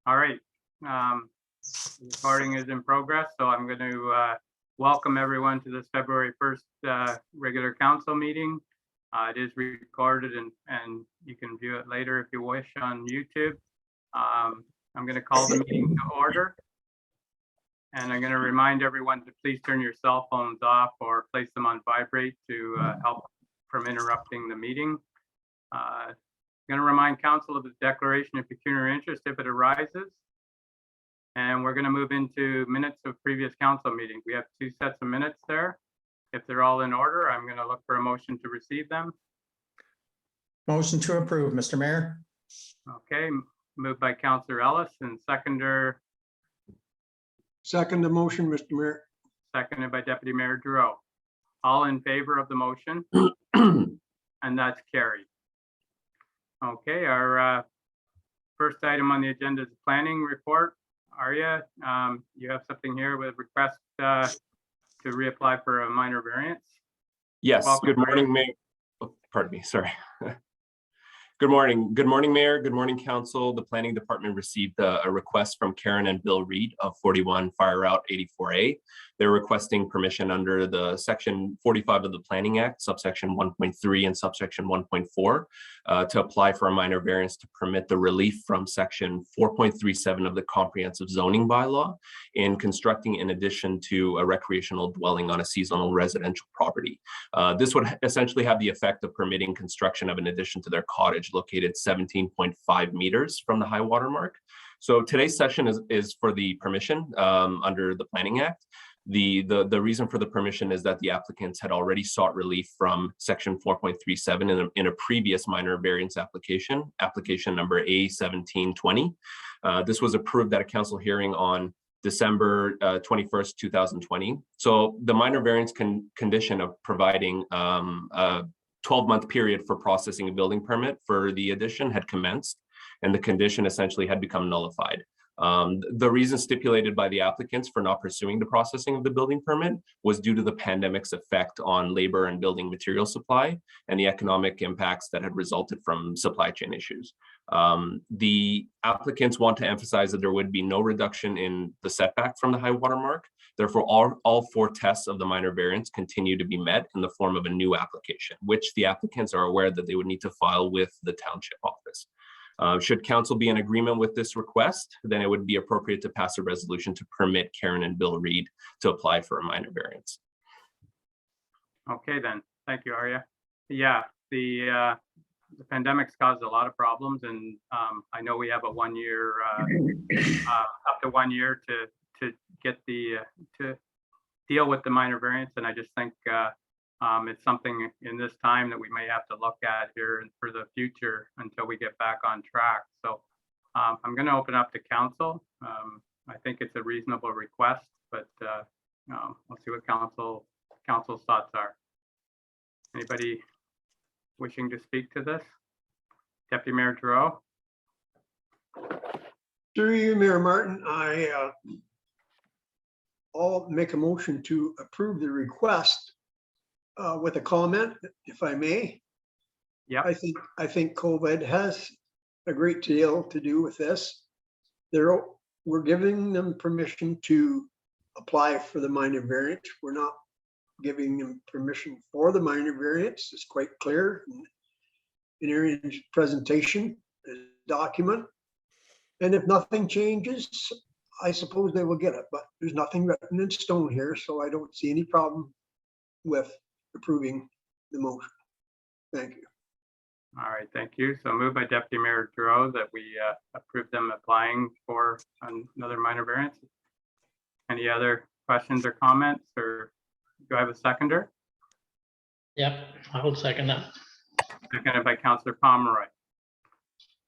All right. Recording is in progress, so I'm going to welcome everyone to this February 1st regular council meeting. It is recorded and you can view it later if you wish on YouTube. I'm going to call the meeting to order. And I'm going to remind everyone to please turn your cell phones off or place them on vibrate to help from interrupting the meeting. I'm going to remind council of the declaration of pecuniary interest if it arises. And we're going to move into minutes of previous council meetings. We have 2 sets of minutes there. If they're all in order, I'm going to look for a motion to receive them. Motion to approve, Mr. Mayor. Okay, moved by Councillor Ellis and seconder. Second the motion, Mr. Mayor. Seconded by Deputy Mayor Duro. All in favor of the motion? And that's carried. Okay, our first item on the agenda is the planning report. Arya, you have something here with a request to reapply for a minor variance. Yes, Welcome, good morning, Mayor. Oh, pardon me, sorry. Good morning, Mayor. Good morning, Council. The Planning Department received a request from Karen and Bill Reed of 41 Fire Route 84A. They're requesting permission under the Section 45 of the Planning Act, subsection 1.3 and subsection 1.4, to apply for a minor variance to permit the relief from Section 4.37 of the Comprehensive Zoning Bylaw in constructing in addition to a recreational dwelling on a seasonal residential property. This would essentially have the effect of permitting construction of an addition to their cottage located 17.5 meters from the high water mark. So today's session is for the permission under the Planning Act. The reason for the permission is that the applicants had already sought relief from Section 4.37 in a previous minor variance application number A1720. This was approved at a council hearing on December 21st, 2020. So the minor variance condition of providing a 12-month period for processing a building permit for the addition had commenced, and the condition essentially had become nullified. The reason stipulated by the applicants for not pursuing the processing of the building permit was due to the pandemic's effect on labor and building material supply and the economic impacts that had resulted from supply chain issues. The applicants want to emphasize that there would be no reduction in the setback from the high water mark. Therefore, all 4 tests of the minor variance continue to be met in the form of a new application, which the applicants are aware that they would need to file with the Township office. Should council be in agreement with this request, then it would be appropriate to pass a resolution to permit Karen and Bill Reed to apply for a minor variance. Okay, then. Thank you, Arya. Yeah, the pandemic's caused a lot of problems, and I know we have a 1 year, up to 1 year to get the to deal with the minor variance, and I just think it's something in this time that we may have to look at here for the future until we get back on track. So I'm going to open up to council. I think it's a reasonable request, but we'll see what council's thoughts are. Anybody wishing to speak to this? Deputy Mayor Duro. Through you, Mayor Martin, I'll make a motion to approve the request with a comment, if I may. Yeah. I think COVID has a great deal to do with this. We're giving them permission to apply for the minor variance. We're not giving them permission for the minor variance. It's quite clear in Aaron's presentation document. And if nothing changes, I suppose they will get it, but there's nothing written in stone here, so I don't see any problem with approving the motion. Thank you. All right, thank you. So moved by Deputy Mayor Duro that we approve them applying for another minor variance. Any other questions or comments, or do I have a seconder? Yep, I will second that. Seconded by Councillor Pomeroy.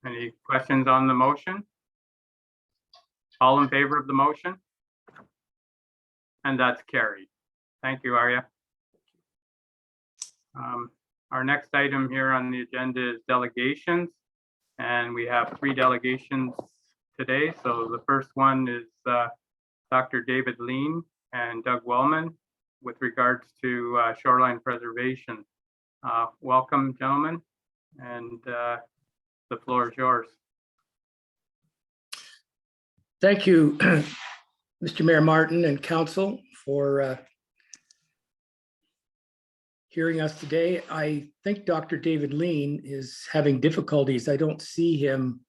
Any questions on the motion? All in favor of the motion? And that's carried. Thank you, Arya. Our next item here on the agenda is delegations, and we have 3 delegations today. So the first one is Dr. David Lean and Doug Wellman with regards to shoreline preservation. Welcome, gentlemen, and the floor is yours. Thank you, Mr. Mayor Martin and council for hearing us today. I think Dr. David Lean is having difficulties. I don't see him.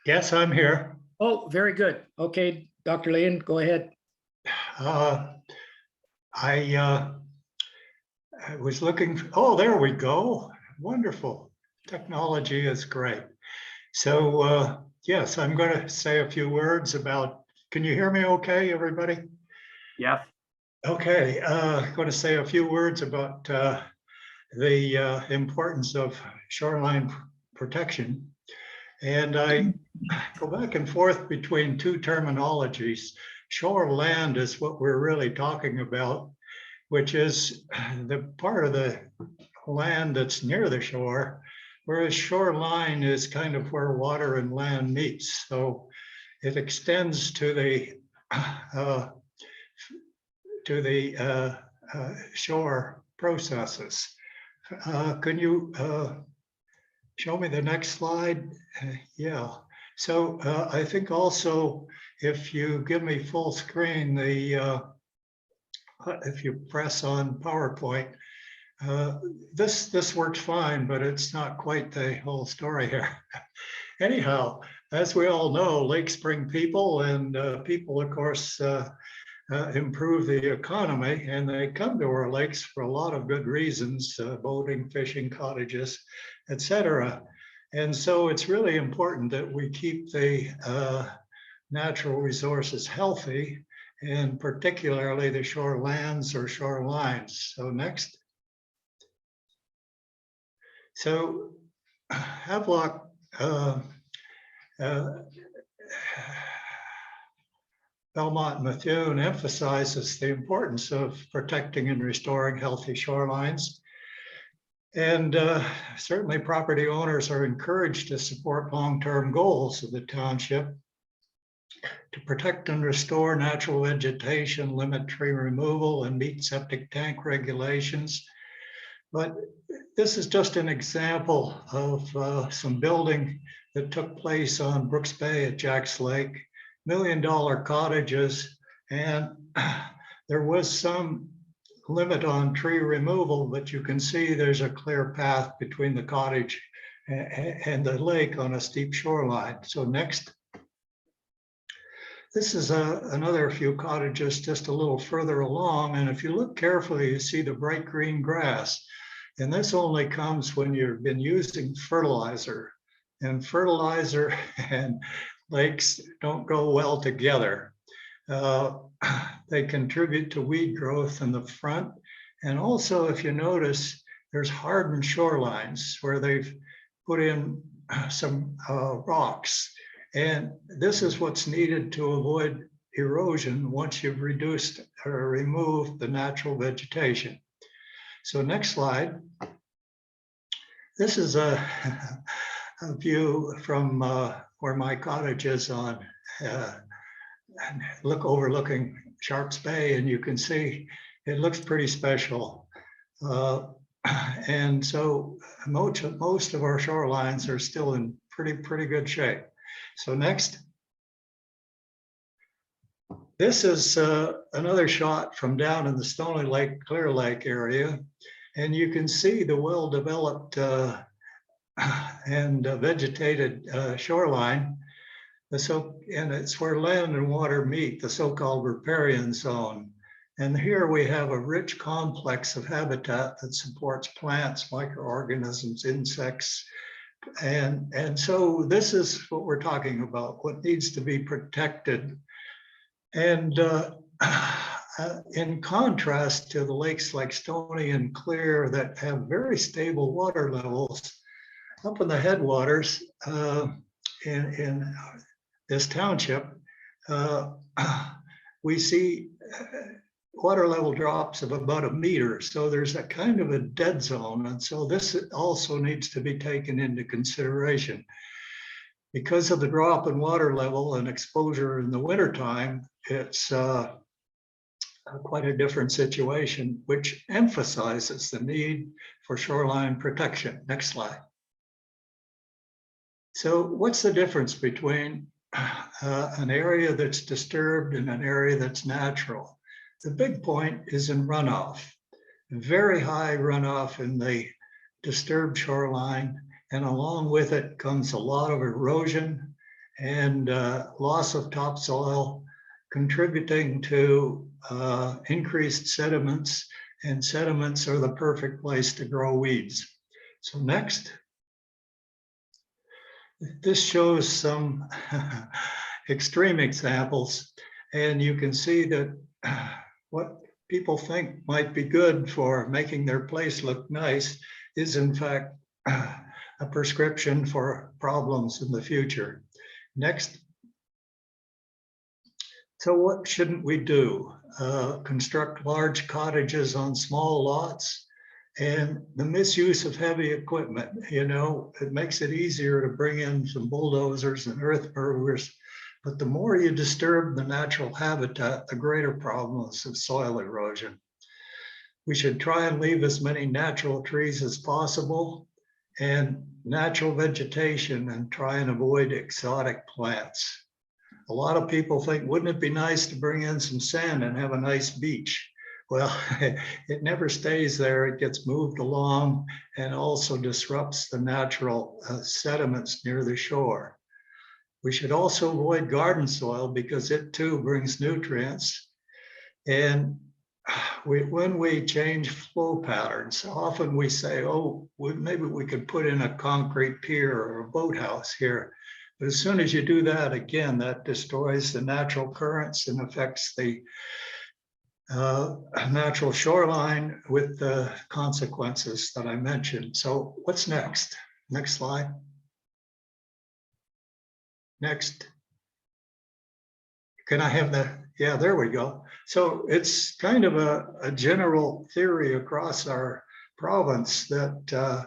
Yes, I'm here. Oh, very good. Okay, Dr. Lean, go ahead. I was looking, oh, there we go. Wonderful. Technology is great. So yes, I'm going to say a few words about, can you hear me okay, everybody? Yes. Okay, going to say a few words about the importance of shoreline protection. And I go back and forth between two terminologies. Shoreland is what we're really talking about, which is the part of the land that's near the shore, whereas shoreline is kind of where water and land meets. So it extends to the shore processes. Can you show me the next slide? Yeah. So I think also if you give me full screen, if you press on PowerPoint, this works fine, but it's not quite the whole story here. Anyhow, as we all know, lakes bring people, and people, of course, improve the economy, and they come to our lakes for a lot of good reasons, boating, fishing, cottages, etc. And so it's really important that we keep the natural resources healthy, and particularly the shorelands or shorelines. So next. So Havelock Belmont-Methuen emphasizes the importance of protecting and restoring healthy shorelines. And certainly property owners are encouraged to support long-term goals of the township to protect and restore natural vegetation, limit tree removal, and meet septic tank regulations. But this is just an example of some building that took place on Brooks Bay at Jack's Lake, $1 million cottages, and there was some limit on tree removal, but you can see there's a clear path between the cottage and the lake on a steep shoreline. So next. This is another few cottages just a little further along, and if you look carefully, you see the bright green grass. And this only comes when you've been using fertilizer, and fertilizer and lakes don't go well together. They contribute to weed growth in the front. And also, if you notice, there's hardened shorelines where they've put in some rocks. And this is what's needed to avoid erosion once you've reduced or removed the natural vegetation. So next slide. This is a view from where my cottage is on, overlooking Sharps Bay, and you can see it looks pretty special. And so most of our shorelines are still in pretty good shape. So next. This is another shot from down in the Stony Lake, Clear Lake area. And you can see the well-developed and vegetated shoreline. And it's where land and water meet, the so-called riparian zone. And here we have a rich complex of habitat that supports plants, microorganisms, insects. And so this is what we're talking about, what needs to be protected. And in contrast to the lakes like Stony and Clear that have very stable water levels, up in the headwaters in this township, we see water level drops of about 1 meter. So there's a kind of a dead zone. And so this also needs to be taken into consideration. Because of the drop in water level and exposure in the wintertime, it's quite a different situation, which emphasizes the need for shoreline protection. Next slide. So what's the difference between an area that's disturbed and an area that's natural. The big point is in runoff. Very high runoff in the disturbed shoreline, and along with it comes a lot of erosion and loss of topsoil, contributing to increased sediments, and sediments are the perfect place to grow weeds. So next. This shows some extreme examples, and you can see that what people think might be good for making their place look nice is in fact a prescription for problems in the future. Next. So what shouldn't we do? Construct large cottages on small lots? And the misuse of heavy equipment, it makes it easier to bring in some bulldozers and earth movers. But the more you disturb the natural habitat, the greater problems of soil erosion. We should try and leave as many natural trees as possible and natural vegetation, and try and avoid exotic plants. A lot of people think, wouldn't it be nice to bring in some sand and have a nice beach? Well, it never stays there. It gets moved along and also disrupts the natural sediments near the shore. We should also avoid garden soil because it too brings nutrients. And when we change flow patterns, often we say, oh, maybe we could put in a concrete pier or a boathouse here. But as soon as you do that, again, that destroys the natural currents and affects the natural shoreline with the consequences that I mentioned. So what's next? Next slide. Next. Can I have the, yeah, there we go. So it's kind of a general theory across our province that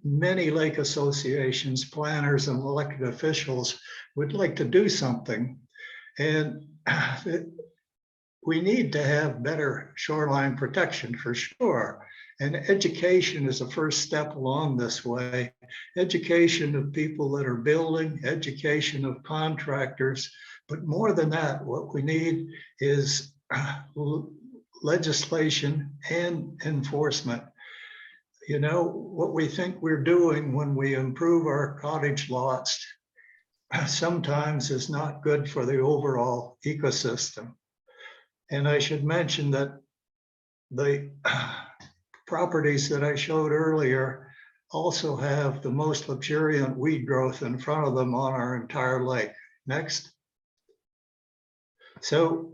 many lake associations, planners, and elected officials would like to do something. And we need to have better shoreline protection for sure. And education is the first step along this way. Education of people that are building, education of contractors. But more than that, what we need is legislation and enforcement. What we think we're doing when we improve our cottage lots sometimes is not good for the overall ecosystem. And I should mention that the properties that I showed earlier also have the most luxuriant weed growth in front of them on our entire lake. Next. So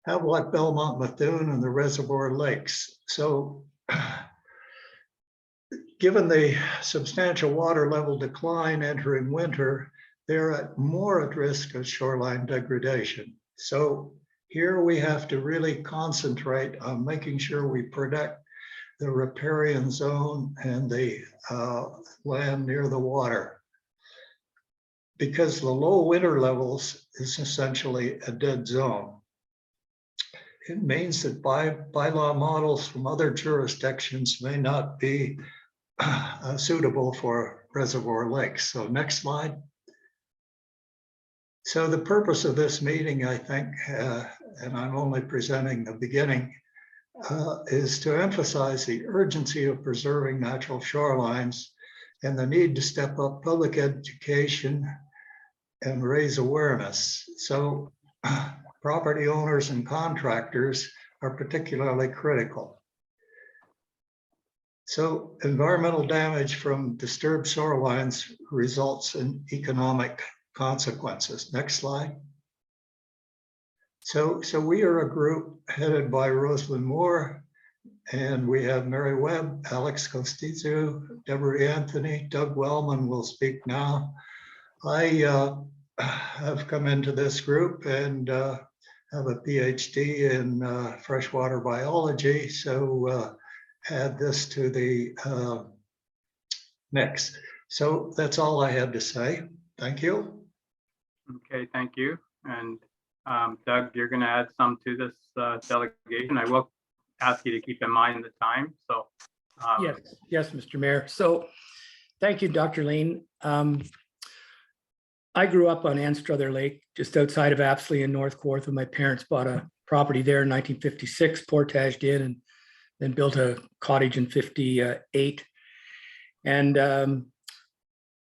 Havelock-Belmont-Methuen and the reservoir lakes. So given the substantial water level decline entering winter, they're more at risk of shoreline degradation. So here we have to really concentrate on making sure we protect the riparian zone and the land near the water. Because the low winter levels is essentially a dead zone. It means that bylaw models from other jurisdictions may not be suitable for reservoir lakes. So next slide. So the purpose of this meeting, I think, and I'm only presenting the beginning, is to emphasize the urgency of preserving natural shorelines and the need to step up public education and raise awareness. So property owners and contractors are particularly critical. So environmental damage from disturbed shorelines results in economic consequences. Next slide. So we are a group headed by Rosalind Moore, and we have Mary Webb, Alex Constitu, Deborah Anthony, Doug Wellman will speak now. I have come into this group and have a PhD in freshwater biology, so add this to the mix. So that's all I had to say. Thank you. Okay, thank you. And Doug, you're going to add some to this delegation. I will ask you to keep in mind the time. So Yes, Mr. Mayor. So thank you, Dr. Lean. I grew up on Anstruther Lake, just outside of Apsley in North Corth, and my parents bought a property there in 1956, portaged in, and then built a cottage in 58. And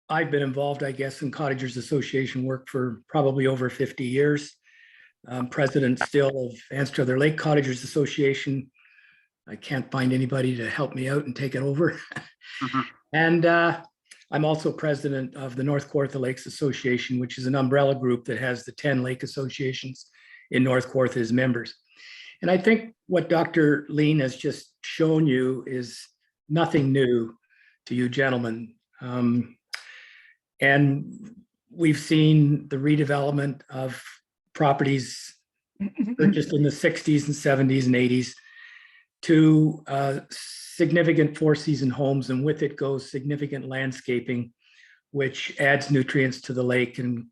I've been involved, I guess, in Cottagers Association work for probably over 50 years. I'm president still of Anstruther Lake Cottagers Association. I can't find anybody to help me out and take it over. Mhm. And I'm also president of the North Kawartha Lakes Association, which is an umbrella group that has the 10 lake associations in North Kawartha as members. And I think what Dr. Lean has just shown you is nothing new to you gentlemen. And we've seen the redevelopment of properties purchased in the 60s and 70s and 80s to significant four-season homes, and with it goes significant landscaping, which adds nutrients to the lake. And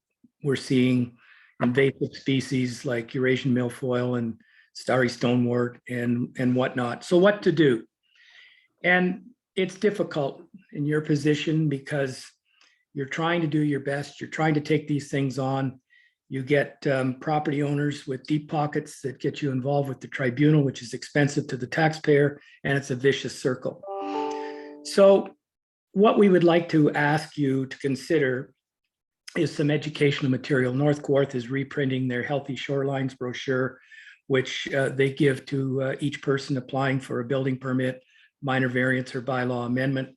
we're seeing invasive species like Eurasian milfoil and starry stonewort and whatnot. So what to do? And it's difficult in your position because you're trying to do your best. You're trying to take these things on. You get property owners with deep pockets that get you involved with the tribunal, which is expensive to the taxpayer, and it's a vicious circle. So what we would like to ask you to consider is some educational material. North Kawartha is reprinting their Healthy Shorelines brochure, which they give to each person applying for a building permit, minor variance, or bylaw amendment.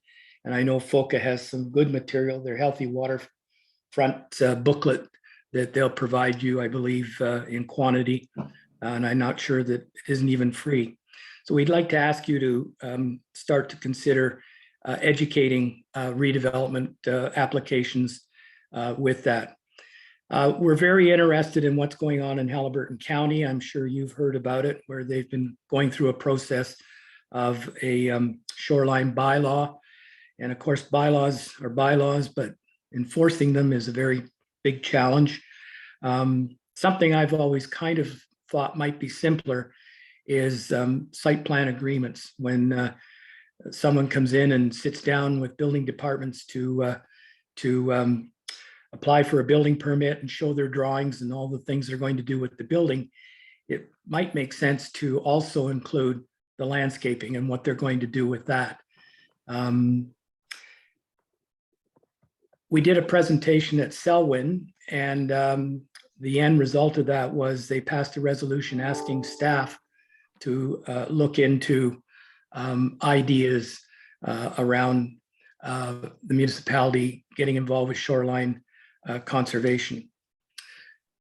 And I know FOCA has some good material, their Healthy Waterfront booklet that they'll provide you, I believe, in quantity. And I'm not sure that it isn't even free. So we'd like to ask you to start to consider educating redevelopment applications with that. We're very interested in what's going on in Haliburton County. I'm sure you've heard about it, where they've been going through a process of a shoreline bylaw. And of course, bylaws are bylaws, but enforcing them is a very big challenge. Something I've always kind of thought might be simpler is site plan agreements. When someone comes in and sits down with building departments to apply for a building permit and show their drawings and all the things they're going to do with the building, it might make sense to also include the landscaping and what they're going to do with that. We did a presentation at Selwyn, and the end result of that was they passed a resolution asking staff to look into ideas around the municipality getting involved with shoreline conservation.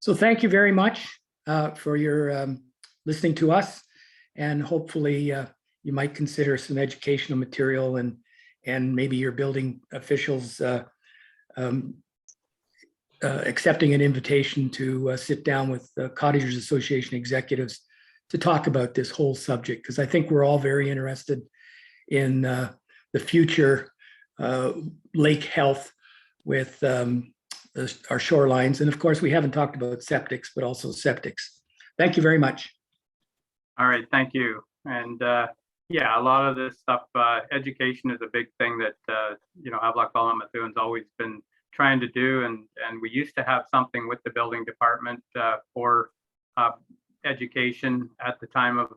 So thank you very much for your listening to us, and hopefully you might consider some educational material and maybe your building officials accepting an invitation to sit down with the Cottagers Association executives to talk about this whole subject, because I think we're all very interested in the future lake health with our shorelines. And of course, we haven't talked about septics, but also septics. Thank you very much. All right, thank you. And yeah, a lot of this stuff, education is a big thing that, Havelock-Belmont-Methuen's always been trying to do. And we used to have something with the building department for education at the time of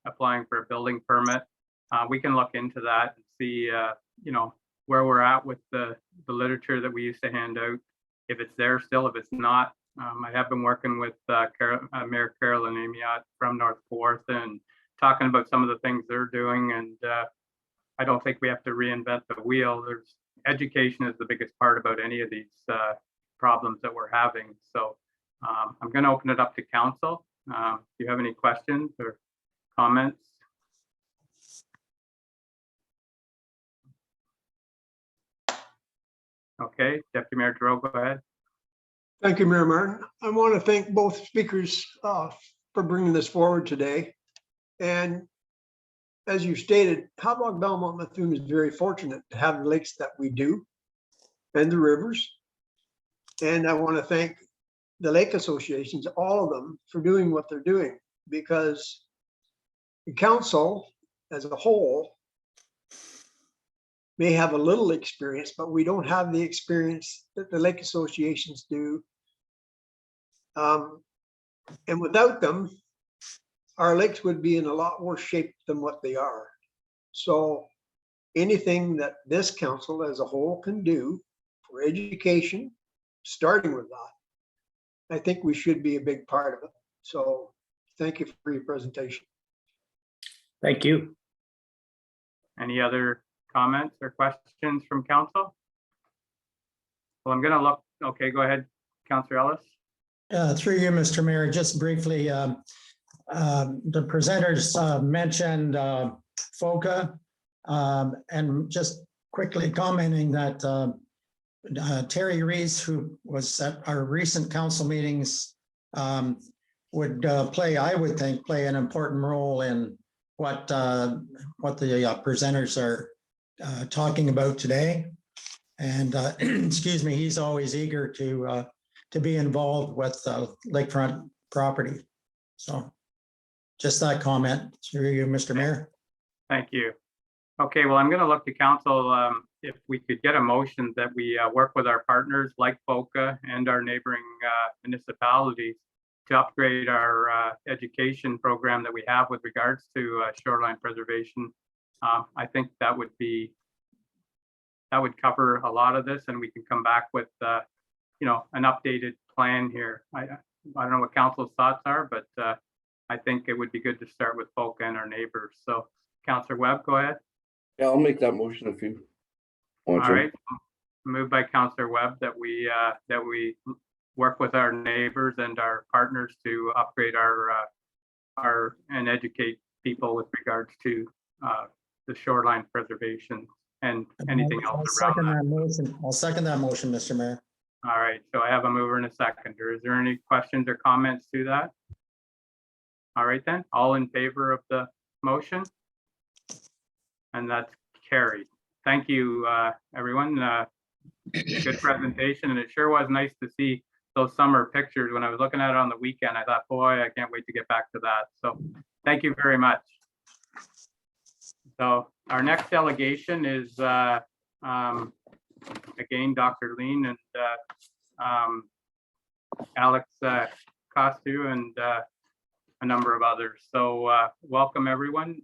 applying for a building permit. We can look into that and see, where we're at with the literature that we used to hand out, if it's there still, if it's not. I have been working with Mayor Carolyn Amiot from North Kawartha and talking about some of the things they're doing. And I don't think we have to reinvent the wheel. Education is the biggest part about any of these problems that we're having. So I'm going to open it up to council. Do you have any questions or comments? Okay, Deputy Mayor Giroux, go ahead. Thank you, Mayor Martin. I want to thank both speakers for bringing this forward today. And as you stated, Havelock-Belmont-Methuen is very fortunate to have the lakes that we do and the rivers. And I want to thank the lake associations, all of them, for doing what they're doing, because the council as a whole may have a little experience, but we don't have the experience that the lake associations do. And without them, our lakes would be in a lot worse shape than what they are. So anything that this council as a whole can do for education, starting with that, I think we should be a big part of it. So thank you for your presentation. Thank you. Any other comments or questions from council? Well, I'm gonna look, okay, go ahead, Councillor Ellis. Through you, Mr. Mayor, just briefly, the presenters mentioned FOCA, and just quickly commenting that Terry Rees, who was at our recent council meetings, would play, I would think, play an important role in what the presenters are talking about today. And excuse me, he's always eager to be involved with lakefront property. So just that comment through you, Mr. Mayor. Thank you. Okay, well, I'm going to look to council if we could get a motion that we work with our partners like FOCA and our neighboring municipalities to upgrade our education program that we have with regards to shoreline preservation. I think that would cover a lot of this, and we can come back with you know, an updated plan here. I don't know what council's thoughts are, but I think it would be good to start with FOCA and our neighbors. So Councillor Webb, go ahead. Yeah, I'll make that motion if you want to. All right, moved by Councillor Webb that we work with our neighbors and our partners to upgrade our and educate people with regards to the shoreline preservation and anything else around that. I'll second that motion, Mr. Mayor. All right, so I have a mover and a seconder. Is there any questions or comments to that? All right then, all in favor of the motion? And that's carried. Thank you, everyone. Good presentation, and it sure was nice to see those summer pictures. When I was looking at it on the weekend, I thought, boy, I can't wait to get back to that. So thank you very much. So our next delegation is again, Dr. Lean and Alex Costu and a number of others. So welcome everyone.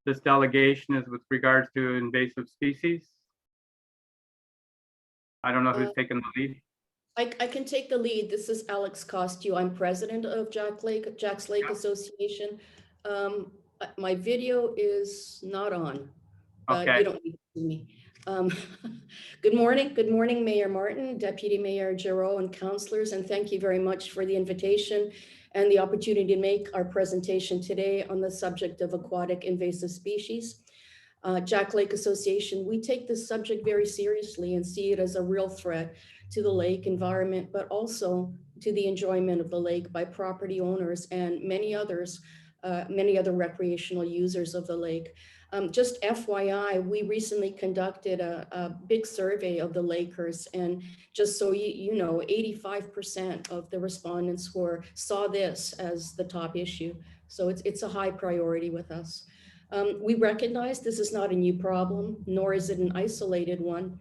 This delegation is with regards to invasive species. I don't know who's taking the lead. I can take the lead. This is Alex Costu. I'm president of Jack's Lake Association. My video is not on, but Okay. you don't need to see me. Good morning, Mayor Martin, Deputy Mayor Giroux, and councillors, and thank you very much for the invitation and the opportunity to make our presentation today on the subject of aquatic invasive species. Jack Lake Association, we take this subject very seriously and see it as a real threat to the lake environment, but also to the enjoyment of the lake by property owners and many other recreational users of the lake. Just FYI, we recently conducted a big survey of the Lakers, and just so you know, 85% of the respondents saw this as the top issue. So it's a high priority with us. We recognize this is not a new problem, nor is it an isolated one.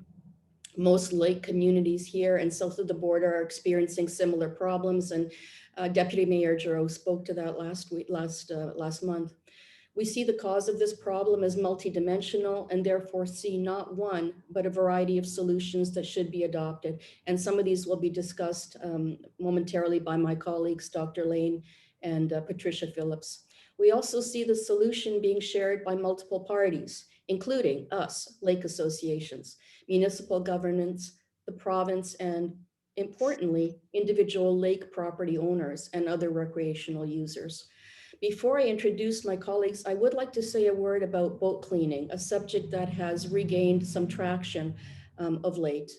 Most lake communities here and south of the border are experiencing similar problems, and Deputy Mayor Giroux spoke to that last month. We see the cause of this problem as multidimensional and therefore see not one, but a variety of solutions that should be adopted. And some of these will be discussed momentarily by my colleagues, Dr. Lane and Patricia Phillips. We also see the solution being shared by multiple parties, including us, lake associations, municipal governance, the province, and importantly, individual lake property owners and other recreational users. Before I introduce my colleagues, I would like to say a word about boat cleaning, a subject that has regained some traction of late.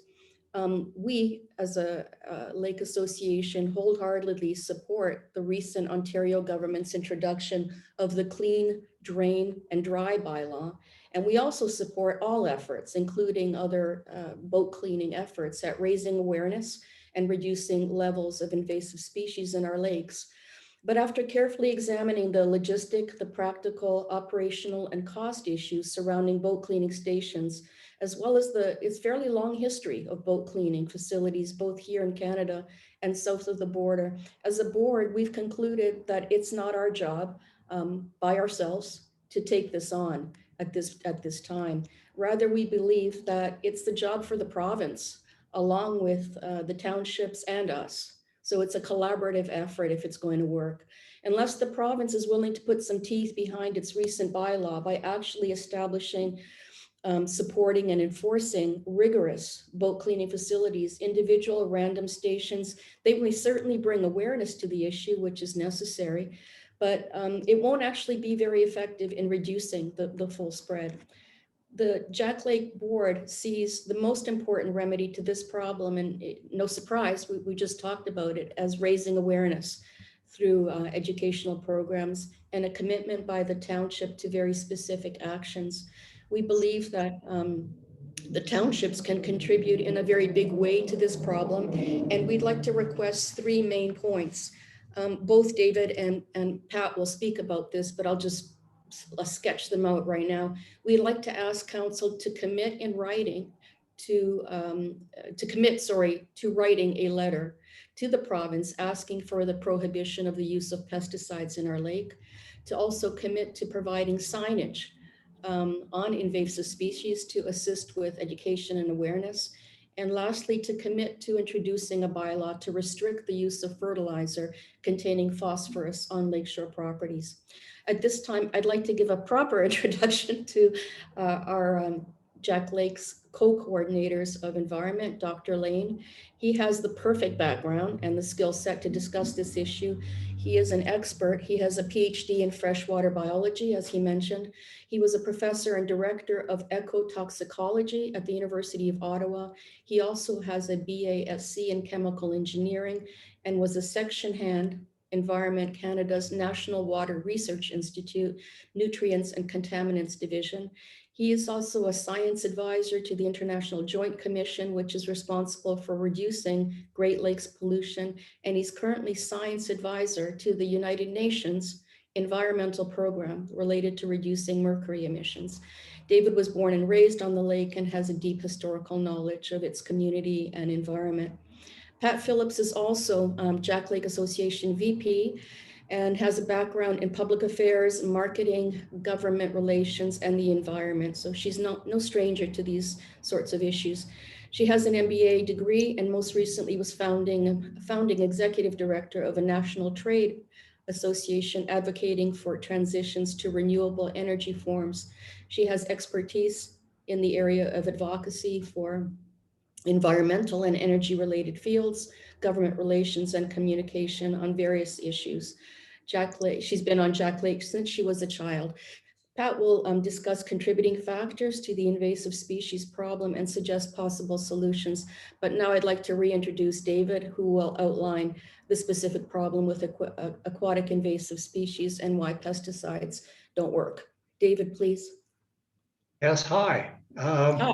We, as a lake association, wholeheartedly support the recent Ontario government's introduction of the Clean, Drain, and Dry bylaw. And we also support all efforts, including other boat cleaning efforts at raising awareness and reducing levels of invasive species in our lakes. But after carefully examining the logistic, the practical, operational, and cost issues surrounding boat cleaning stations, as well as its fairly long history of boat cleaning facilities, both here in Canada and south of the border, as a board, we've concluded that it's not our job by ourselves to take this on at this time. Rather, we believe that it's the job for the province, along with the townships and us. So it's a collaborative effort if it's going to work. Unless the province is willing to put some teeth behind its recent bylaw by actually establishing, supporting and enforcing rigorous boat cleaning facilities, individual random stations, they may certainly bring awareness to the issue, which is necessary, but it won't actually be very effective in reducing the full spread. The Jack Lake Board sees the most important remedy to this problem, and no surprise, we just talked about it, as raising awareness through educational programs and a commitment by the township to very specific actions. We believe that the townships can contribute in a very big way to this problem, and we'd like to request 3 main points. Both David and Pat will speak about this, but I'll just sketch them out right now. We'd like to ask council to commit in writing to writing a letter to the province asking for the prohibition of the use of pesticides in our lake, to also commit to providing signage on invasive species to assist with education and awareness. And lastly, to commit to introducing a bylaw to restrict the use of fertilizer containing phosphorus on lakeshore properties. At this time, I'd like to give a proper introduction to our Jack Lake's co-coordinators of environment, Dr. Lane. He has the perfect background and the skill set to discuss this issue. He is an expert. He has a PhD in freshwater biology, as he mentioned. He was a professor and director of ecotoxicology at the University of Ottawa. He also has a BASc in chemical engineering and was a section hand Environment Canada's National Water Research Institute, Nutrients and Contaminants Division. He is also a science advisor to the International Joint Commission, which is responsible for reducing Great Lakes pollution. And he's currently science advisor to the United Nations environmental program related to reducing mercury emissions. David was born and raised on the lake and has a deep historical knowledge of its community and environment. Pat Phillips is also Jack Lake Association VP and has a background in public affairs, marketing, government relations, and the environment. So she's no stranger to these sorts of issues. She has an MBA degree and most recently was founding executive director of a national trade association advocating for transitions to renewable energy forms. She has expertise in the area of advocacy for environmental and energy related fields, government relations and communication on various issues. Jack Lake, she's been on Jack Lake since she was a child. Pat will discuss contributing factors to the invasive species problem and suggest possible solutions. But now I'd like to reintroduce David, who will outline the specific problem with aquatic invasive species and why pesticides don't work. David, please. Yes, hi. Hi.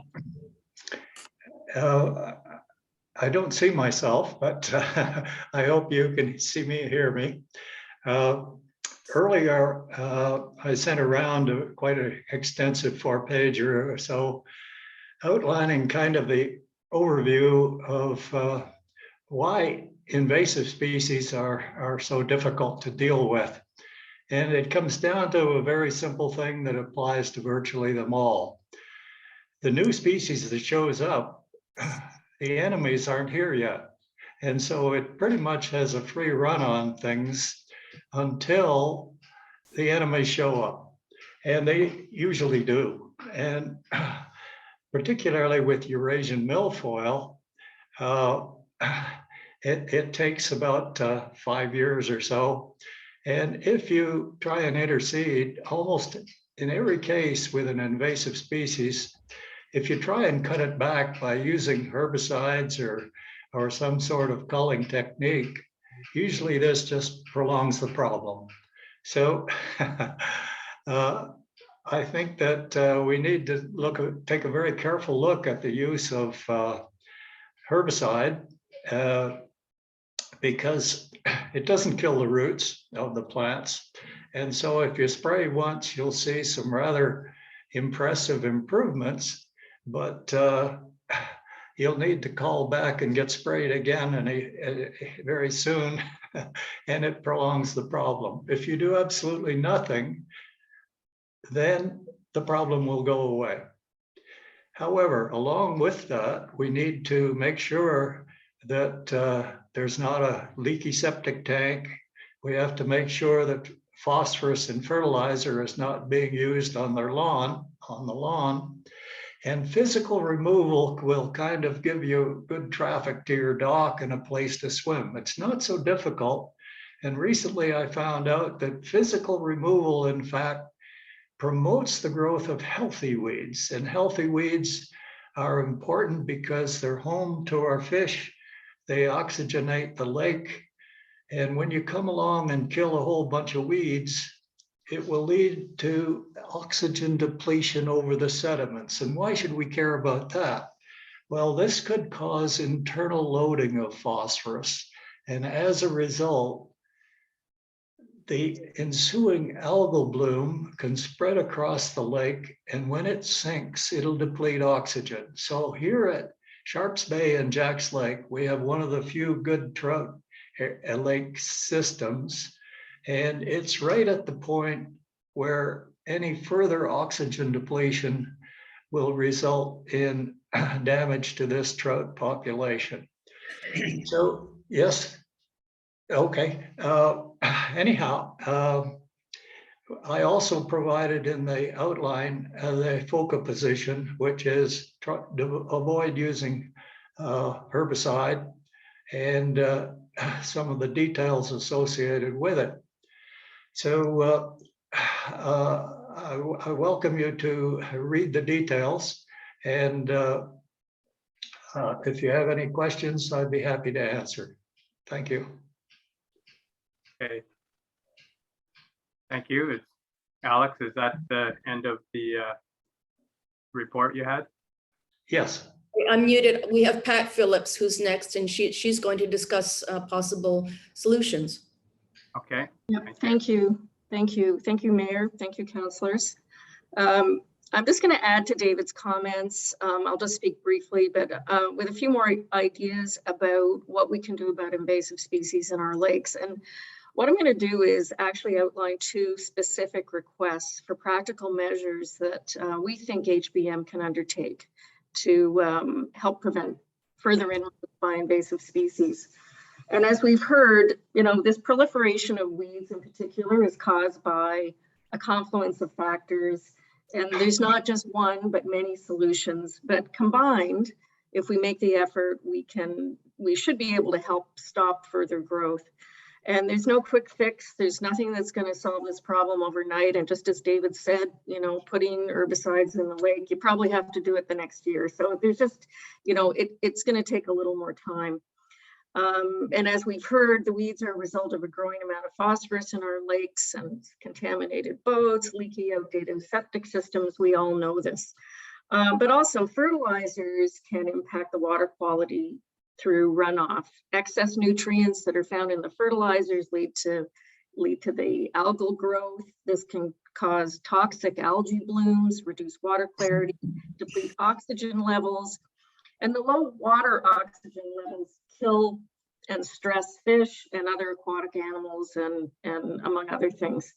I don't see myself, but I hope you can see me and hear me. Earlier, I sent around quite an extensive 4-pager or so, outlining kind of the overview of why invasive species are so difficult to deal with. And it comes down to a very simple thing that applies to virtually them all. The new species that shows up, the enemies aren't here yet. And so it pretty much has a free run on things until the enemies show up. And they usually do. And particularly with Eurasian milfoil, it takes about 5 years or so. And if you try and interseed, almost in every case with an invasive species, if you try and cut it back by using herbicides or some sort of culling technique, usually this just prolongs the problem. So I think that we need to take a very careful look at the use of herbicide because it doesn't kill the roots of the plants. And so if you spray once, you'll see some rather impressive improvements, but you'll need to call back and get sprayed again very soon, and it prolongs the problem. If you do absolutely nothing, then the problem will go away. However, along with that, we need to make sure that there's not a leaky septic tank. We have to make sure that phosphorus and fertilizer is not being used on the lawn. And physical removal will kind of give you good traffic to your dock and a place to swim. It's not so difficult. And recently I found out that physical removal, in fact, promotes the growth of healthy weeds. And healthy weeds are important because they're home to our fish. They oxygenate the lake. And when you come along and kill a whole bunch of weeds, it will lead to oxygen depletion over the sediments. And why should we care about that? Well, this could cause internal loading of phosphorus. And as a result, the ensuing algal bloom can spread across the lake. And when it sinks, it'll deplete oxygen. So here at Sharps Bay and Jack's Lake, we have one of the few good trout lake systems. And it's right at the point where any further oxygen depletion will result in damage to this trout population. So, yes, okay. Anyhow, I also provided in the outline the FOCA position, which is to avoid using herbicide and some of the details associated with it. So I welcome you to read the details, and if you have any questions, I'd be happy to answer. Thank you. Okay. Thank you. Alex, is that the end of the report you had? Yes. I'm muted. We have Pat Phillips who's next, and she's going to discuss possible solutions. Okay. Yep. Thank you. Thank you. Thank you, Mayor. Thank you, councillors. I'm just going to add to David's comments. I'll just speak briefly, but with a few more ideas about what we can do about invasive species in our lakes. And what I'm going to do is actually outline two specific requests for practical measures that we think HBM can undertake to help prevent further inroads by invasive species. And as we've heard, you know, this proliferation of weeds in particular is caused by a confluence of factors. And there's not just one, but many solutions. But combined, if we make the effort, we should be able to help stop further growth. And there's no quick fix. There's nothing that's going to solve this problem overnight. And just as David said, you know, putting herbicides in the lake, you probably have to do it the next year. So there's just, you know, it's going to take a little more time. And as we've heard, the weeds are a result of a growing amount of phosphorus in our lakes and contaminated boats, leaky, outdated septic systems. We all know this. But also fertilizers can impact the water quality through runoff. Excess nutrients that are found in the fertilizers lead to the algal growth. This can cause toxic algae blooms, reduce water clarity, deplete oxygen levels. And the low water oxygen levels kill and stress fish and other aquatic animals and among other things.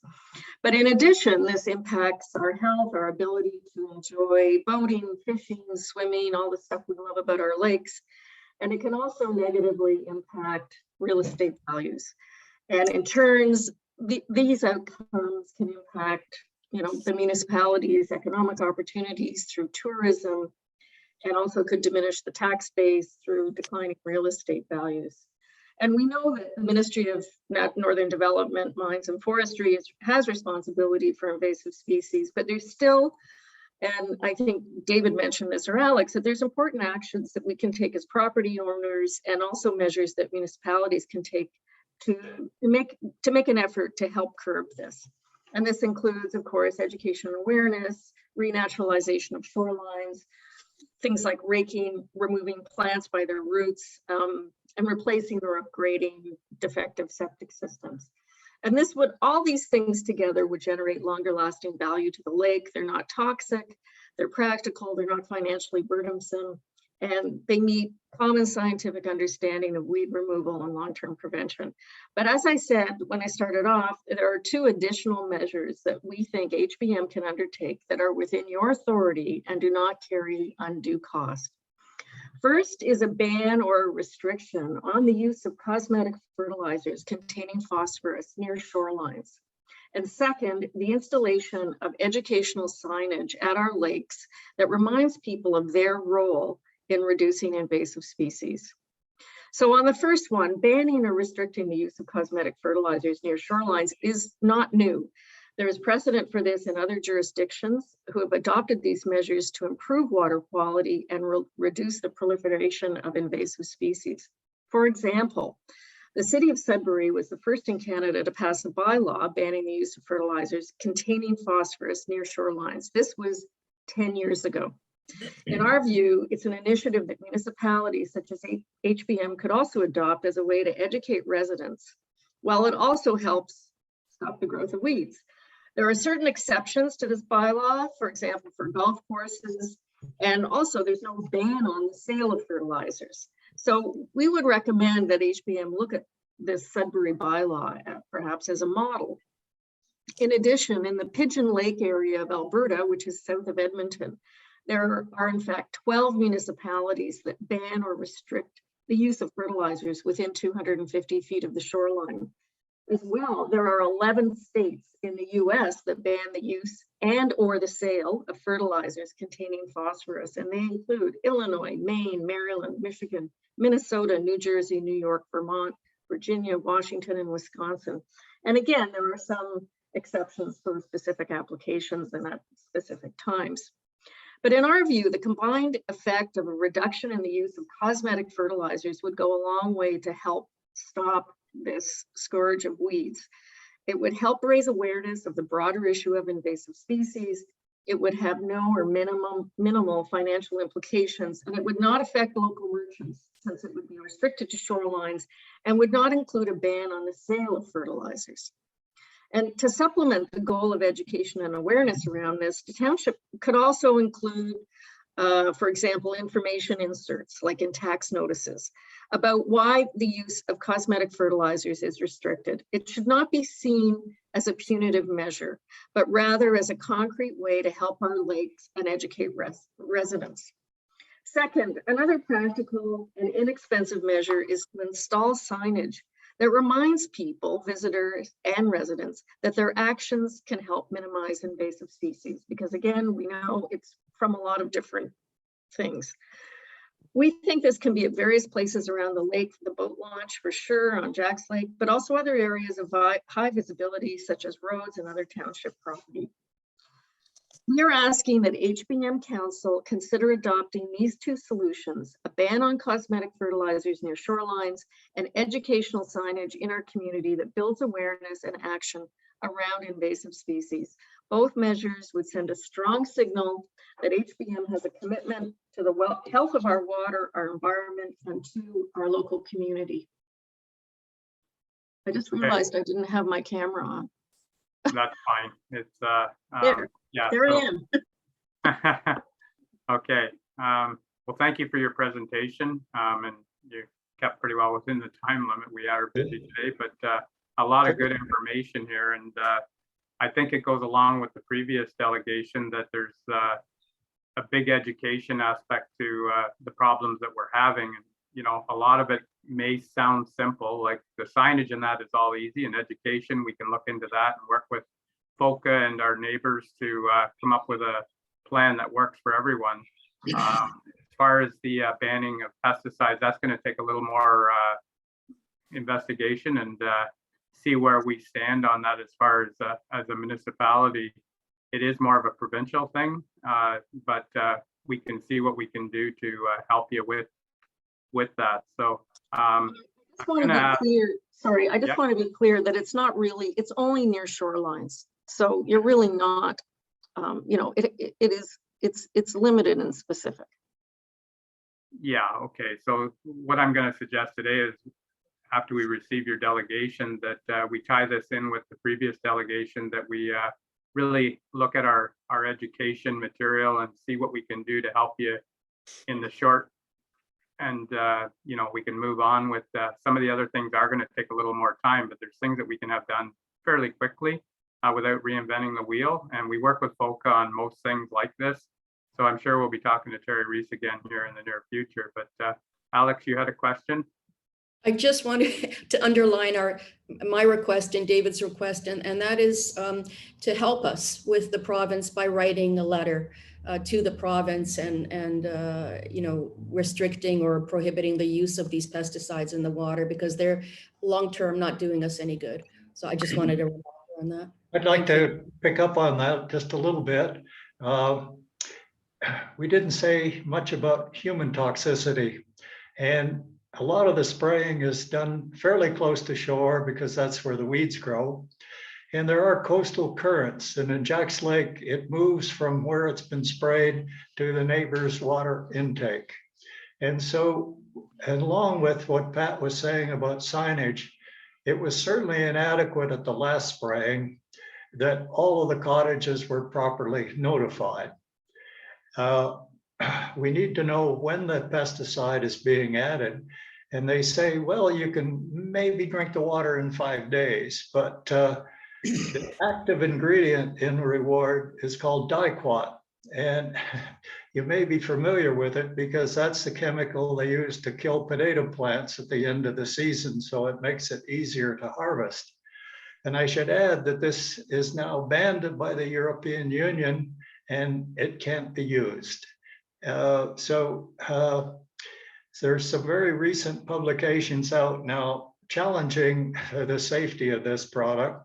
But in addition, this impacts our health, our ability to enjoy boating, fishing, swimming, all the stuff we love about our lakes. And it can also negatively impact real estate values. And in turns, these outcomes can impact, you know, the municipality's economic opportunities through tourism, and also could diminish the tax base through declining real estate values. And we know that the Ministry of Northern Development, Mines and Forestry has responsibility for invasive species, but there's still, and I think David mentioned this, or Alex, that there's important actions that we can take as property owners, and also measures that municipalities can take to make an effort to help curb this. And this includes, of course, education and awareness, renaturalization of shorelines, things like raking, removing plants by their roots, and replacing or upgrading defective septic systems. And this would, all these things together would generate longer lasting value to the lake. They're not toxic, they're practical, they're not financially burdensome, and they meet common scientific understanding of weed removal and long-term prevention. But as I said, when I started off, there are 2 additional measures that we think HBM can undertake that are within your authority and do not carry undue cost. First is a ban or a restriction on the use of cosmetic fertilizers containing phosphorus near shorelines. And second, the installation of educational signage at our lakes that reminds people of their role in reducing invasive species. So on the first one, banning or restricting the use of cosmetic fertilizers near shorelines is not new. There is precedent for this in other jurisdictions who have adopted these measures to improve water quality and reduce the proliferation of invasive species. For example, the city of Sudbury was the first in Canada to pass a bylaw banning the use of fertilizers containing phosphorus near shorelines. This was 10 years ago. In our view, it's an initiative that municipalities such as HBM could also adopt as a way to educate residents, while it also helps stop the growth of weeds. There are certain exceptions to this bylaw, for example, for golf courses, and also there's no ban on the sale of fertilizers. So we would recommend that HBM look at this Sudbury bylaw perhaps as a model. In addition, in the Pigeon Lake area of Alberta, which is south of Edmonton, there are in fact 12 municipalities that ban or restrict the use of fertilizers within 250 feet of the shoreline. As well, there are 11 states in the US that ban the use and or the sale of fertilizers containing phosphorus, and they include Illinois, Maine, Maryland, Michigan, Minnesota, New Jersey, New York, Vermont, Virginia, Washington, and Wisconsin. And again, there are some exceptions for specific applications and at specific times. But in our view, the combined effect of a reduction in the use of cosmetic fertilizers would go a long way to help stop this scourge of weeds. It would help raise awareness of the broader issue of invasive species. It would have no or minimal financial implications, and it would not affect local merchants since it would be restricted to shorelines and would not include a ban on the sale of fertilizers. And to supplement the goal of education and awareness around this, the township could also include, for example, information inserts like in tax notices about why the use of cosmetic fertilizers is restricted. It should not be seen as a punitive measure, but rather as a concrete way to help our lakes and educate residents. Second, another practical and inexpensive measure is to install signage that reminds people, visitors and residents, that their actions can help minimize invasive species. Because again, we know it's from a lot of different things. We think this can be at various places around the lake, the boat launch for sure on Jack's Lake, but also other areas of high visibility such as roads and other township property. We are asking that HBM Council consider adopting these 2 solutions, a ban on cosmetic fertilizers near shorelines and educational signage in our community that builds awareness and action around invasive species. Both measures would send a strong signal that HBM has a commitment to the health of our water, our environment, and to our local community. I just realized I didn't have my camera on. That's fine. It's There. yeah. There I am. Okay. Well, thank you for your presentation. And you kept pretty well within the time limit. We are busy today, but a lot of good information here. And I think it goes along with the previous delegation that there's a big education aspect to the problems that we're having. And, you know, a lot of it may sound simple, like the signage and that is all easy, and education, we can look into that and work with FOCA and our neighbors to come up with a plan that works for everyone. As far as the banning of pesticides, that's going to take a little more investigation and see where we stand on that. As far as a municipality, it is more of a provincial thing, but we can see what we can do to help you with that. So I just want to be clear. Sorry, I just want to be clear that it's not really, it's only near shorelines. So you're really not, you know, it's limited and specific. Yeah, okay. So what I'm going to suggest today is after we receive your delegation, that we tie this in with the previous delegation, that we really look at our education material and see what we can do to help you in the short. And, you know, we can move on with some of the other things are going to take a little more time, but there's things that we can have done fairly quickly without reinventing the wheel. And we work with FOCA on most things like this. So I'm sure we'll be talking to Terry Reese again here in the near future. But Alex, you had a question? I just wanted to underline my request and David's request, and that is to help us with the province by writing a letter to the province and you know, restricting or prohibiting the use of these pesticides in the water, because they're long-term not doing us any good. So I just wanted to remind you on that. I'd like to pick up on that just a little bit. We didn't say much about human toxicity, and a lot of the spraying is done fairly close to shore because that's where the weeds grow. And there are coastal currents, and in Jack's Lake, it moves from where it's been sprayed to the neighbor's water intake. And so, along with what Pat was saying about signage, it was certainly inadequate at the last spraying that all of the cottages were properly notified. We need to know when the pesticide is being added. And they say, well, you can maybe drink the water in 5 days, but the active ingredient in reward is called diquat. And you may be familiar with it because that's the chemical they use to kill potato plants at the end of the season. So it makes it easier to harvest. And I should add that this is now banned by the European Union and it can't be used. There's some very recent publications out now challenging the safety of this product.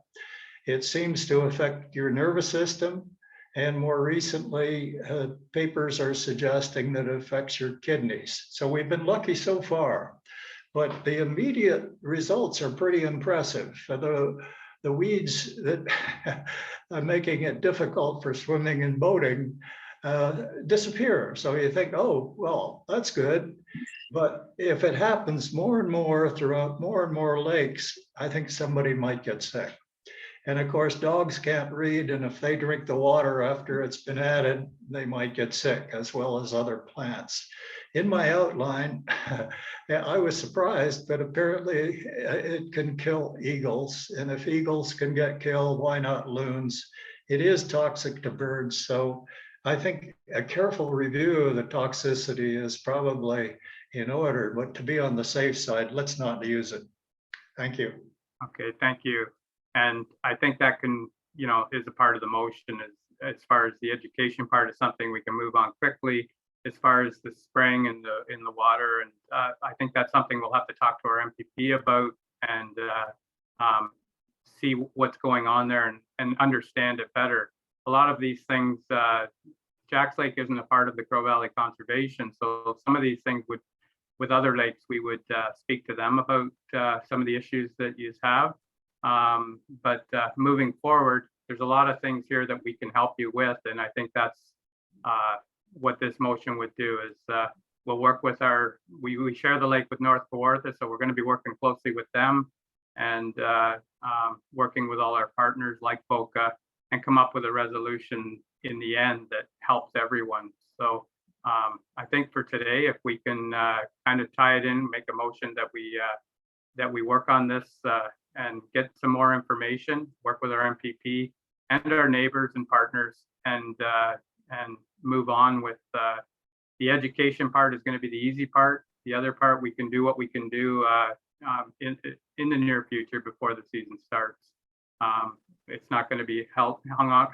It seems to affect your nervous system. And more recently, papers are suggesting that it affects your kidneys. So we've been lucky so far, but the immediate results are pretty impressive. The weeds that are making it difficult for swimming and boating disappear. So you think, oh, well, that's good. But if it happens more and more throughout more and more lakes, I think somebody might get sick. And of course, dogs can't read, and if they drink the water after it's been added, they might get sick, as well as other plants. In my outline, I was surprised, but apparently it can kill eagles. And if eagles can get killed, why not loons? It is toxic to birds. So I think a careful review of the toxicity is probably in order, but to be on the safe side, let's not use it. Thank you. Okay, thank you. And I think that can, you know, is a part of the motion as far as the education part is something we can move on quickly. As far as the spraying in the water, and I think that's something we'll have to talk to our MPP about and see what's going on there and understand it better. A lot of these things, Jack's Lake isn't a part of the Crow Valley Conservation, so some of these things with other lakes, we would speak to them about some of the issues that you have. But moving forward, there's a lot of things here that we can help you with, and I think that's what this motion would do is we'll work with we share the lake with North Kawartha, so we're going to be working closely with them and working with all our partners like FOCA and come up with a resolution in the end that helps everyone. So I think for today, if we can kind of tie it in, make a motion that we work on this and get some more information, work with our MPP and our neighbors and partners, and move on with the education part is going to be the easy part. The other part, we can do what we can do in the near future before the season starts. It's not going to be hung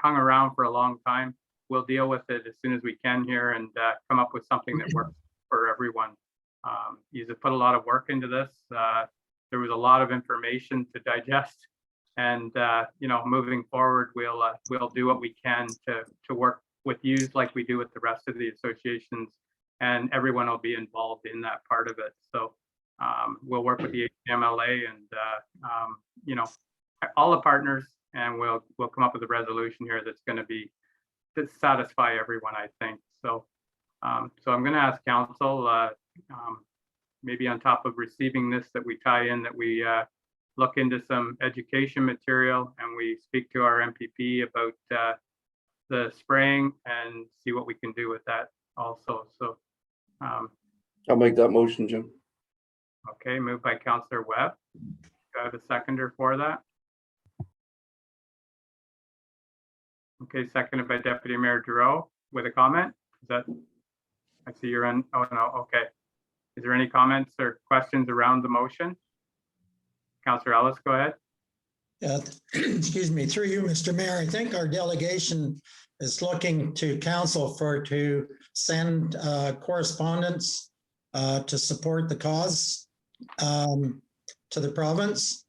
around for a long time. We'll deal with it as soon as we can here and come up with something that works for everyone. You just put a lot of work into this. There was a lot of information to digest, and you know, moving forward, we'll do what we can to work with you like we do with the rest of the associations, and everyone will be involved in that part of it. So we'll work with the HMLA and you know, all the partners, and we'll come up with a resolution here that's going to satisfy everyone, I think. So so I'm going to ask council maybe on top of receiving this, that we tie in, that we look into some education material and we speak to our MPP about the spraying and see what we can do with that also. So, I'll make that motion, Jim. okay, moved by Councillor Webb. Do I have a seconder for that? Okay, seconded by Deputy Mayor Giroux with a comment. Is that, I see you're on, oh no, okay. Is there any comments or questions around the motion? Councillor Ellis, go ahead. Yeah, excuse me, through you, Mr. Mayor, I think our delegation is looking to council to send correspondence to support the cause to the province.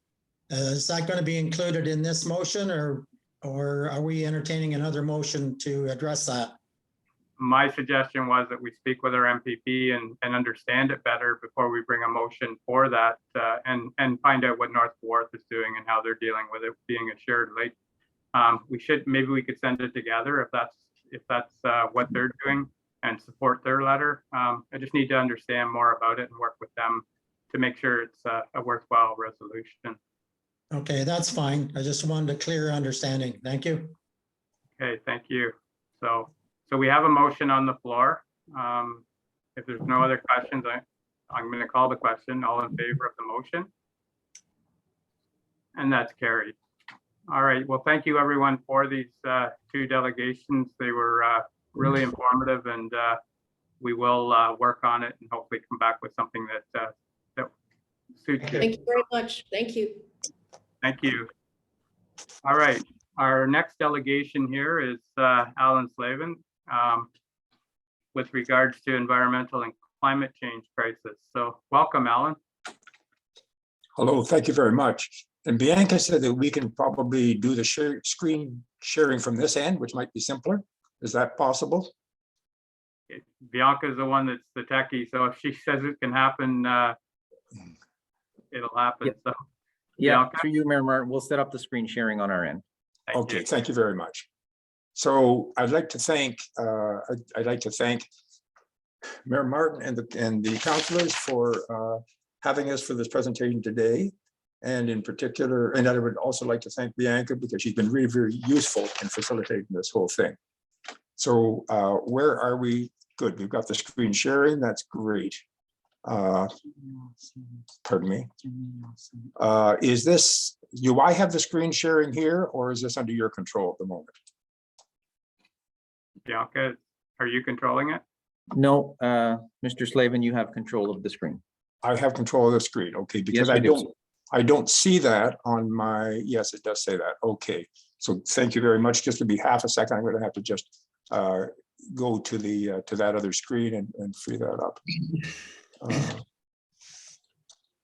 Is that going to be included in this motion, or are we entertaining another motion to address that? My suggestion was that we speak with our MPP and understand it better before we bring a motion for that, and find out what North Wharf is doing and how they're dealing with it being a shared lake. Maybe we could send it together if that's what they're doing and support their letter. I just need to understand more about it and work with them to make sure it's a worthwhile resolution. Okay, that's fine. I just wanted a clear understanding. Thank you. Okay, thank you. So we have a motion on the floor. If there's no other questions, I'm going to call the question. All in favor of the motion? And that's carried. All right. Well, thank you everyone for these two delegations. They were really informative, and we will work on it and hopefully come back with something that suits you. Thank you very much. Thank you. Thank you. All right. Our next delegation here is Alan Slavin with regards to environmental and climate change crisis. So welcome, Alan. Hello, thank you very much. And Bianca said that we can probably do the screen sharing from this end, which might be simpler. Is that possible? Bianca is the one that's the techie, so if she says it can happen, it'll happen. Yep. So yeah, Bianca? through you, Mayor Martin, we'll set up the screen sharing on our end. Okay, thank you very much. So I'd like to thank Mayor Martin and the councilors for having us for this presentation today. And in particular, and I would also like to thank Bianca because she's been really very useful in facilitating this whole thing. So where are we? Good, we've got the screen sharing, that's great. Pardon me. Is this, do I have the screen sharing here, or is this under your control at the moment? Bianca, are you controlling it? No, Mr. Slavin, you have control of the screen. I have control of the screen, okay, because Yes, I don't see that on my, yes, it does say that, okay. So thank you very much. Just to be half a second, I'm going to have to just go to the to that other screen and free that up.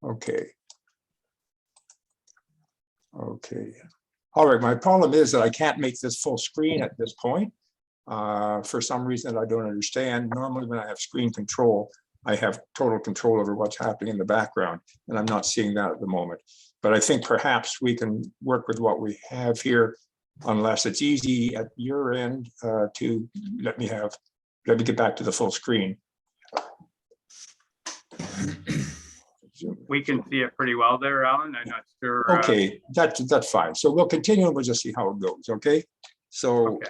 Okay. Okay. All right. My problem is that I can't make this full screen at this point. For some reason I don't understand. Normally when I have screen control, I have total control over what's happening in the background, and I'm not seeing that at the moment. But I think perhaps we can work with what we have here, unless it's easy at your end to let me get back to the full screen. We can see it pretty well there, Alan. I'm not sure. Okay, that's fine. So we'll continue and we'll just see how it goes. Okay. So,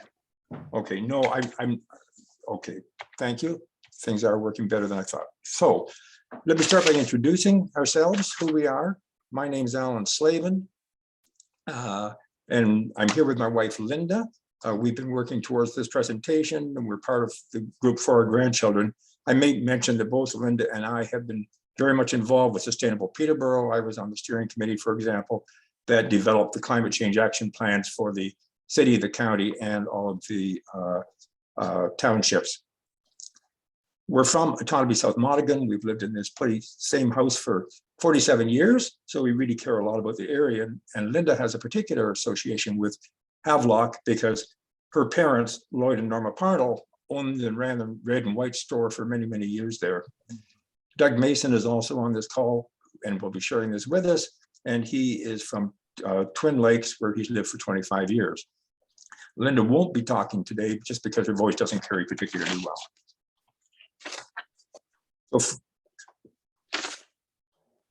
okay, no, I'm okay. Thank you. Things are working better than I thought. So let me start by introducing ourselves, who we are. My name is Alan Slavin, and I'm here with my wife, Linda. We've been working towards this presentation, and we're part of the group for our grandchildren. I may mention that both Linda and I have been very much involved with Sustainable Peterborough. I was on the steering committee, for example, that developed the climate change action plans for the city, the county, and all of the townships. We're from Autonomy South Monaghan. We've lived in this same house for 47 years, so we really care a lot about the area. And Linda has a particular association with Havelock because her parents, Lloyd and Norma Parnell, owned and ran the red and white store for many, many years there. Doug Mason is also on this call and will be sharing this with us. And he is from Twin Lakes, where he's lived for 25 years. Linda won't be talking today just because her voice doesn't carry particularly well. So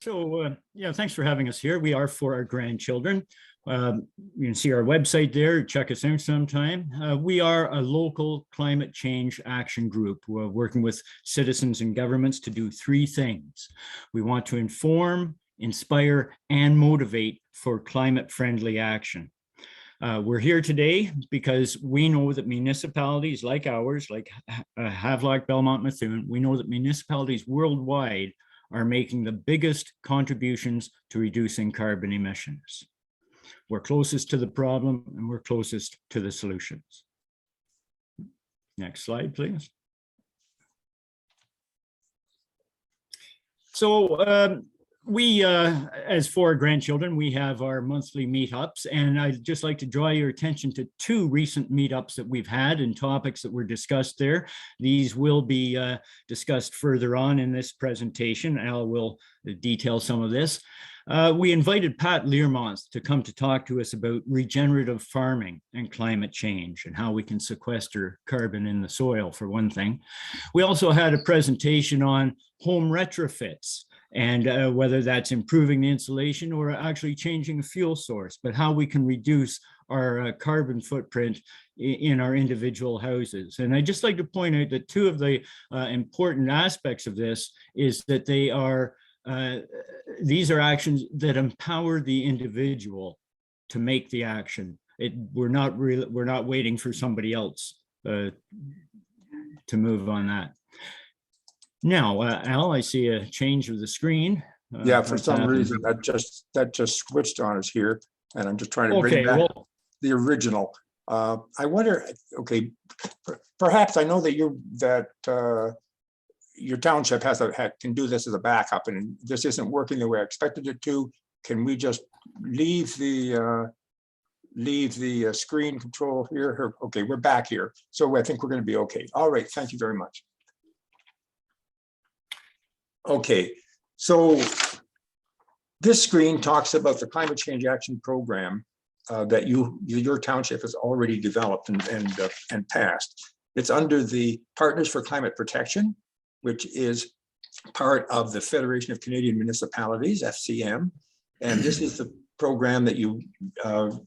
So, yeah, thanks for having us here. We are for our grandchildren. You can see our website there, check us out sometime. We are a local climate change action group. We're working with citizens and governments to do three things. We want to inform, inspire, and motivate for climate-friendly action. We're here today because we know that municipalities like ours, like Havelock-Belmont-Methuen, we know that municipalities worldwide are making the biggest contributions to reducing carbon emissions. We're closest to the problem and we're closest to the solutions. Next slide, please. So we, as for grandchildren, we have our monthly meetups, and I'd just like to draw your attention to two recent meetups that we've had and topics that were discussed there. These will be discussed further on in this presentation. Al will detail some of this. We invited Pat Learmonth to come to talk to us about regenerative farming and climate change and how we can sequester carbon in the soil, for one thing. We also had a presentation on home retrofits and whether that's improving the insulation or actually changing a fuel source, but how we can reduce our carbon footprint in our individual houses. And I'd just like to point out that two of the important aspects of this is that they are these are actions that empower the individual to make the action. We're not waiting for somebody else to move on that. Now, Al, I see a change of the screen. Yeah, for some reason that just switched on us here, and I'm just trying to bring back the original. I wonder. Okay, perhaps I know that your township can do this as a backup, and this isn't working the way I expected it to. Can we just leave the screen control here? Okay, we're back here, so I think we're going to be okay. All right, thank you very much. Okay, so this screen talks about the climate change action program that your township has already developed and passed. It's under the Partners for Climate Protection, which is part of the Federation of Canadian Municipalities, FCM. And this is the program that you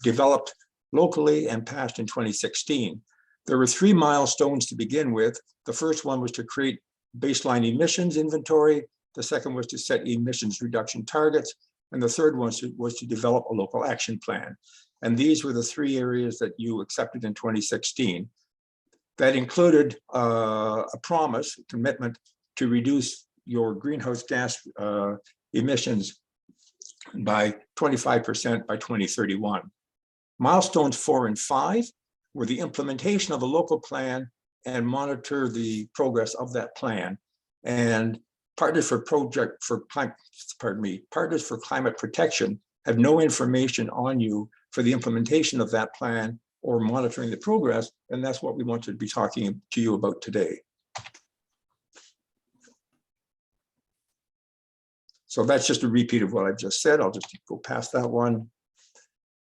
developed locally and passed in 2016. There were 3 milestones to begin with. The first one was to create baseline emissions inventory. The second was to set emissions reduction targets. And the third one was to develop a local action plan. And these were the 3 areas that you accepted in 2016. That included a promise, a commitment to reduce your greenhouse gas emissions by 25% by 2031. Milestones 4 and 5 were the implementation of a local plan and monitor the progress of that plan. And Partners for Climate Protection have no information on you for the implementation of that plan or monitoring the progress, and that's what we want to be talking to you about today. So that's just a repeat of what I've just said. I'll just go past that one.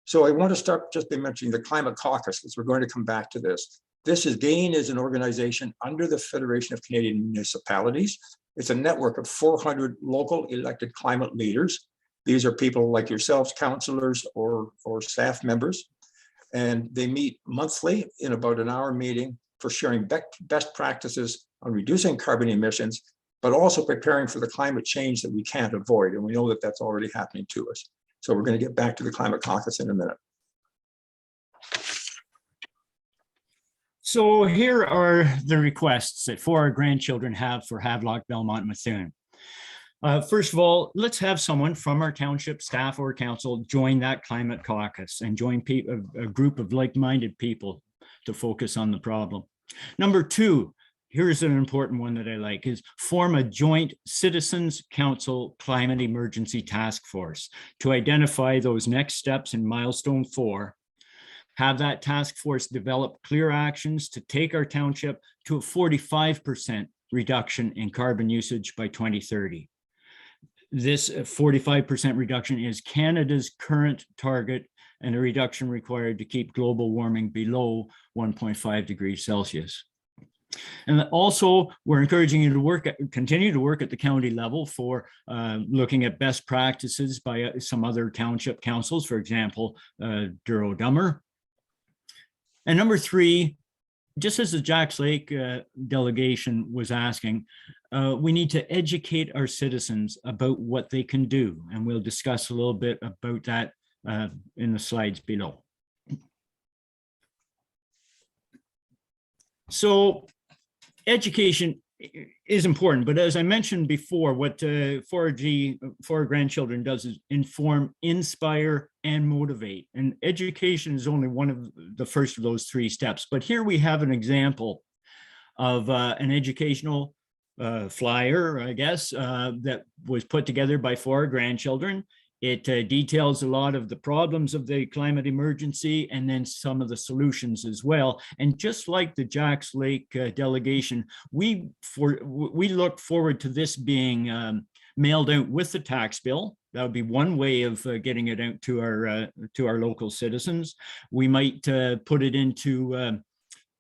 So I want to start just by mentioning the Climate Caucuses. We're going to come back to this. GAIN is an organization under the Federation of Canadian Municipalities. It's a network of 400 local elected climate leaders. These are people like yourselves, councillors or staff members. And they meet monthly in about an hour meeting for sharing best practices on reducing carbon emissions, but also preparing for the climate change that we can't avoid. And we know that that's already happening to us. So we're going to get back to the Climate Caucus in a minute. So here are the requests that 4 grandchildren have for Havelock-Belmont-Methuen. First of all, let's have someone from our township staff or council join that climate caucus and join a group of like-minded people to focus on the problem. Number 2, here's an important one that I like, is form a joint Citizens Council Climate Emergency Task Force to identify those next steps in milestone 4. Have that task force develop clear actions to take our township to a 45% reduction in carbon usage by 2030. This 45% reduction is Canada's current target and a reduction required to keep global warming below 1.5 degrees Celsius. And also, we're encouraging you to continue to work at the county level for looking at best practices by some other township councils, for example, Duro-Dummer. And number 3, just as the Jacks Lake delegation was asking, we need to educate our citizens about what they can do. And we'll discuss a little bit about that in the slides below. So education is important, but as I mentioned before, what For Grandchildren does is inform, inspire, and motivate. And education is only one of the first of those 3 steps. But here we have an example of an educational flyer, I guess, that was put together by For Grandchildren. It details a lot of the problems of the climate emergency and then some of the solutions as well. And just like the Jacks Lake delegation, we look forward to this being mailed out with the tax bill. That would be one way of getting it out to our local citizens. We might put it into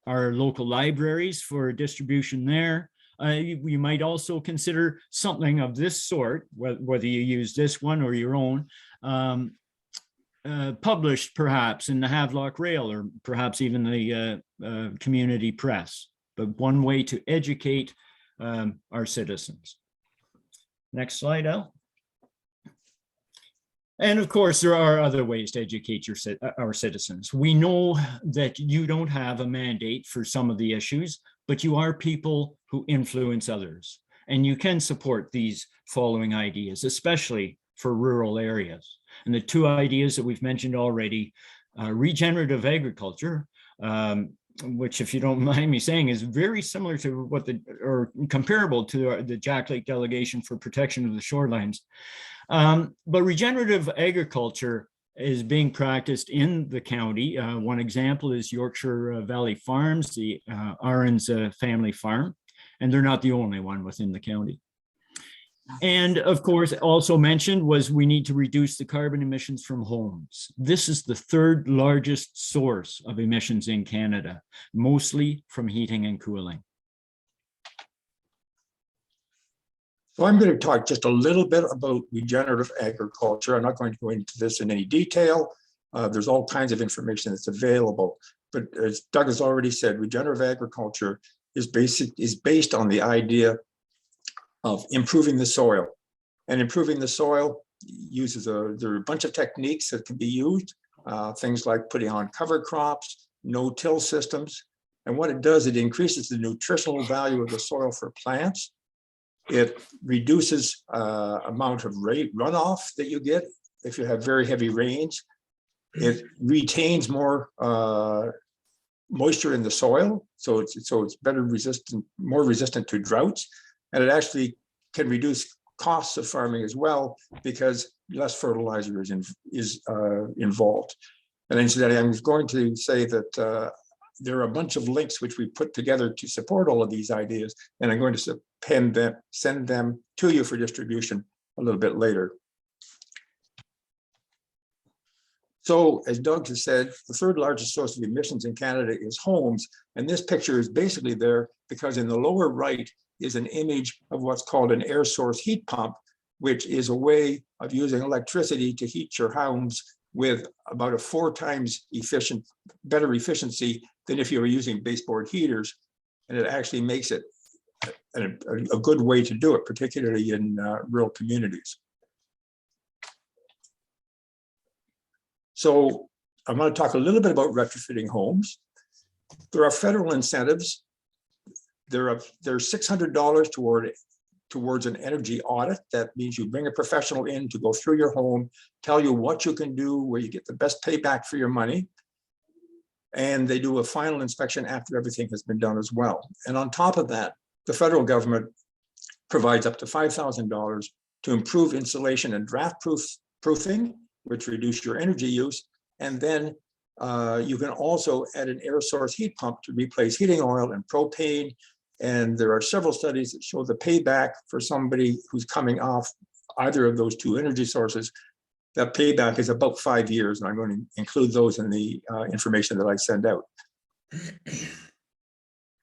our local libraries for distribution there. You might also consider something of this sort, whether you use this one or your own, published perhaps in the Havelock Rail or perhaps even the community press, but one way to educate our citizens. Next slide, Al. And of course, there are other ways to educate our citizens. We know that you don't have a mandate for some of the issues, but you are people who influence others. And you can support these following ideas, especially for rural areas. And the 2 ideas that we've mentioned already, regenerative agriculture, which, if you don't mind me saying, is very similar to or comparable to the Jack Lake delegation for protection of the shorelines. But regenerative agriculture is being practiced in the county. One example is Yorkshire Valley Farms, the Ahrens family farm, and they're not the only one within the county. And of course, also mentioned was we need to reduce the carbon emissions from homes. This is the 3rd largest source of emissions in Canada, mostly from heating and cooling. So I'm going to talk just a little bit about regenerative agriculture. I'm not going to go into this in any detail. There's all kinds of information that's available. But as Doug has already said, regenerative agriculture is based on the idea of improving the soil. And improving the soil uses there are a bunch of techniques that can be used, things like putting on cover crops, no-till systems. And what it does, it increases the nutritional value of the soil for plants. It reduces amount of runoff that you get if you have very heavy rains. It retains more moisture in the soil, so it's better resistant, more resistant to droughts, and it actually can reduce costs of farming as well because less fertilizer is involved. And incidentally, I'm going to say that there are a bunch of links which we put together to support all of these ideas, and I'm going to send them to you for distribution a little bit later. So, as Doug has said, the 3rd largest source of emissions in Canada is homes, and this picture is basically there because in the lower right is an image of what's called an air source heat pump, which is a way of using electricity to heat your homes with about a 4 times better efficiency than if you were using baseboard heaters. And it actually makes it a good way to do it, particularly in rural communities. So I'm going to talk a little bit about retrofitting homes. There are federal incentives. There's $600 towards an energy audit. That means you bring a professional in to go through your home, tell you what you can do, where you get the best payback for your money. And they do a final inspection after everything has been done as well. And on top of that, the federal government provides up to $5,000 to improve insulation and draft proofing, which reduce your energy use. And then you can also add an air source heat pump to replace heating oil and propane. And there are several studies that show the payback for somebody who's coming off either of those 2 energy sources. That payback is about 5 years, and I'm going to include those in the information that I send out.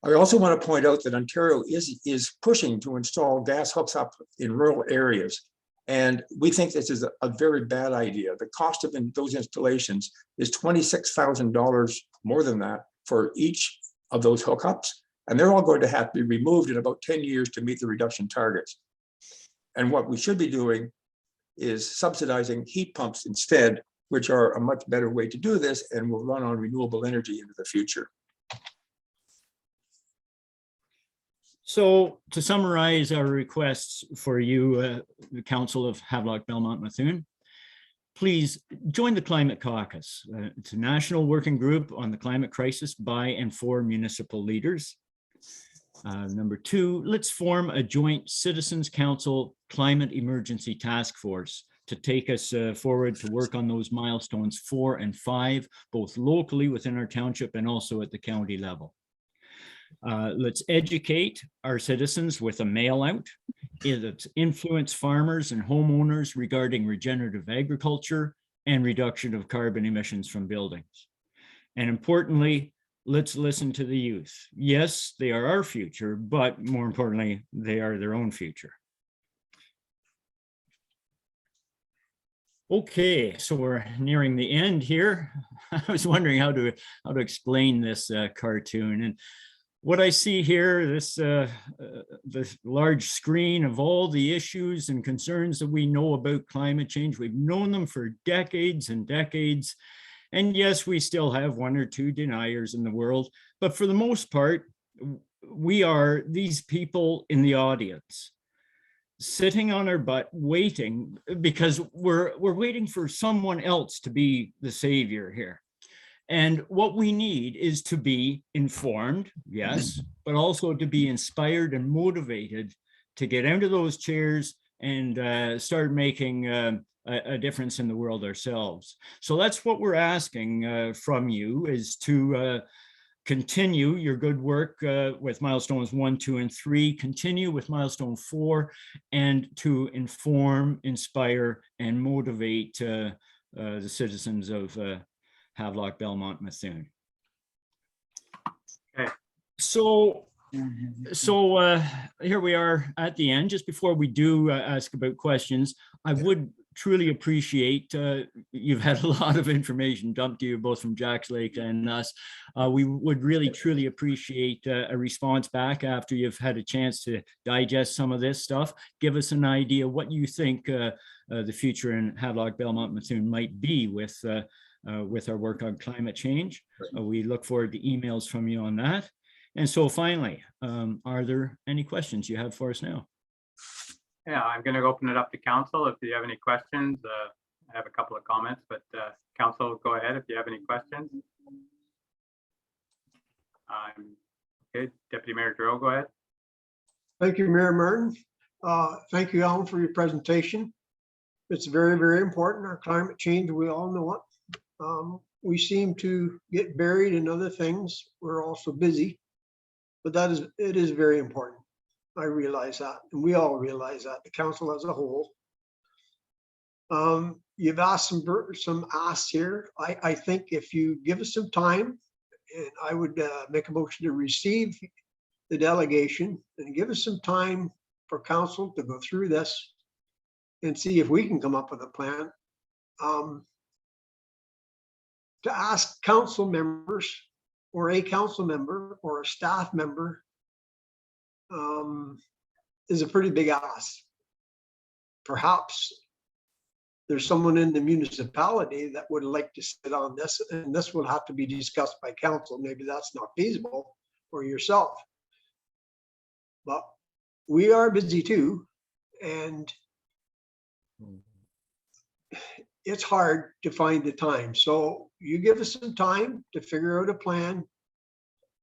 I also want to point out that Ontario is pushing to install gas hooks up in rural areas. And we think this is a very bad idea. The cost of those installations is $26,000 more than that for each of those hookups. And they're all going to have to be removed in about 10 years to meet the reduction targets. And what we should be doing is subsidizing heat pumps instead, which are a much better way to do this and will run on renewable energy into the future. So to summarize our requests for you, the Council of Havelock-Belmont-Methuen, please join the Climate Caucus. It's a national working group on the climate crisis by and for municipal leaders. Number 2, let's form a joint Citizens Council Climate Emergency Task Force to take us forward to work on those milestones 4 and 5, both locally within our township and also at the county level. Let's educate our citizens with a mail out. Let's influence farmers and homeowners regarding regenerative agriculture and reduction of carbon emissions from buildings. And importantly, let's listen to the youth. Yes, they are our future, but more importantly, they are their own future. Okay, so we're nearing the end here. I was wondering how to explain this cartoon, and what I see here, this large screen of all the issues and concerns that we know about climate change. We've known them for decades and decades. And yes, we still have 1 or 2 deniers in the world, but for the most part, we are these people in the audience sitting on our butt waiting, because we're waiting for someone else to be the savior here. And what we need is to be informed, yes, but also to be inspired and motivated to get out of those chairs and start making a difference in the world ourselves. So that's what we're asking from you, is to continue your good work with milestones 1, 2, and 3, continue with milestone 4, and to inform, inspire, and motivate the citizens of Havelock-Belmont-Methuen. Okay. So here we are at the end. Just before we do ask about questions, I would truly appreciate, you've had a lot of information dumped to you both from Jack's Lake and us. We would really truly appreciate a response back after you've had a chance to digest some of this stuff. Give us an idea what you think the future in Havelock-Belmont-Methuen might be with our work on climate change. We look forward to emails from you on that. And so finally, are there any questions you have for us now? Yeah, I'm going to open it up to council. If you have any questions, I have a couple of comments, but council, go ahead if you have any questions. Okay, Deputy Mayor Giroux, go ahead. Thank you, Mayor Martin. Thank you, Alan, for your presentation. It's very, very important. Our climate change, we all know it. We seem to get buried in other things. We're also busy, but it is very important. I realize that, and we all realize that, the council as a whole. You've asked some asks here. I think if you give us some time, and I would make a motion to receive the delegation and give us some time for council to go through this and see if we can come up with a plan. To ask council members or a council member or a staff member is a pretty big ask. Perhaps there's someone in the municipality that would like to sit on this, and this will have to be discussed by council. Maybe that's not feasible, or yourself. But we are busy too, and it's hard to find the time. So you give us some time to figure out a plan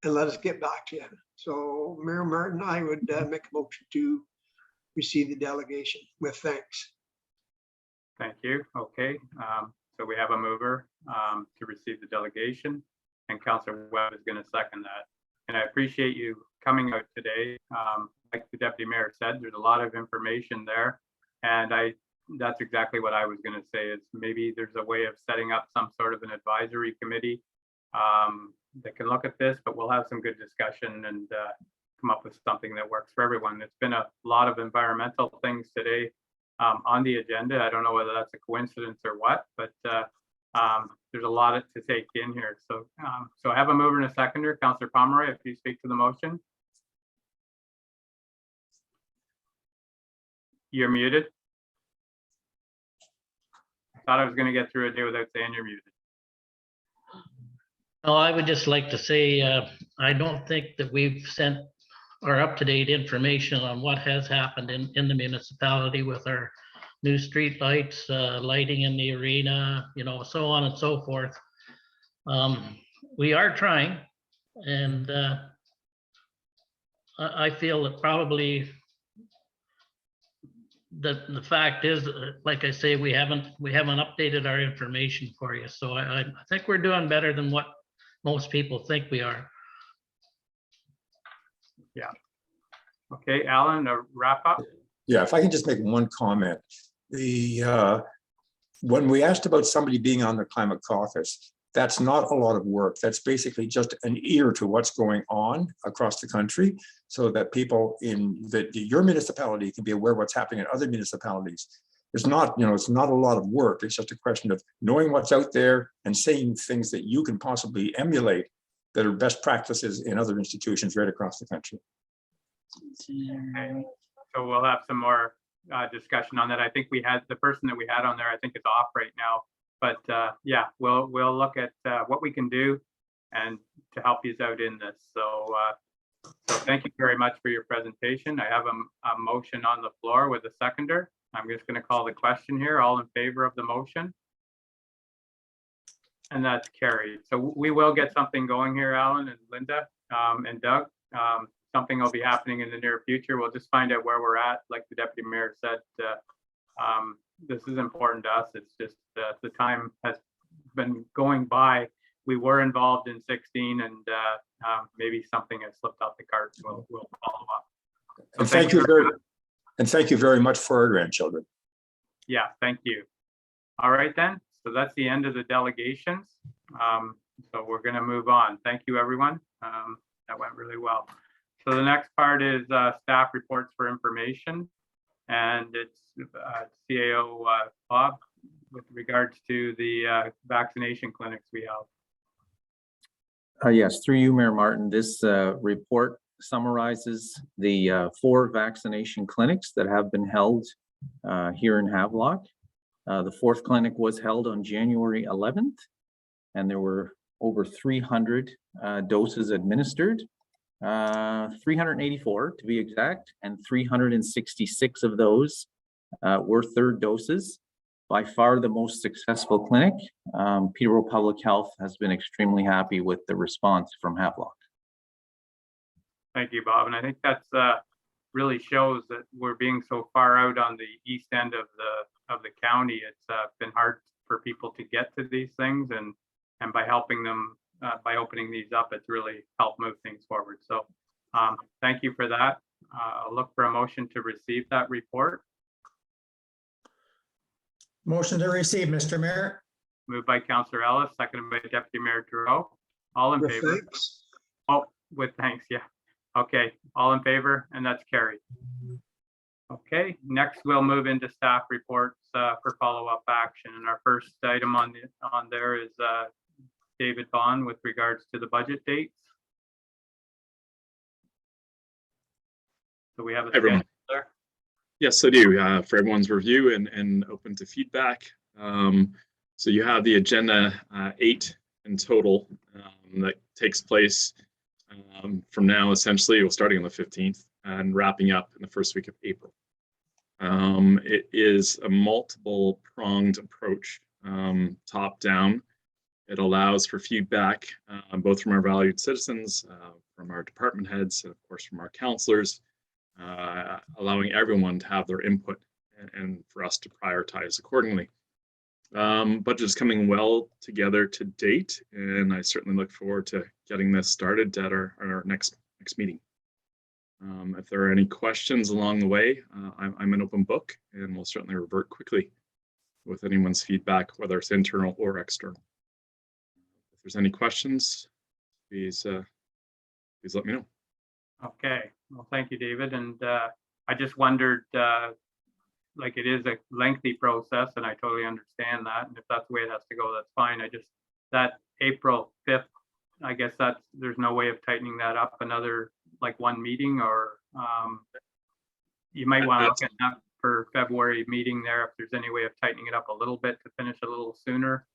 and let us get back to you. So Mayor Martin, I would make a motion to receive the delegation with thanks. Thank you. Okay, so we have a mover to receive the delegation, and Councillor Webb is going to second that. And I appreciate you coming out today. Like the Deputy Mayor said, there's a lot of information there, and that's exactly what I was going to say, is maybe there's a way of setting up some sort of an advisory committee that can look at this, but we'll have some good discussion and come up with something that works for everyone. It's been a lot of environmental things today on the agenda. I don't know whether that's a coincidence or what, but there's a lot to take in here. So, so I have a mover and a seconder. Councillor Pomeroy, if you speak to the motion. You're muted. I thought I was going to get through a day without saying you're muted. No, I would just like to say, I don't think that we've sent our up-to-date information on what has happened in the municipality with our new street lights, lighting in the arena, you know, so on and so forth. We are trying, and I feel that probably the fact is, like I say, we haven't updated our information for you. So I think we're doing better than what most people think we are. Yeah. Okay, Alan, a wrap up. Yeah, if I can just make one comment. When we asked about somebody being on the climate caucus, that's not a lot of work. That's basically just an ear to what's going on across the country, so that people in your municipality can be aware of what's happening in other municipalities. It's not, it's not a lot of work. It's just a question of knowing what's out there and saying things that you can possibly emulate that are best practices in other institutions right across the country. Okay. So we'll have some more discussion on that. I think we had the person that we had on there, I think is off right now, but yeah, we'll look at what we can do and to help you out in this. So thank you very much for your presentation. I have a motion on the floor with a seconder. I'm just going to call the question here. All in favor of the motion? And that's carried. So we will get something going here, Alan and Linda and Doug. Something will be happening in the near future. We'll just find out where we're at. Like the deputy mayor said, this is important to us. It's just the time has been going by. We were involved in 16 and maybe something has slipped off the cart. So we'll follow up. So and thank you very much for our grandchildren. Yeah, thank you. All right then. So that's the end of the delegations. So we're going to move on. Thank you, everyone. That went really well. So the next part is staff reports for information, and it's CAO Bob with regards to the vaccination clinics we have. Yes, through you, Mayor Martin, this report summarizes the 4 vaccination clinics that have been held here in Havelock. The 4th clinic was held on January 11th, and there were over 300 doses administered, 384 to be exact, and 366 of those were 3rd doses. By far the most successful clinic. Peterborough Public Health has been extremely happy with the response from Havelock. Thank you, Bob. And I think that's really shows that we're being so far out on the east end of the county. It's been hard for people to get to these things, and by helping them by opening these up, it's really helped move things forward. So thank you for that. I'll look for a motion to receive that report. Motion to receive, Mr. Mayor. Moved by Councillor Ellis, seconded by Deputy Mayor Giroux. All in favor? Thanks. Oh, with thanks, yeah. Okay, all in favor, and that's carried. Okay, next we'll move into staff reports for follow-up action. And our first item on there is David Bond with regards to the budget dates. So we have a schedule there. Yes, I do, for everyone's review and open to feedback. So you have the agenda 8 in total that takes place from now, essentially, well, starting on the 15th and wrapping up in the first week of April. It is a multiple pronged approach, top down. It allows for feedback, both from our valued citizens, from our department heads, and of course from our councillors, allowing everyone to have their input and for us to prioritize accordingly. Budget is coming well together to date, and I certainly look forward to getting this started at our next meeting. If there are any questions along the way, I'm an open book, and we'll certainly revert quickly with anyone's feedback, whether it's internal or external. If there's any questions, please let me know. Okay, well, thank you, David. And I just wondered, like it is a lengthy process and I totally understand that. And if that's the way it has to go, that's fine. That April 5th, I guess there's no way of tightening that up another, like one meeting, or you might want to look at that for February meeting there, if there's any way of tightening it up a little bit to finish a little sooner.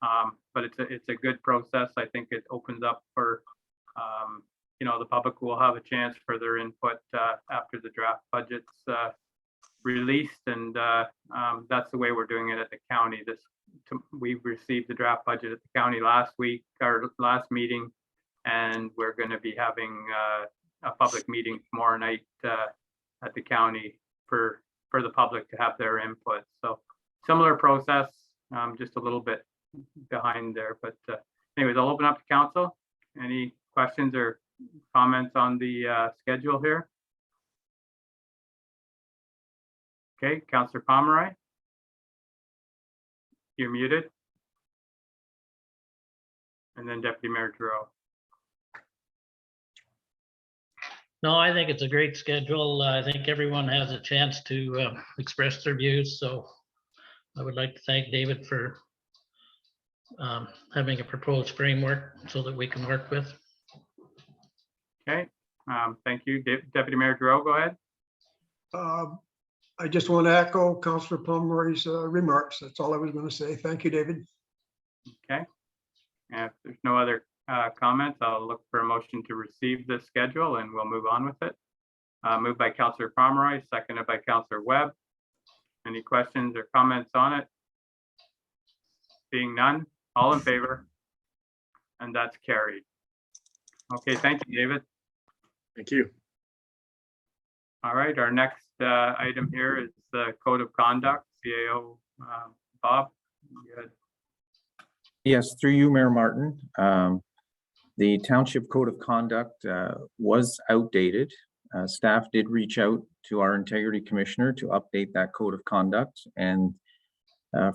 But it's a good process. I think it opens up for, the public will have a chance for their input after the draft budget's released, and that's the way we're doing it at the county. We received the draft budget at the county last week, our last meeting, and we're going to be having a public meeting tomorrow night at the county for the public to have their input. So similar process, just a little bit behind there. But anyways, I'll open up to council. Any questions or comments on the schedule here? Okay, Councillor Pomeroy. You're muted. And then Deputy Mayor Giroux. No, I think it's a great schedule. I think everyone has a chance to express their views. So I would like to thank David for having a proposed framework so that we can work with. Okay, thank you. Deputy Mayor Giroux, go ahead. I just want to echo Councillor Pomeroy's remarks. That's all I was going to say. Thank you, David. Okay. And if there's no other comments, I'll look for a motion to receive this schedule and we'll move on with it. Moved by Councillor Pomeroy, seconded by Councillor Webb. Any questions or comments on it? Being none, all in favor? And that's carried. Okay, thank you, David. Thank you. All right, our next item here is the Code of Conduct, CAO. Bob, you had. Yes, through you, Mayor Martin. The Township Code of Conduct was outdated. Staff did reach out to our Integrity Commissioner to update that Code of Conduct, and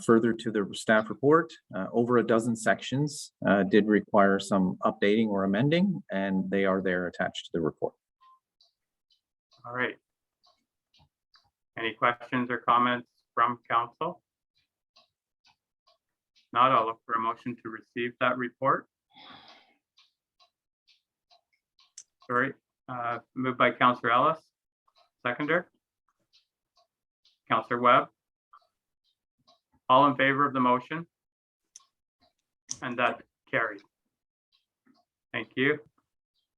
further to the staff report, over a dozen sections did require some updating or amending, and they are there attached to the report. All right. Any questions or comments from council? Not, I'll look for a motion to receive that report. Sorry, moved by Councillor Ellis, seconder. Councillor Webb. All in favor of the motion? And that carried. Thank you.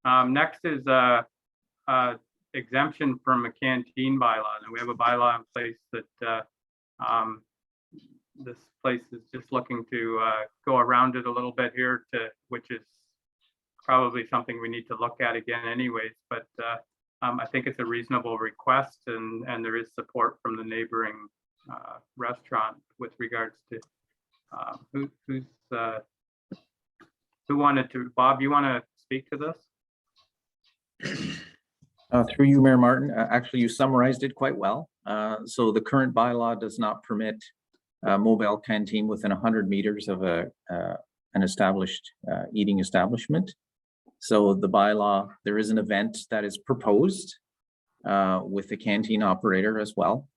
Next is exemption from a canteen bylaw. And we have a bylaw in place that this place is just looking to go around it a little bit here, which is probably something we need to look at again anyways, but I think it's a reasonable request, and there is support from the neighboring restaurant with regards to who wanted to. Bob, you want to speak to this? Through you, Mayor Martin. Actually, you summarized it quite well. So the current bylaw does not permit a mobile canteen within 100 meters of an established eating establishment. So the bylaw, there is an event that is proposed with the canteen operator as well.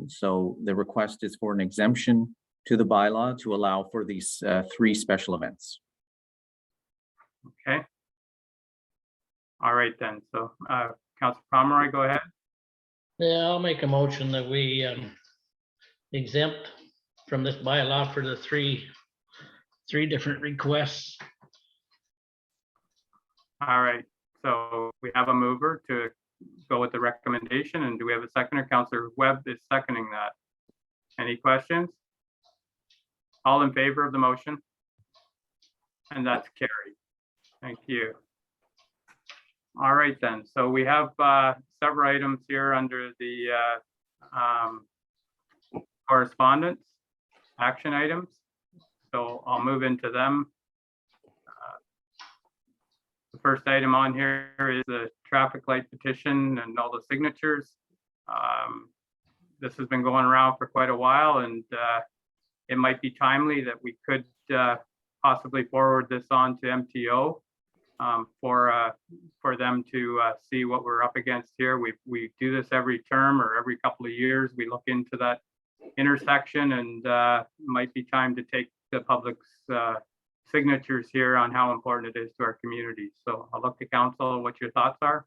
So the request is for an exemption to the bylaw to allow for these 3 special events. Okay. All right then. So Councillor Pomeroy, go ahead. Yeah, I'll make a motion that we exempt from this bylaw for the three different requests. All right. So we have a mover to go with the recommendation, and do we have a seconder? Councillor Webb is seconding that. Any questions? All in favor of the motion? And that's carried. Thank you. All right then. So we have several items here under the correspondence action items. So I'll move into them. The first item on here is the traffic light petition and all the signatures. This has been going around for quite a while, and it might be timely that we could possibly forward this on to MTO for them to see what we're up against here. We do this every term or every couple of years. We look into that intersection, and might be time to take the public's signatures here on how important it is to our community. So I'll look to council what your thoughts are.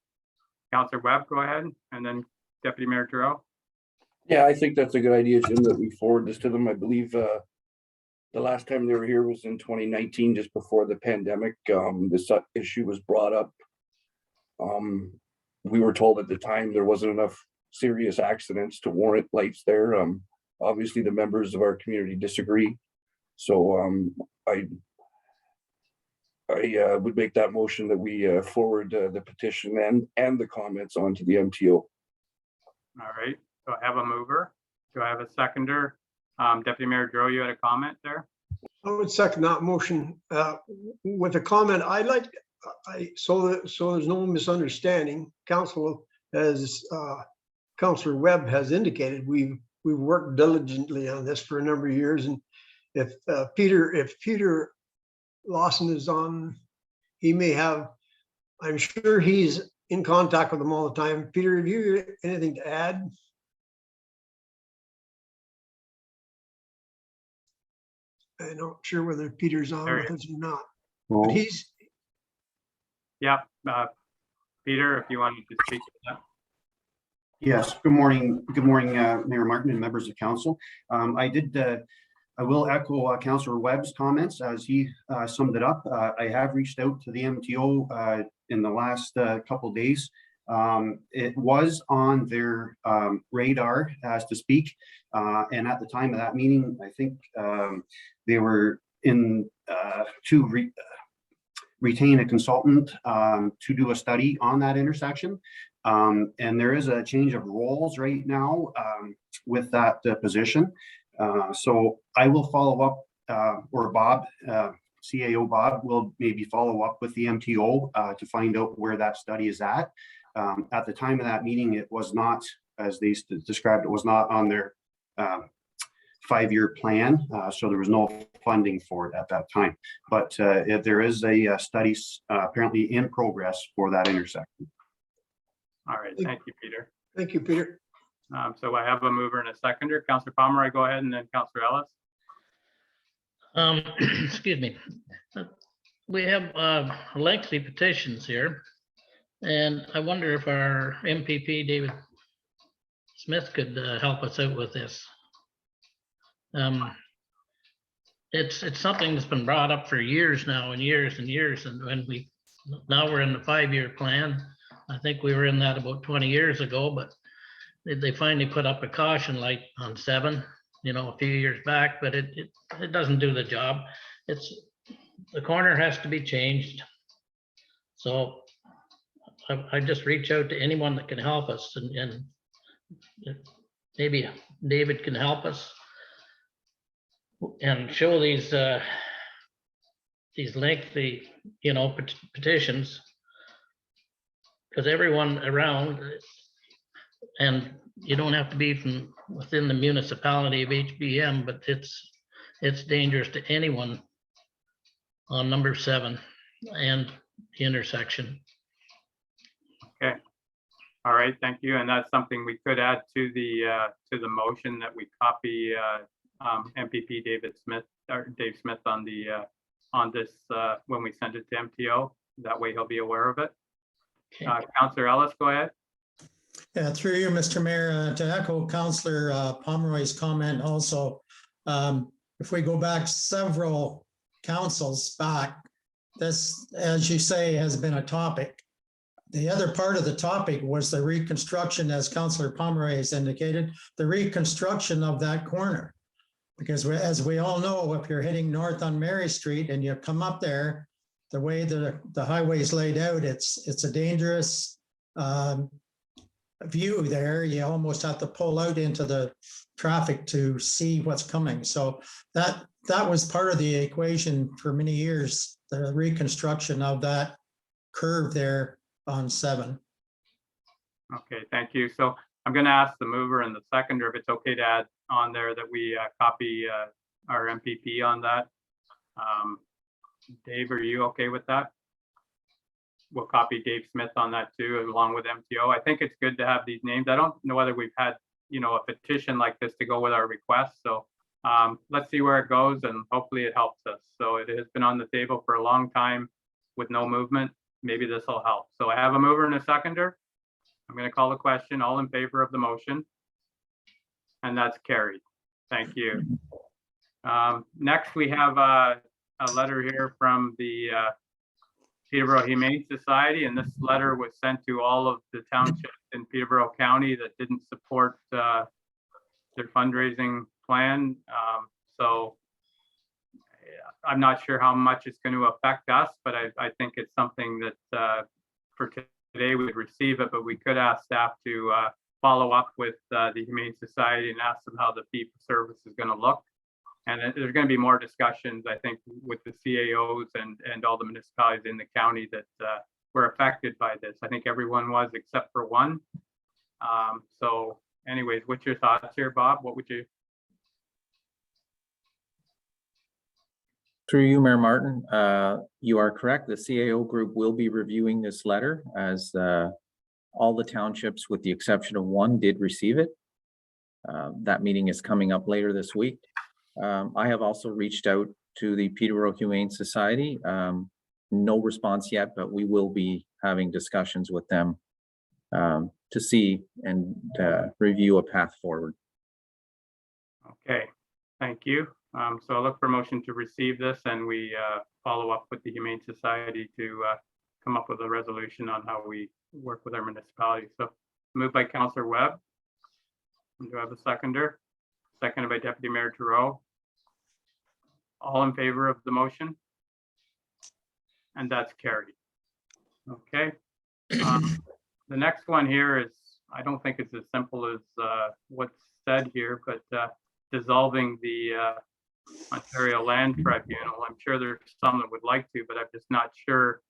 Councillor Webb, go ahead, and then Deputy Mayor Giroux. Yeah, I think that's a good idea, Jim, that we forward this to them. I believe the last time they were here was in 2019, just before the pandemic. This issue was brought up. We were told at the time there wasn't enough serious accidents to warrant lights there. Obviously, the members of our community disagree. So I would make that motion that we forward the petition and the comments onto the MTO. All right, so I have a mover. Do I have a seconder? Deputy Mayor Giroux, you had a comment there? I would second that motion with a comment. So there's no misunderstanding. Council, as Councillor Webb has indicated, we've worked diligently on this for a number of years. And if Peter Lawson is on, he may have, I'm sure he's in contact with them all the time. Peter, have you anything to add? I'm not sure whether Peter's on with us or not. But he's. Yeah, Peter, if you wanted to speak to that. Yes, good morning. Good morning, Mayor Martin and members of council. I will echo Councillor Webb's comments as he summed it up. I have reached out to the MTO in the last couple of days. It was on their radar, as to speak, and at the time of that meeting, I think they were in to retain a consultant to do a study on that intersection. And there is a change of roles right now with that position. So I will follow up, or Bob, CAO Bob will maybe follow up with the MTO to find out where that study is at. At the time of that meeting, it was not, as they described, it was not on their 5-year plan. So there was no funding for it at that time. But there is a study apparently in progress for that intersection. All right, thank you, Peter. Thank you, Peter. So I have a mover and a seconder. Councillor Pomeroy, go ahead, and then Councillor Ellis. Excuse me. We have lengthy petitions here, and I wonder if our MPP, David Smith, could help us out with this. It's something that's been brought up for years now and years and years, and when now we're in the 5-year plan. I think we were in that about 20 years ago, but they finally put up a caution light on 7, a few years back, but it doesn't do the job. The corner has to be changed. So I just reach out to anyone that can help us, and maybe David can help us and show these lengthy, petitions, because everyone around, and you don't have to be from within the municipality of HBM, but it's dangerous to anyone on number 7 and the intersection. Okay. All right, thank you. And that's something we could add to the motion, that we copy MPP Dave Smith on this when we send it to MTO. That way he'll be aware of it. Okay. Councillor Ellis, go ahead. Yeah, through you, Mr. Mayor, to echo Councillor Pomeroy's comment also, if we go back several councils back, this, as you say, has been a topic. The other part of the topic was the reconstruction, as Councillor Pomeroy has indicated, the reconstruction of that corner. Because as we all know, if you're heading north on Mary Street and you come up there, the way the highway is laid out, it's a dangerous view there. You almost have to pull out into the traffic to see what's coming. So that was part of the equation for many years, the reconstruction of that curve there on 7. Okay, thank you. So I'm going to ask the mover and the seconder if it's okay to add on there that we copy our MPP on that. Dave, are you okay with that? we'll copy Dave Smith on that too, along with MTO. I think it's good to have these names. I don't know whether we've had, a petition like this to go with our request. So let's see where it goes, and hopefully it helps us. So it has been on the table for a long time with no movement. Maybe this will help. So I have a mover and a seconder. I'm going to call the question. All in favor of the motion? And that's carried. Thank you. Next, we have a letter here from the Peterborough Humane Society, and this letter was sent to all of the townships in Peterborough County that didn't support their fundraising plan. So I'm not sure how much it's going to affect us, but I think it's something that for today we would receive it, but we could ask staff to follow up with the Humane Society and ask them how the fee for service is going to look. And there's going to be more discussions, I think, with the CAOs and all the municipalities in the county that were affected by this. I think everyone was except for one. So anyways, what's your thoughts here, Bob? What would you? Through you, Mayor Martin, you are correct. The CAO group will be reviewing this letter, as all the townships, with the exception of one, did receive it. That meeting is coming up later this week. I have also reached out to the Peterborough Humane Society. No response yet, but we will be having discussions with them to see and review a path forward. Okay, thank you. So I'll look for a motion to receive this, and we follow up with the Humane Society to come up with a resolution on how we work with our municipalities. So moved by Councillor Webb. Do I have a seconder? Seconded by Deputy Mayor Giroux. All in favor of the motion? And that's carried. Okay. The next one here is, I don't think it's as simple as what's said here, but dissolving the Ontario Land Tribunal. I'm sure there's some that would like to, but I'm just not sure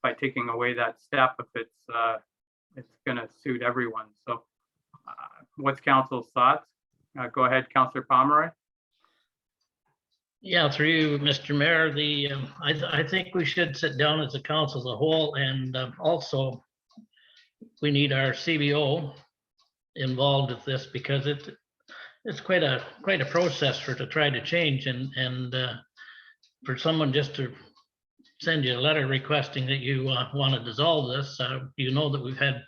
by taking away that step if it's going to suit everyone. So what's council's thoughts? Go ahead, Councillor Pomeroy. Yeah, through you, Mr. Mayor, I think we should sit down as a council as a whole, and also we need our CBO involved with this, because it's quite a process to try to change, and for someone just to send you a letter requesting that you want to dissolve this, you know that we've had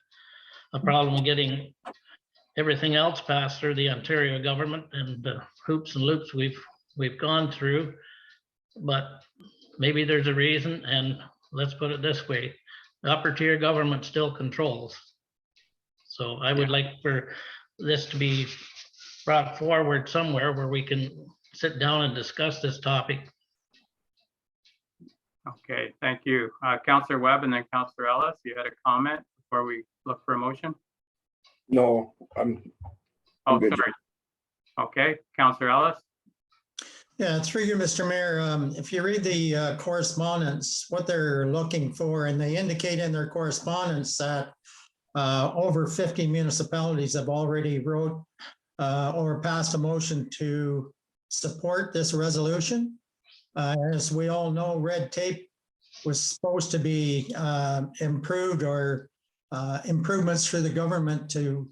a problem getting everything else passed through the Ontario government, and the hoops and loops we've gone through. But maybe there's a reason, and let's put it this way: the upper tier government still controls. So I would like for this to be brought forward somewhere where we can sit down and discuss this topic. Okay, thank you. Councillor Webb and then Councillor Ellis, you had a comment before we look for a motion? No, I'm Oh, good. sorry. Okay, Councillor Ellis. Yeah, through you, Mr. Mayor. If you read the correspondence, what they're looking for, and they indicate in their correspondence that over 50 municipalities have already wrote or passed a motion to support this resolution. As we all know, red tape was supposed to be improved, or improvements through the government to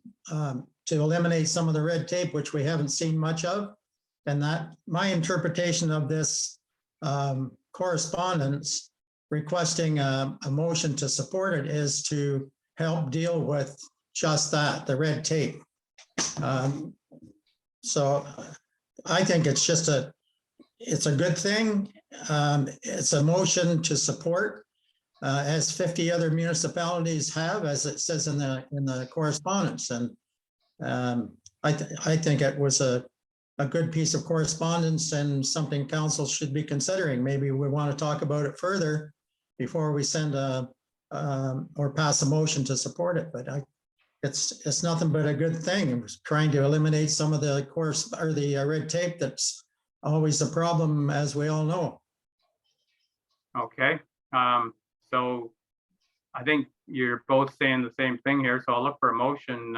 eliminate some of the red tape, which we haven't seen much of. And that my interpretation of this correspondence requesting a motion to support it is to help deal with just that, the red tape. So I think it's just it's a good thing. It's a motion to support, as 50 other municipalities have, as it says in the correspondence. And I think it was a good piece of correspondence and something council should be considering. Maybe we want to talk about it further before we send or pass a motion to support it. But it's nothing but a good thing. It was trying to eliminate some of the red tape that's always a problem, as we all know. Okay, so I think you're both saying the same thing here. So I'll look for a motion.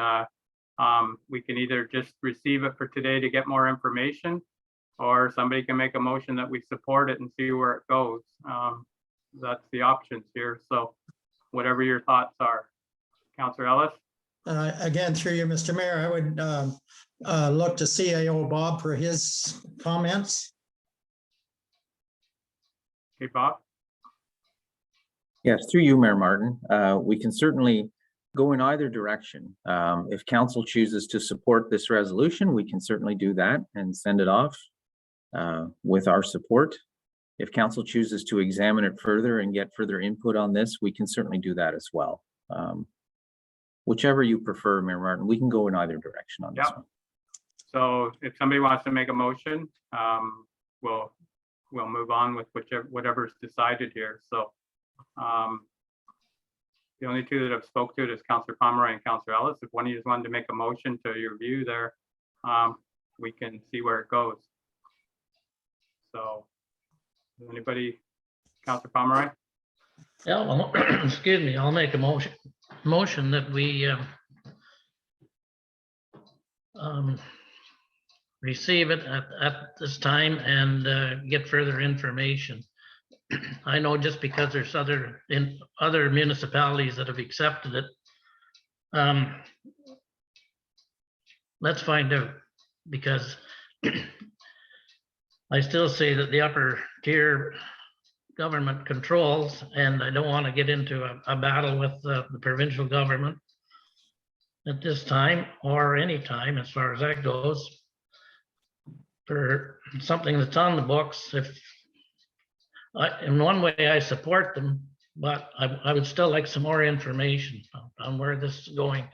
We can either just receive it for today to get more information, or somebody can make a motion that we support it and see where it goes. That's the options here. So whatever your thoughts are. Councillor Ellis? Again, through you, Mr. Mayor, I would look to CAO Bob for his comments. Okay, Bob? Yes, through you, Mayor Martin. We can certainly go in either direction. If council chooses to support this resolution, we can certainly do that and send it off with our support. If council chooses to examine it further and get further input on this, we can certainly do that as well. Whichever you prefer, Mayor Martin, we can go in either direction on this one. So if somebody wants to make a motion, we'll move on with whatever's decided here. So the only two that have spoke to it is Councillor Pomeroy and Councillor Ellis. If one of you wanted to make a motion to your view there, we can see where it goes. So anybody, Councillor Pomeroy? Yeah, well, excuse me, I'll make a motion that we receive it at this time and get further information. I know just because there's other municipalities that have accepted it. Let's find out, because I still say that the upper tier government controls, and I don't want to get into a battle with the provincial government at this time or any time as far as that goes. For something that's on the books, in one way I support them, but I would still like some more information on where this is going.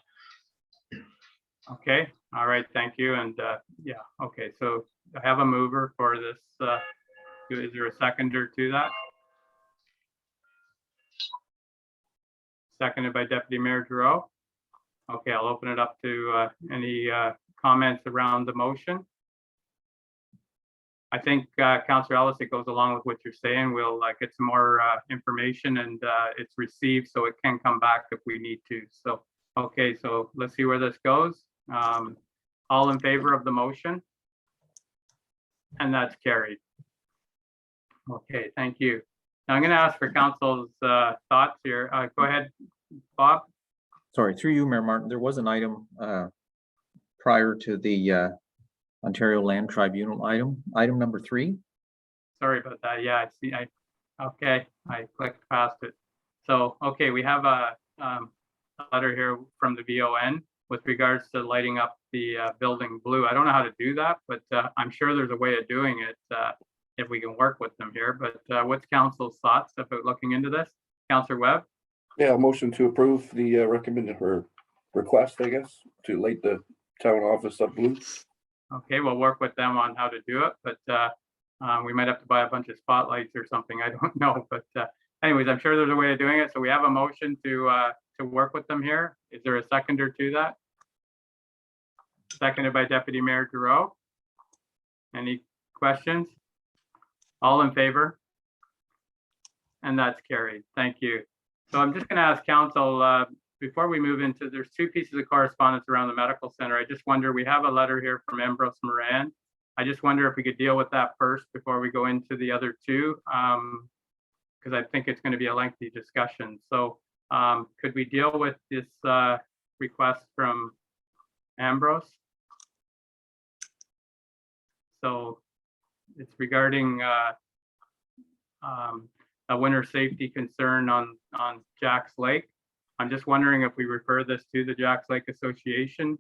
Okay, all right, thank you. And yeah, okay, so I have a mover for this. Is there a seconder to that? Seconded by Deputy Mayor Giroux. Okay, I'll open it up to any comments around the motion. I think, Councillor Ellis, it goes along with what you're saying. We'll get some more information, and it's received, so it can come back if we need to. So, okay, so let's see where this goes. All in favor of the motion? And that's carried. Okay, thank you. Now I'm going to ask for council's thoughts here. Go ahead, Bob. Sorry, through you, Mayor Martin, there was an item prior to the Ontario Land Tribunal item number 3. Sorry about that. Yeah, I see. Okay, I clicked past it. So, okay, we have a letter here from the VON with regards to lighting up the building blue. I don't know how to do that, but I'm sure there's a way of doing it if we can work with them here. But what's council's thoughts about looking into this? Councillor Webb? Yeah, motion to approve the recommended or request, I guess, to light the town office up blue. Okay, we'll work with them on how to do it, but we might have to buy a bunch of spotlights or something. I don't know, but anyways, I'm sure there's a way of doing it. So we have a motion to work with them here. Is there a seconder to that? Seconded by Deputy Mayor Giroux. Any questions? All in favor? And that's carried. Thank you. So I'm just going to ask council, before we move into, there's 2 pieces of correspondence around the medical center. I just wonder, we have a letter here from Ambrose Moran. I just wonder if we could deal with that first before we go into the other 2, because I think it's going to be a lengthy discussion. So could we deal with this request from Ambrose? So it's regarding a winter safety concern on Jack's Lake. I'm just wondering if we refer this to the Jack's Lake Association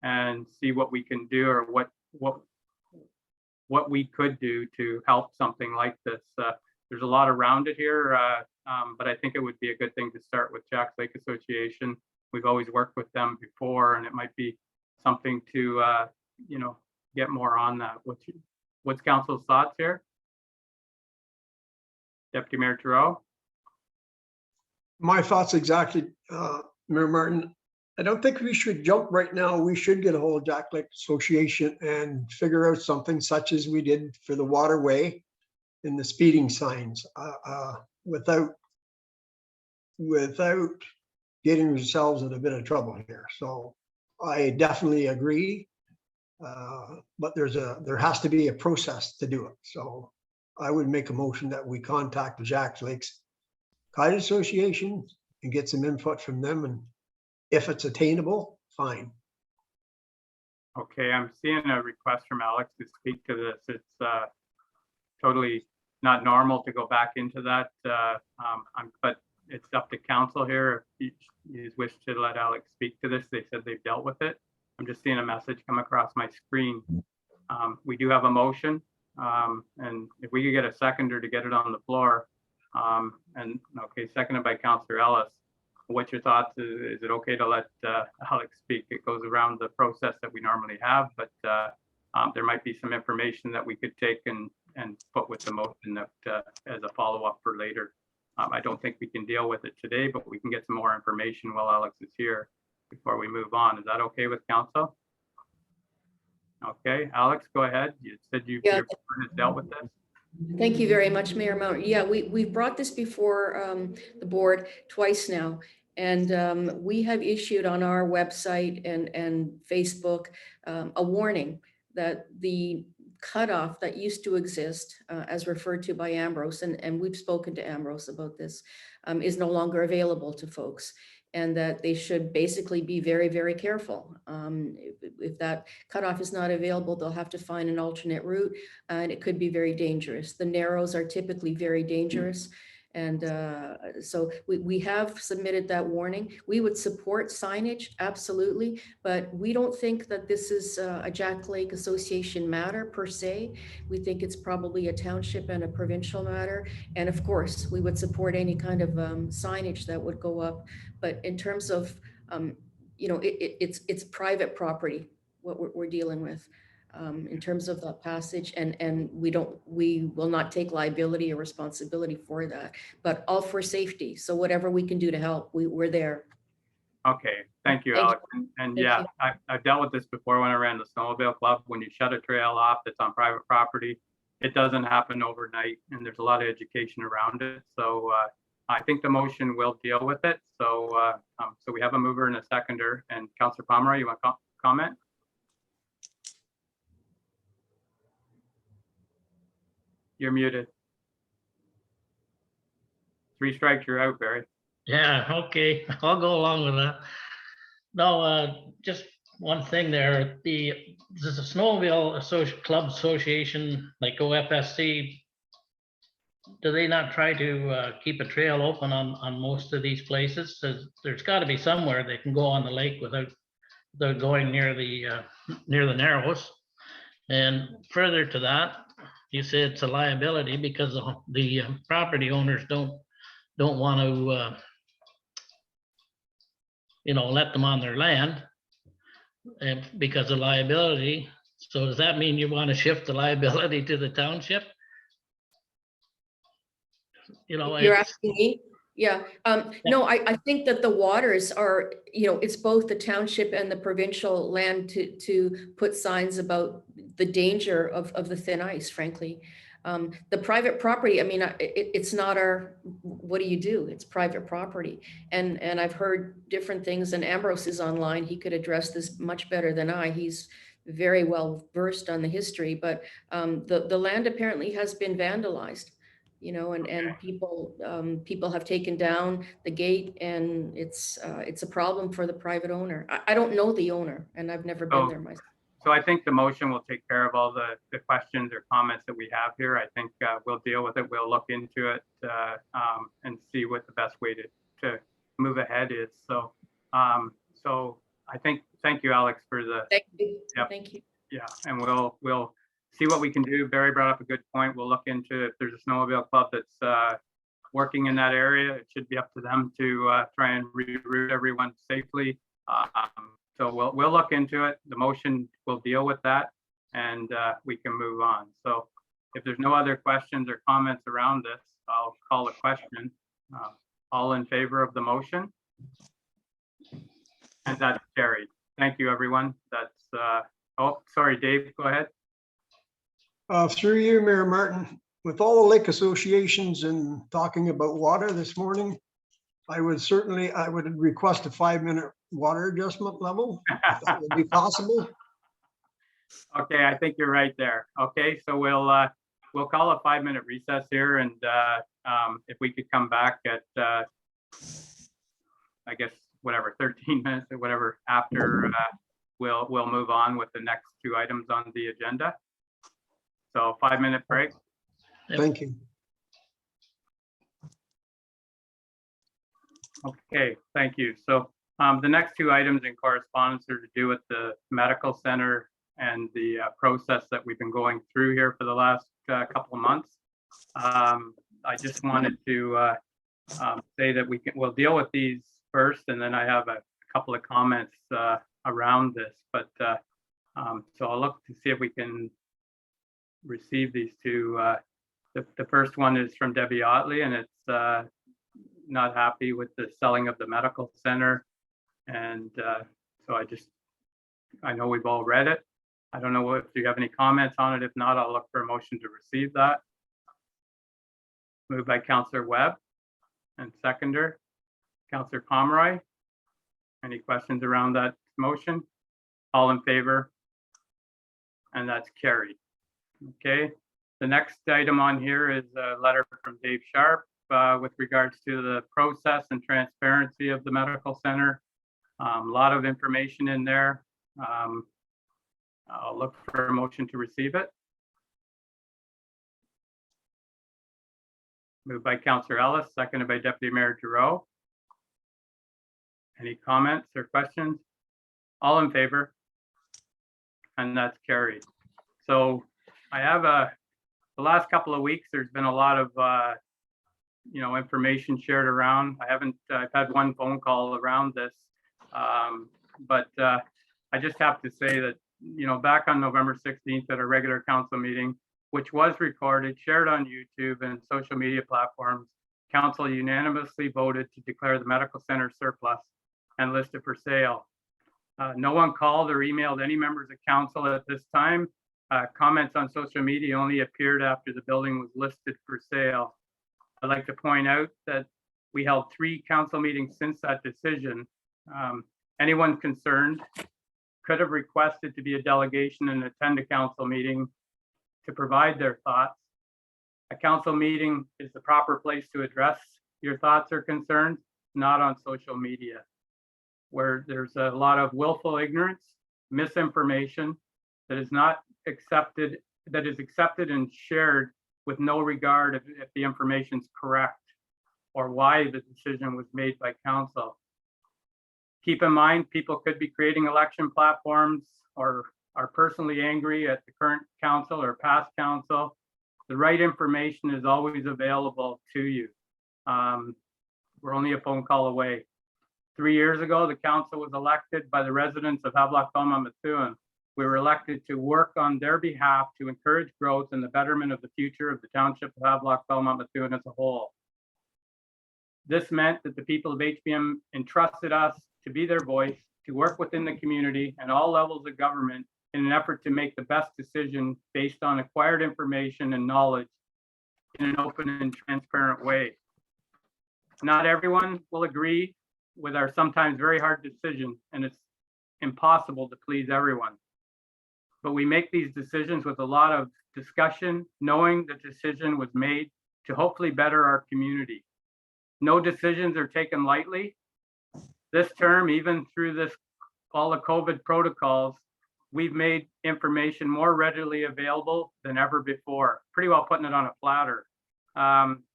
and see what we can do, or what we could do to help something like this. There's a lot around it here, but I think it would be a good thing to start with Jack's Lake Association. We've always worked with them before, and it might be something to get more on that. What's council's thoughts here? Deputy Mayor Giroux? My thoughts exactly, Mayor Martin. I don't think we should jump right now. We should get a hold of Jack Lake Association and figure out something such as we did for the waterway and the speeding signs, without getting ourselves in a bit of trouble here. So I definitely agree, but there has to be a process to do it. So I would make a motion that we contact the Jack Lakes Kite Association and get some input from them. And if it's attainable, fine. Okay, I'm seeing a request from Alex to speak to this. It's totally not normal to go back into that, but it's up to council here. If you wish to let Alex speak to this, they said they've dealt with it. I'm just seeing a message come across my screen. We do have a motion, and if we could get a seconder to get it on the floor, and okay, seconded by Councillor Ellis. What's your thoughts? Is it okay to let Alex speak? It goes around the process that we normally have, but there might be some information that we could take and put with the motion that as a follow-up for later. I don't think we can deal with it today, but we can get some more information while Alex is here before we move on. Is that okay with council? Okay, Alex, go ahead. You said your board has dealt with this. Thank you very much, Mayor Mount. Yeah, we've brought this before the board twice now. And we have issued on our website and Facebook a warning that the cutoff that used to exist, as referred to by Ambrose, and we've spoken to Ambrose about this, is no longer available to folks, and that they should basically be very, very careful. If that cutoff is not available, they'll have to find an alternate route, and it could be very dangerous. The narrows are typically very dangerous. And so we have submitted that warning. We would support signage, absolutely, but we don't think that this is a Jack Lake Association matter per se. We think it's probably a township and a provincial matter. And of course, we would support any kind of signage that would go up. But in terms of, it's private property, what we're dealing with. In terms of the passage, and we will not take liability or responsibility for that, but all for safety. So whatever we can do to help, we're there. Okay, thank you, Alex. And yeah, I've dealt with this before when I ran the snowmobile club. When you shut a trail off that's on private property, it doesn't happen overnight, and there's a lot of education around it. So I think the motion will deal with it. So so we have a mover and a seconder. And Councillor Pomeroy, you want to comment? You're muted. 3 strikes, you're out, Barry. Yeah, okay, I'll go along with that. No, just one thing there. There's a snowmobile club association like OFSC. Do they not try to keep a trail open on most of these places? There's got to be somewhere they can go on the lake without going near the narrows. And further to that, you said it's a liability because the property owners don't want to, let them on their land, and because of liability. So does that mean you want to shift the liability to the township? You're asking me? Yeah. No, I think that the waters are, it's both the township and the provincial land to put signs about the danger of the thin ice, frankly. The private property, I mean, it's not what do you do? It's private property. And I've heard different things, and Ambrose is online. He could address this much better than I. He's very well versed on the history, but the land apparently has been vandalized. And people have taken down the gate, and it's a problem for the private owner. I don't know the owner, and I've never been there myself. So I think the motion will take care of all the questions or comments that we have here. I think we'll deal with it. We'll look into it and see what the best way to move ahead is. So so I think, thank you, Alex, for the. Thank you. Yep. Thank you. Yeah, and we'll see what we can do. Barry brought up a good point. We'll look into if there's a snowmobile club that's working in that area. It should be up to them to try and reroute everyone safely. So we'll look into it. The motion will deal with that, and we can move on. So if there's no other questions or comments around this, I'll call a question. All in favor of the motion? And that's carried. Thank you, everyone. That's, oh, sorry, Dave, go ahead. Through you, Mayor Martin, with all the lake associations and talking about water this morning, I would request a 5-minute water adjustment level, if that would be possible. Okay, I think you're right there. Okay, so we'll call a 5-minute recess here, and if we could come back at I guess, whatever, 13 minutes or whatever after, we'll move on with the next two items on the agenda. So 5-minute break. Thank you. Okay, thank you. So the next two items in correspondence are to do with the medical center and the process that we've been going through here for the last couple of months. I just wanted to say that we'll deal with these first, and then I have a couple of comments around this. But so I'll look to see if we can receive these two. The first one is from Debbie Otley, and it's not happy with the selling of the medical center. And so I know we've all read it. I don't know if you have any comments on it. If not, I'll look for a motion to receive that. Moved by Councillor Webb and seconder, Councillor Pomeroy. Any questions around that motion? All in favor? And that's carried. Okay. The next item on here is a letter from Dave Sharp with regards to the process and transparency of the medical center. A lot of information in there. I'll look for a motion to receive it. Moved by Councillor Ellis, seconded by Deputy Mayor Giroux. Any comments or questions? All in favor? And that's carried. So I have the last couple of weeks, there's been a lot of information shared around. I've had one phone call around this, but I just have to say that, back on November 16th at a regular council meeting, which was recorded, shared on YouTube and social media platforms, council unanimously voted to declare the medical center surplus and list it for sale. No one called or emailed any members of council at this time. Comments on social media only appeared after the building was listed for sale. I'd like to point out that we held 3 council meetings since that decision. Anyone concerned could have requested to be a delegation and attend a council meeting to provide their thoughts. A council meeting is the proper place to address your thoughts or concerns, not on social media, where there's a lot of willful ignorance, misinformation that is not accepted, that is accepted and shared with no regard if the information is correct or why the decision was made by council. Keep in mind, people could be creating election platforms or are personally angry at the current council or past council. The right information is always available to you. We're only a phone call away. 3 years ago, the council was elected by the residents of Havelock-Belmont-Methuen. We were elected to work on their behalf to encourage growth and the betterment of the future of the Township of Havelock-Belmont-Methuen as a whole. This meant that the people of HBM entrusted us to be their voice, to work within the community and all levels of government in an effort to make the best decision based on acquired information and knowledge in an open and transparent way. Not everyone will agree with our sometimes very hard decisions, and it's impossible to please everyone. But we make these decisions with a lot of discussion, knowing the decision was made to hopefully better our community. No decisions are taken lightly. This term, even through all the COVID protocols, we've made information more readily available than ever before. Pretty well putting it on a platter.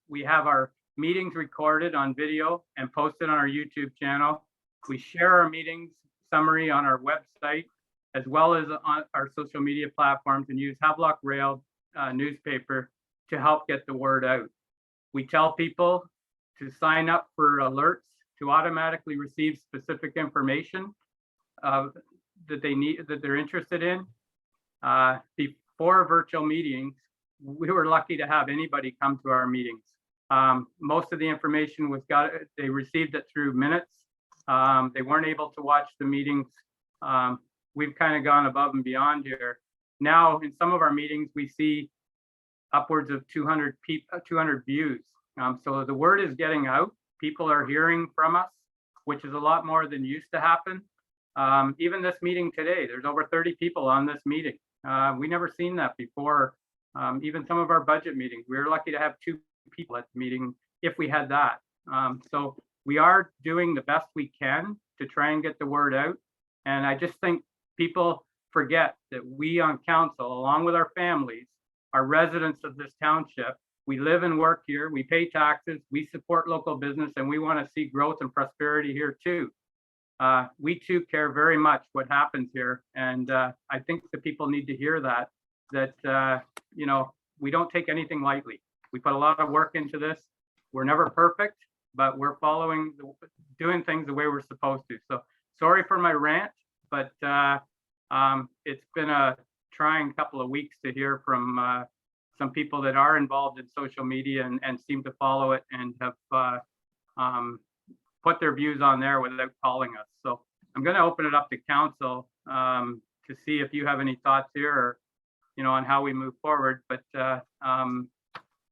We have our meetings recorded on video and posted on our YouTube channel. We share our meetings summary on our website, as well as on our social media platforms, and use Havelock Rail newspaper to help get the word out. We tell people to sign up for alerts to automatically receive specific information that they need, that they're interested in. Before virtual meetings, we were lucky to have anybody come to our meetings. Most of the information they received it through minutes. They weren't able to watch the meetings. We've kind of gone above and beyond here. Now, in some of our meetings, we see upwards of 200 views. So the word is getting out. People are hearing from us, which is a lot more than used to happen. Even this meeting today, there's over 30 people on this meeting. We never seen that before. Even some of our budget meetings, we were lucky to have 2 people at the meeting if we had that. So we are doing the best we can to try and get the word out. And I just think people forget that we on council, along with our families, are residents of this township. We live and work here, we pay taxes, we support local business, and we want to see growth and prosperity here too. We too care very much what happens here. And I think the people need to hear that, you know, we don't take anything lightly. We put a lot of work into this. We're never perfect, but we're doing things the way we're supposed to. So sorry for my rant, but it's been a trying couple of weeks to hear from some people that are involved in social media and seem to follow it and have put their views on there without calling us. So I'm going to open it up to council to see if you have any thoughts here, or, you know, on how we move forward. But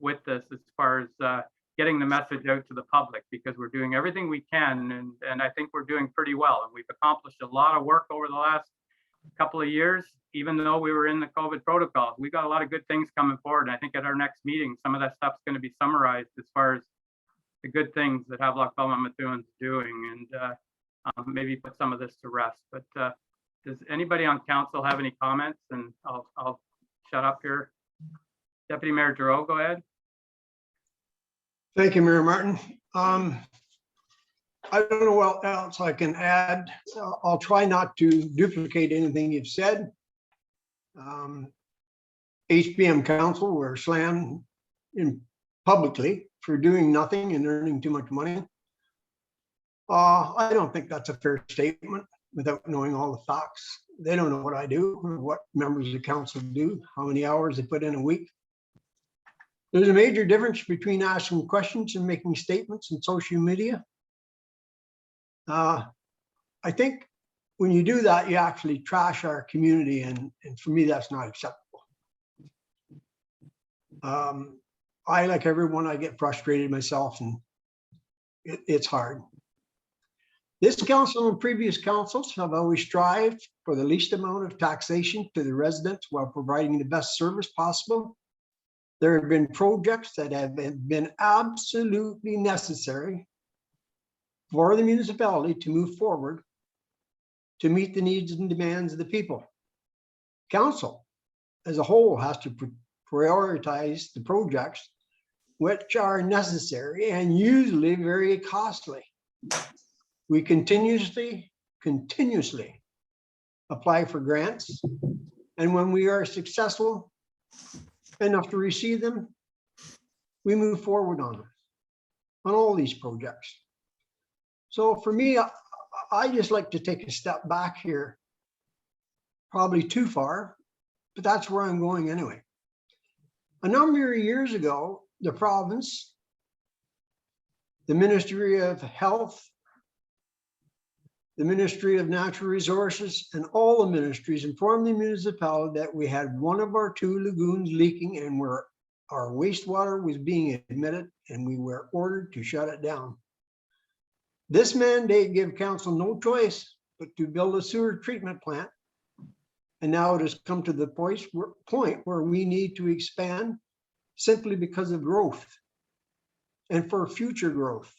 with this, as far as getting the message out to the public, because we're doing everything we can, and I think we're doing pretty well. And we've accomplished a lot of work over the last couple of years, even though we were in the COVID protocols. We got a lot of good things coming forward. And I think at our next meeting, some of that stuff's going to be summarized as far as the good things that Havelock-Belmont-Methuen is doing, and maybe put some of this to rest. But does anybody on council have any comments? And I'll shut up here. Deputy Mayor Giroux, go ahead. Thank you, Mayor Martin. I don't know what else I can add. I'll try not to duplicate anything you've said. HBM Council were slammed in publicly for doing nothing and earning too much money. I don't think that's a fair statement without knowing all the facts. They don't know what I do or what members of the council do, how many hours they put in a week. There's a major difference between asking questions and making statements in social media. I think when you do that, you actually trash our community, and for me, that's not acceptable. I, like everyone, I get frustrated myself, and it's hard. This council and previous councils have always strived for the least amount of taxation to the residents while providing the best service possible. There have been projects that have been absolutely necessary for the municipality to move forward to meet the needs and demands of the people. Council as a whole has to prioritize the projects which are necessary and usually very costly. We continuously apply for grants, and when we are successful enough to receive them, we move forward on them, on all these projects. So for me, I just like to take a step back here, probably too far, but that's where I'm going anyway. A number of years ago, the province, the Ministry of Health, the Ministry of Natural Resources, and all the ministries informed the municipality that we had one of our 2 lagoons leaking and where our wastewater was being emitted, and we were ordered to shut it down. This mandate gave council no choice but to build a sewer treatment plant. And now it has come to the point where we need to expand simply because of growth and for future growth.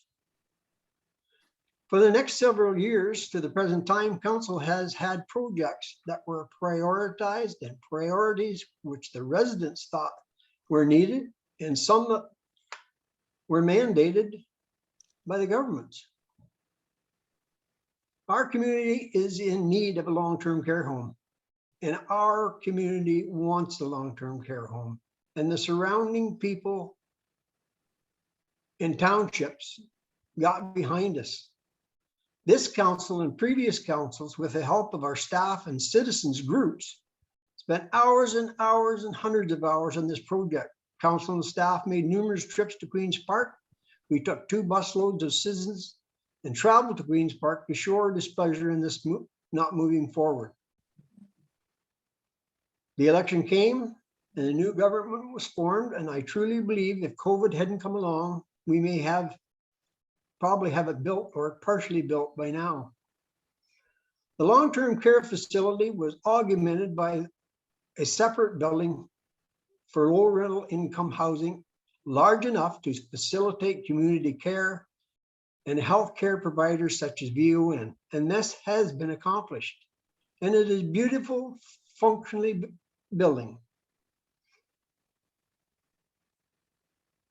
For the next several years to the present time, council has had projects that were prioritized and priorities which the residents thought were needed, and some that were mandated by the governments. Our community is in need of a long-term care home, and our community wants a long-term care home, and the surrounding people in townships got behind us. This council and previous councils, with the help of our staff and citizens groups, spent hours and hours and hundreds of hours on this project. Council and staff made numerous trips to Queen's Park. We took 2 busloads of citizens and traveled to Queen's Park to show our displeasure in this not moving forward. The election came and a new government was formed, and I truly believe if COVID hadn't come along, we may probably have it built or partially built by now. The long-term care facility was augmented by a separate building for low rental income housing, large enough to facilitate community care and healthcare providers such as VON, and this has been accomplished. And it is beautiful, functionally building.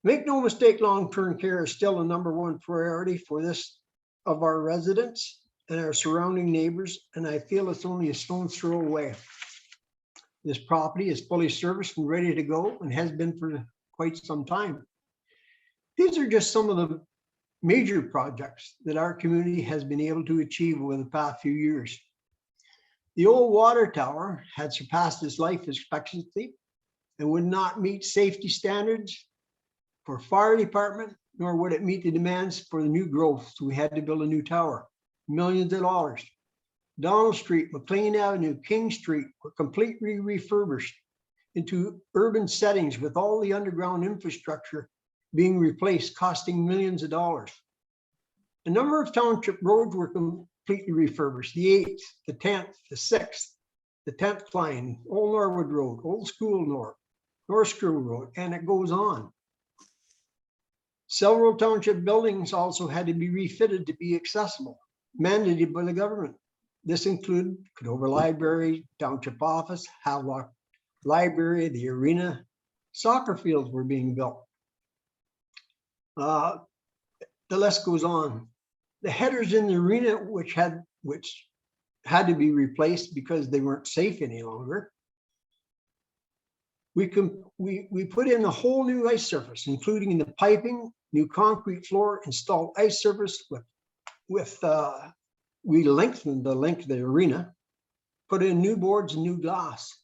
Make no mistake, long-term care is still a #1 priority for this of our residents and our surrounding neighbors, and I feel it's only a stone's throw away. This property is fully serviced and ready to go and has been for quite some time. These are just some of the major projects that our community has been able to achieve over the past few years. The old water tower had surpassed its life expectancy and would not meet safety standards for fire department, nor would it meet the demands for the new growth. So we had to build a new tower, millions of dollars. Donald Street, McLean Avenue, King Street were completely refurbished into urban settings with all the underground infrastructure being replaced, costing millions of dollars. A number of township roads were completely refurbished. The 8th, the 10th, the 6th, the 10th line, Old Norwood Road, Old School North, North School Road, and it goes on. Several township buildings also had to be refitted to be accessible, mandated by the government. This included Canova Library, Township Office, Havelock Library, the arena, soccer fields were being built. The list goes on. The headers in the arena, which had to be replaced because they weren't safe any longer. We put in a whole new ice surface, including the piping, new concrete floor, installed ice surface we lengthened the length of the arena, put in new boards and new glass.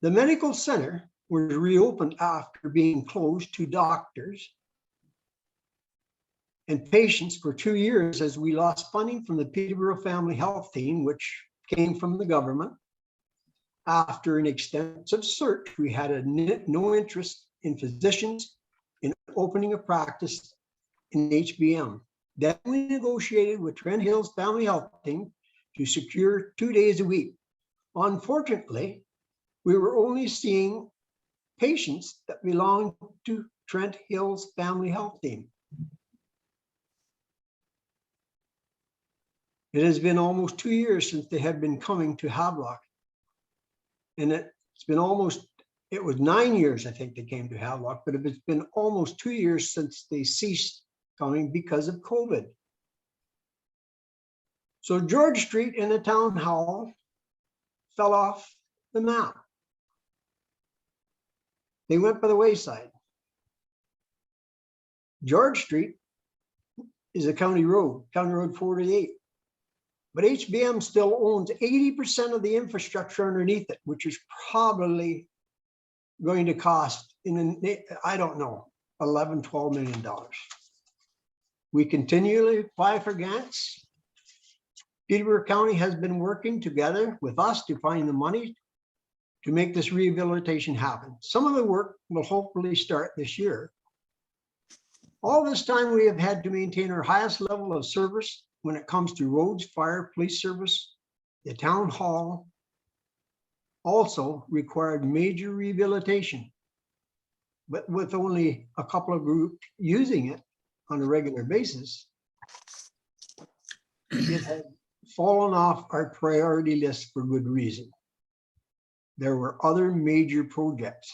The medical center was reopened after being closed to doctors and patients for 2 years as we lost funding from the Peterborough Family Health Team, which came from the government. After an extensive search, we had no interest in physicians in opening a practice in HBM. Then we negotiated with Trent Hill's Family Health Team to secure 2 days a week. Unfortunately, we were only seeing patients that belonged to Trent Hill's Family Health Team. It has been almost 2 years since they had been coming to Havelock. And it was 9 years, I think, they came to Havelock, but it's been almost 2 years since they ceased coming because of COVID. So George Street and the town hall fell off the map. They went by the wayside. George Street is a county road, County Road 48. But HBM still owns 80% of the infrastructure underneath it, which is probably going to cost, I don't know, $11, $12 million. We continually apply for grants. Peterborough County has been working together with us to find the money to make this rehabilitation happen. Some of the work will hopefully start this year. All this time we have had to maintain our highest level of service when it comes to roads, fire, police service. The town hall also required major rehabilitation, but with only a couple of groups using it on a regular basis, it had fallen off our priority list for good reason. There were other major projects.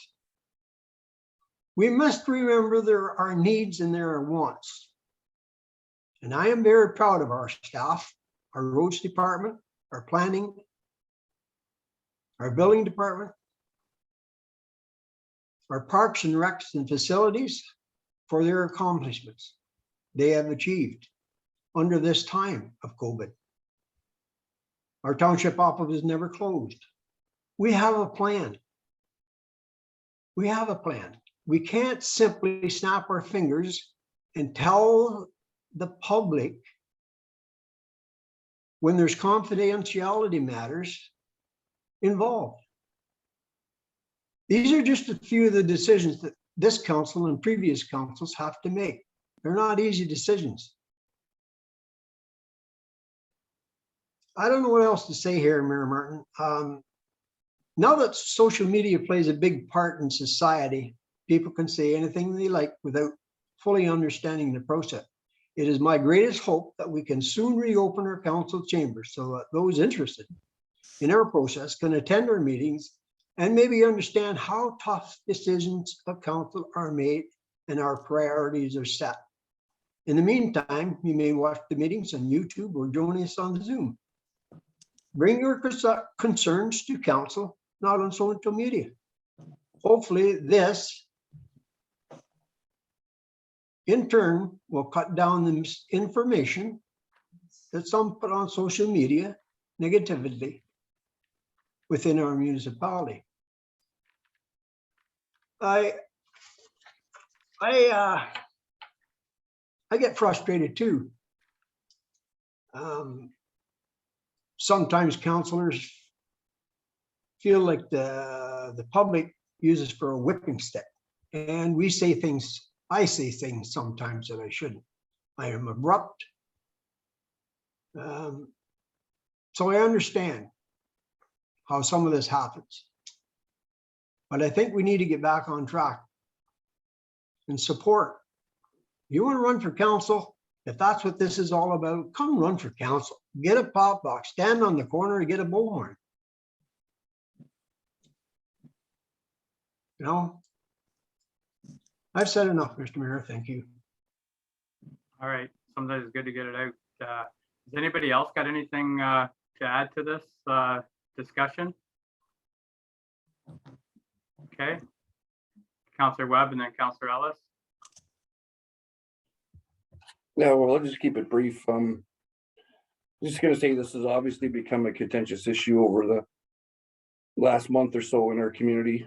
We must remember there are needs and there are wants. And I am very proud of our staff, our roads department, our planning, our building department, our parks and recs and facilities for their accomplishments they have achieved under this time of COVID. Our township office is never closed. We have a plan. We have a plan. We can't simply snap our fingers and tell the public when there's confidentiality matters involved. These are just a few of the decisions that this council and previous councils have to make. They're not easy decisions. I don't know what else to say here, Mayor Martin. Now that social media plays a big part in society, people can say anything they like without fully understanding the process. It is my greatest hope that we can soon reopen our council chambers so that those interested in our process can attend our meetings and maybe understand how tough decisions of council are made and our priorities are set. In the meantime, you may watch the meetings on YouTube or join us on Zoom. Bring your concerns to council, not on social media. Hopefully this, in turn, will cut down the misinformation that some put on social media negatively within our municipality. I get frustrated too. Sometimes councillors feel like the public uses for a whipping stick, and we say things, I say things sometimes that I shouldn't. I am abrupt. So I understand how some of this happens, but I think we need to get back on track and support. You want to run for council? If that's what this is all about, come run for council. Get a pop box, stand on the corner and get a bullhorn. You know, I've said enough, Mr. Mayor. Thank you. All right. Sometimes it's good to get it out. Has anybody else got anything to add to this discussion? Okay. Councillor Webb and then Councillor Ellis. Yeah, well, I'll just keep it brief. Just gonna say this has obviously become a contentious issue over the last month or so in our community.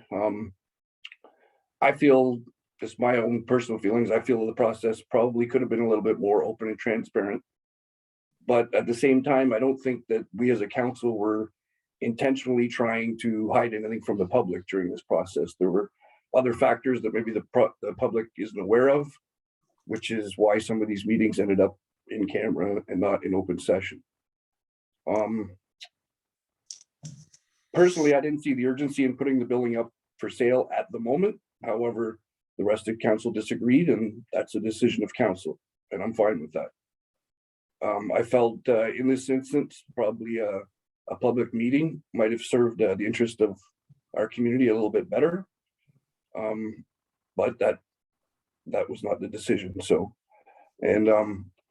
I feel, just my own personal feelings, I feel the process probably could have been a little bit more open and transparent. But at the same time, I don't think that we as a council were intentionally trying to hide anything from the public during this process. There were other factors that maybe the public isn't aware of, which is why some of these meetings ended up in camera and not in open session. Personally, I didn't see the urgency in putting the building up for sale at the moment. However, the rest of council disagreed, and that's a decision of council, and I'm fine with that. I felt in this instance, probably a public meeting might have served the interest of our community a little bit better. But that was not the decision. So, and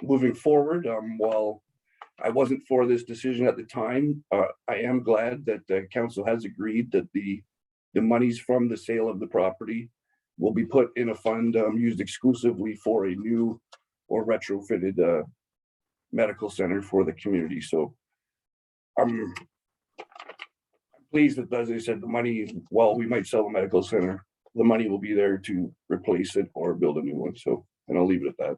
moving forward, while I wasn't for this decision at the time, I am glad that the council has agreed that the monies from the sale of the property will be put in a fund used exclusively for a new or retrofitted medical center for the community. So I'm pleased that, as I said, the money, while we might sell the medical center, the money will be there to replace it or build a new one. So, and I'll leave it at that.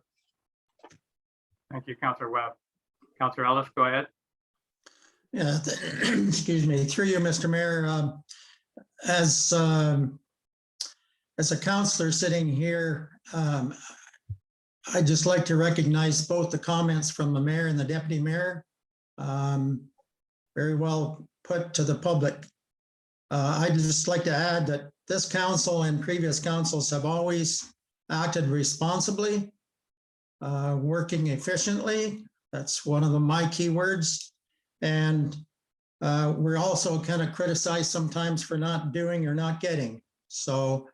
Thank you, Councillor Webb. Councillor Ellis, go ahead. Yeah, excuse me, through you, Mr. Mayor. As a councillor sitting here, I'd just like to recognize both the comments from the mayor and the deputy mayor. Very well put to the public. I'd just like to add that this council and previous councils have always acted responsibly, working efficiently. That's one of my key words. And we're also kind of criticized sometimes for not doing or not getting. So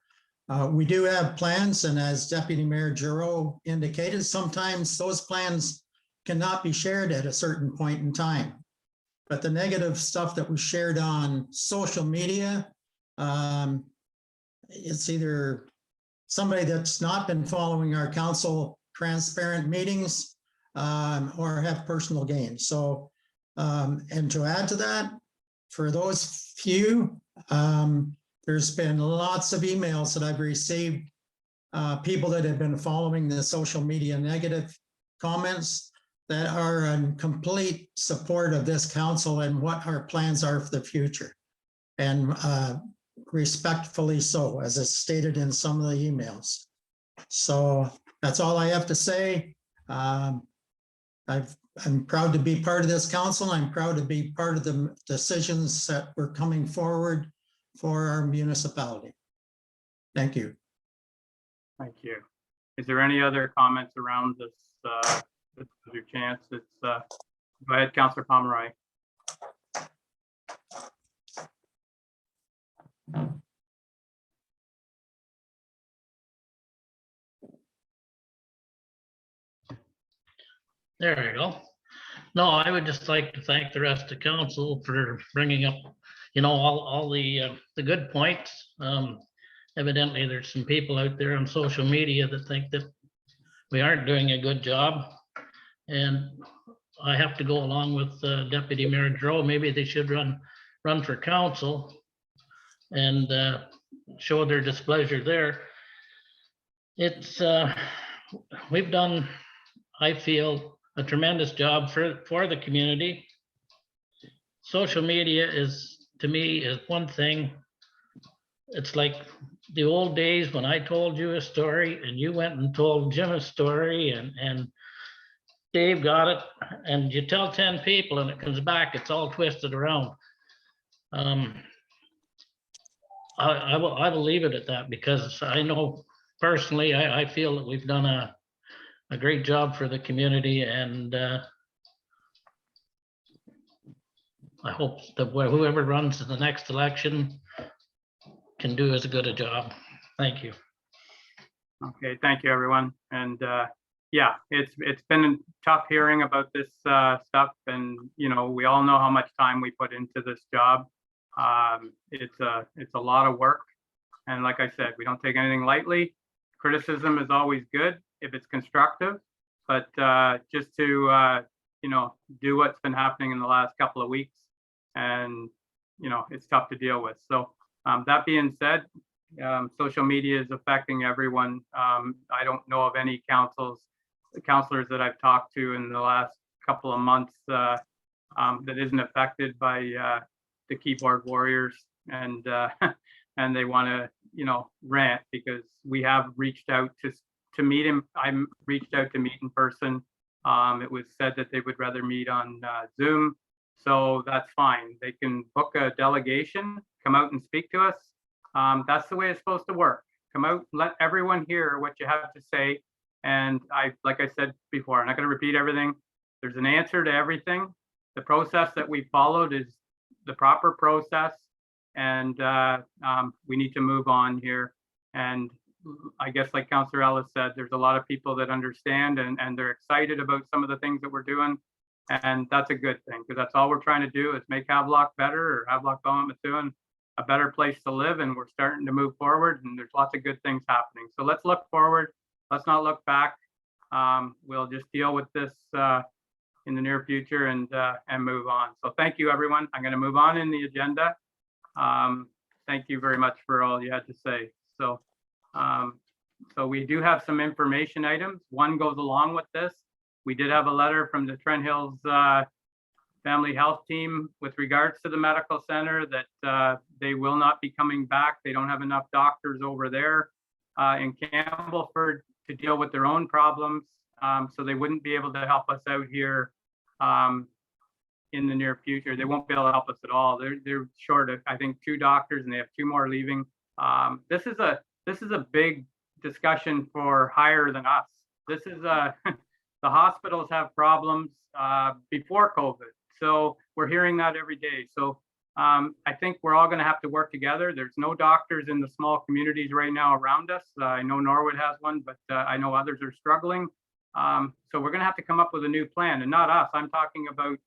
we do have plans, and as Deputy Mayor Giroux indicated, sometimes those plans cannot be shared at a certain point in time. But the negative stuff that was shared on social media, it's either somebody that's not been following our council transparent meetings or have personal gain. So, and to add to that, for those few, there's been lots of emails that I've received, people that have been following the social media negative comments that are in complete support of this council and what our plans are for the future. And respectfully so, as it's stated in some of the emails. So that's all I have to say. I'm proud to be part of this council. I'm proud to be part of the decisions that were coming forward for our municipality. Thank you. Thank you. Is there any other comments around this? This is your chance. It's go ahead, Councillor Pomeroy. There you go. No, I would just like to thank the rest of council for bringing up, all the good points. Evidently, there's some people out there on social media that think that we aren't doing a good job. And I have to go along with Deputy Mayor Giroux. Maybe they should run for council and show their displeasure there. It's we've done, I feel, a tremendous job for the community. Social media is, to me, is one thing. It's like the old days when I told you a story and you went and told Jim a story and Dave got it, and you tell 10 people and it comes back, it's all twisted around. I will leave it at that, because I know personally, I feel that we've done a great job for the community, and I hope that whoever runs in the next election can do as good a job. Thank you. Okay, thank you, everyone. And yeah, it's been a tough hearing about this stuff, and we all know how much time we put into this job. It's a lot of work, and like I said, we don't take anything lightly. Criticism is always good if it's constructive, but just to do what's been happening in the last couple of weeks, and it's tough to deal with. So that being said, social media is affecting everyone. I don't know of any counselors that I've talked to in the last couple of months that isn't affected by the keyboard warriors, and and they want to rant, because we have reached out to meet him. I reached out to meet in person. It was said that they would rather meet on Zoom, so that's fine. They can book a delegation, come out and speak to us. That's the way it's supposed to work. Come out, let everyone hear what you have to say. And like I said before, I'm not going to repeat everything. There's an answer to everything. The process that we followed is the proper process, and we need to move on here. And I guess, like Councillor Ellis said, there's a lot of people that understand and they're excited about some of the things that we're doing. And that's a good thing, because that's all we're trying to do is make Havelock better, or Havelock-Belmont-Methuen a better place to live. And we're starting to move forward, and there's lots of good things happening. So let's look forward. Let's not look back. We'll just deal with this in the near future and move on. So thank you, everyone. I'm going to move on in the agenda. Thank you very much for all you had to say. So we do have some information items. One goes along with this. We did have a letter from the Trent Hills Family Health Team with regards to the medical center that they will not be coming back. They don't have enough doctors over there in Campbellford to deal with their own problems. So they wouldn't be able to help us out here in the near future. They won't be able to help us at all. They're short of, I think, 2 doctors, and they have 2 more leaving. This is a big discussion for higher than us. This is the hospitals have problems before COVID. So we're hearing that every day. So I think we're all going to have to work together. There's no doctors in the small communities right now around us. I know Norwood has one, but I know others are struggling. So we're going to have to come up with a new plan, and not us. I'm talking about,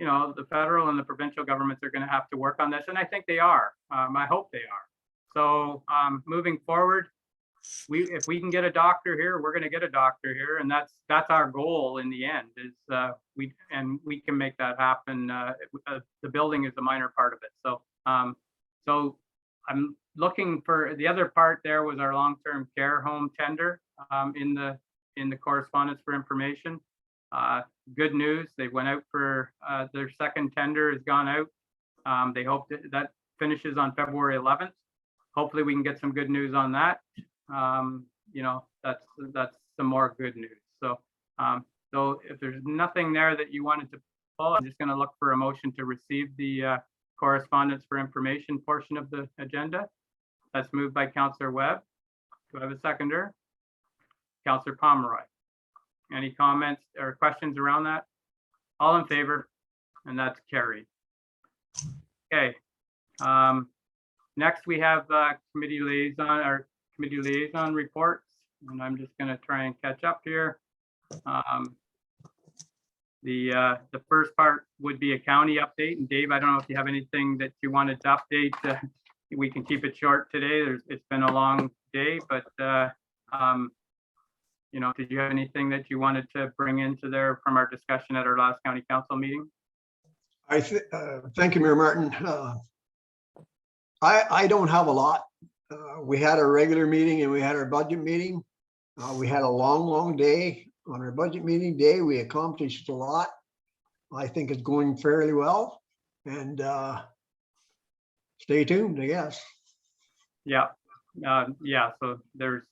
the federal and the provincial governments are going to have to work on this. And I think they are. I hope they are. So moving forward, if we can get a doctor here, we're going to get a doctor here, and that's our goal in the end. Is we can make that happen. The building is a minor part of it. So so I'm looking for the other part. There was our long-term care home tender in the correspondence for information. Good news, they went out for their second tender has gone out. They hope that finishes on February 11th. Hopefully we can get some good news on that. That's some more good news. So so if there's nothing there that you wanted to pull, I'm just going to look for a motion to receive the correspondence for information portion of the agenda. That's moved by Councillor Webb. Do I have a seconder? Councillor Pomeroy. Any comments or questions around that? All in favor? And that's carried. Okay. Next, we have committee liaison reports, and I'm just going to try and catch up here. The first part would be a county update, and Dave, I don't know if you have anything that you wanted to update. We can keep it short today. It's been a long day, but you know, did you have anything that you wanted to bring into there from our discussion at our last county council meeting? Thank you, Mayor Martin. I don't have a lot. We had our regular meeting and we had our budget meeting. We had a long day. On our budget meeting day, we accomplished a lot. I think it's going fairly well, and stay tuned, I guess. Yeah. Yeah, so there's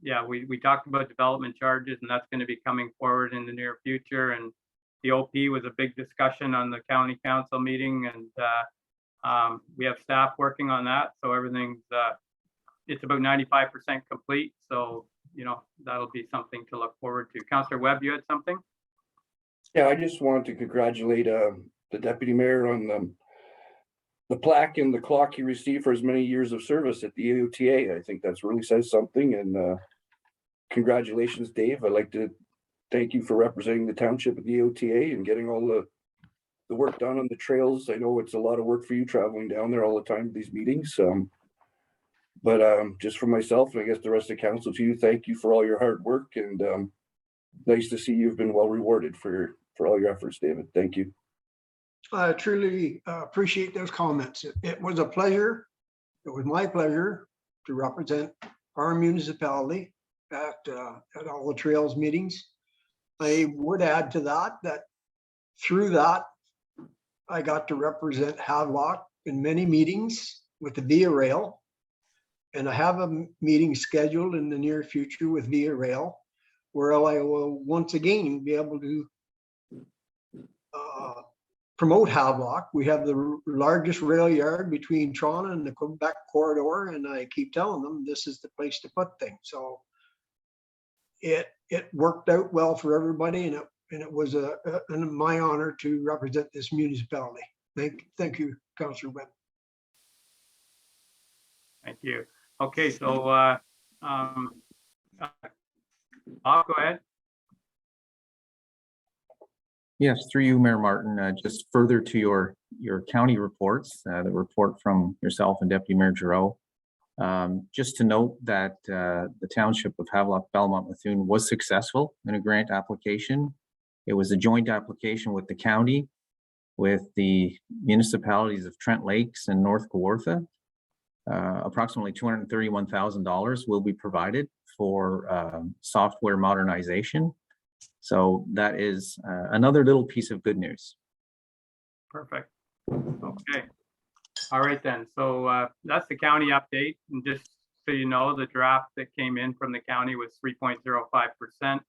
yeah, we talked about development charges, and that's going to be coming forward in the near future. And the OP was a big discussion on the county council meeting, and we have staff working on that. So everything's it's about 95% complete. So, you know, that'll be something to look forward to. Councillor Webb, you had something? Yeah, I just wanted to congratulate the deputy mayor on the plaque and the clock he received for his many years of service at the AOTA. I think that's really says something. And congratulations, Dave. I'd like to thank you for representing the township at the AOTA and getting all the work done on the trails. I know it's a lot of work for you traveling down there all the time to these meetings. But just for myself, and I guess the rest of the council, to you, thank you for all your hard work, and nice to see you've been well rewarded for all your efforts, David. Thank you. I truly appreciate those comments. It was a pleasure. It was my pleasure to represent our municipality at all the trails meetings. I would add to that through that, I got to represent Havelock in many meetings with the Via Rail. And I have a meeting scheduled in the near future with Via Rail, where I will once again be able to promote Havelock. We have the largest rail yard between Toronto and the Quebec corridor, and I keep telling them this is the place to put things. So it worked out well for everybody, and it was my honor to represent this municipality. Thank you, Councillor Webb. Thank you. Okay, so Bob, go ahead. Yes, through you, Mayor Martin, just further to your county reports, the report from yourself and Deputy Mayor Giroux. Just to note that the Township of Havelock-Belmont-Methuen was successful in a grant application. It was a joint application with the county, with the municipalities of Trent Lakes and North Kawartha. Approximately $231,000 will be provided for software modernization. So that is another little piece of good news. Perfect. Okay. All right then. So that's the county update. And just so you know, the draft that came in from the county was 3.05%.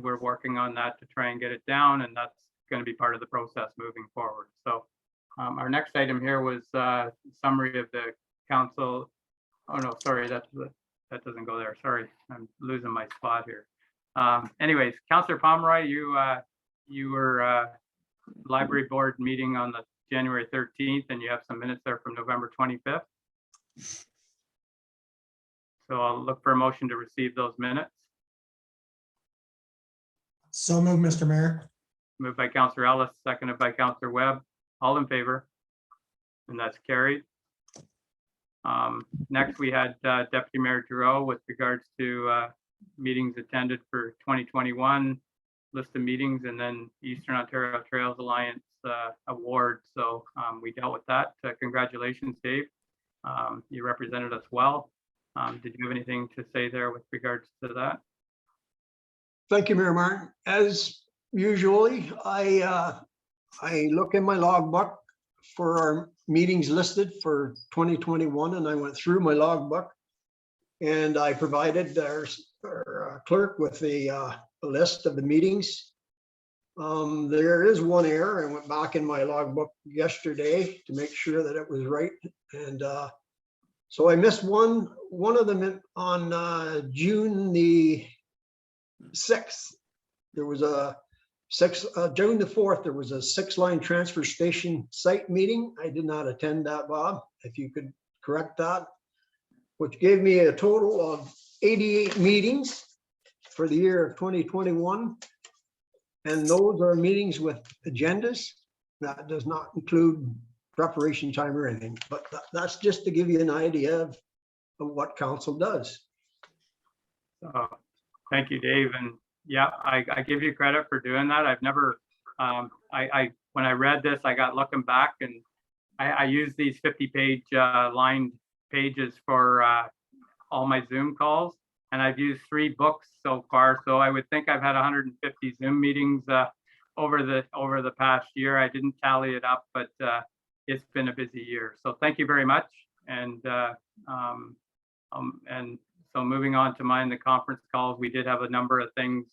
We're working on that to try and get it down, and that's going to be part of the process moving forward. So our next item here was summary of the council. Oh no, sorry, that doesn't go there. Sorry, I'm losing my spot here. Anyways, Councillor Pomeroy, you were library board meeting on the January 13th, and you have some minutes there from November 25th. So I'll look for a motion to receive those minutes. So moved, Mr. Mayor. Moved by Councillor Ellis, seconded by Councillor Webb. All in favor? And that's carried. Next, we had Deputy Mayor Giroux with regards to meetings attended for 2021, list of meetings, and then Eastern Ontario Trails Alliance award. So we dealt with that. Congratulations, Dave. You represented us well. Did you have anything to say there with regards to that? Thank you, Mayor Martin. As usually, I look in my logbook for our meetings listed for 2021, and I went through my logbook, and I provided our clerk with the list of the meetings. There is one error. I went back in my logbook yesterday to make sure that it was right, and So I missed one of them on June the 6th. There was a June the 4th, there was a 6-line transfer station site meeting. I did not attend that, Bob, if you could correct that, which gave me a total of 88 meetings for the year of 2021. And those are meetings with agendas. That does not include preparation time or anything, but that's just to give you an idea of what council does. Thank you, Dave. And yeah, I give you credit for doing that. I've never, when I read this, I got looking back, and I use these 50-page lined pages for all my Zoom calls, and I've used 3 books so far. So I would think I've had 150 Zoom meetings over the past year. I didn't tally it up, but it's been a busy year. So thank you very much. And so moving on to mine, the conference calls, we did have a number of things,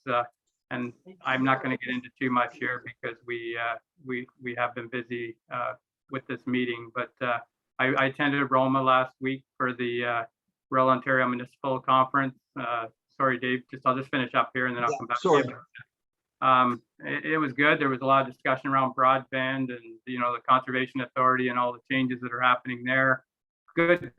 and I'm not going to get into too much here because we have been busy with this meeting. But I attended Roma last week for the Rural Ontario Municipal Conference. Sorry, Dave, I'll just finish up here and then I'll come back. Sorry. It was good. There was a lot of discussion around broadband and, you know, the Conservation Authority and all the changes that are happening there. Good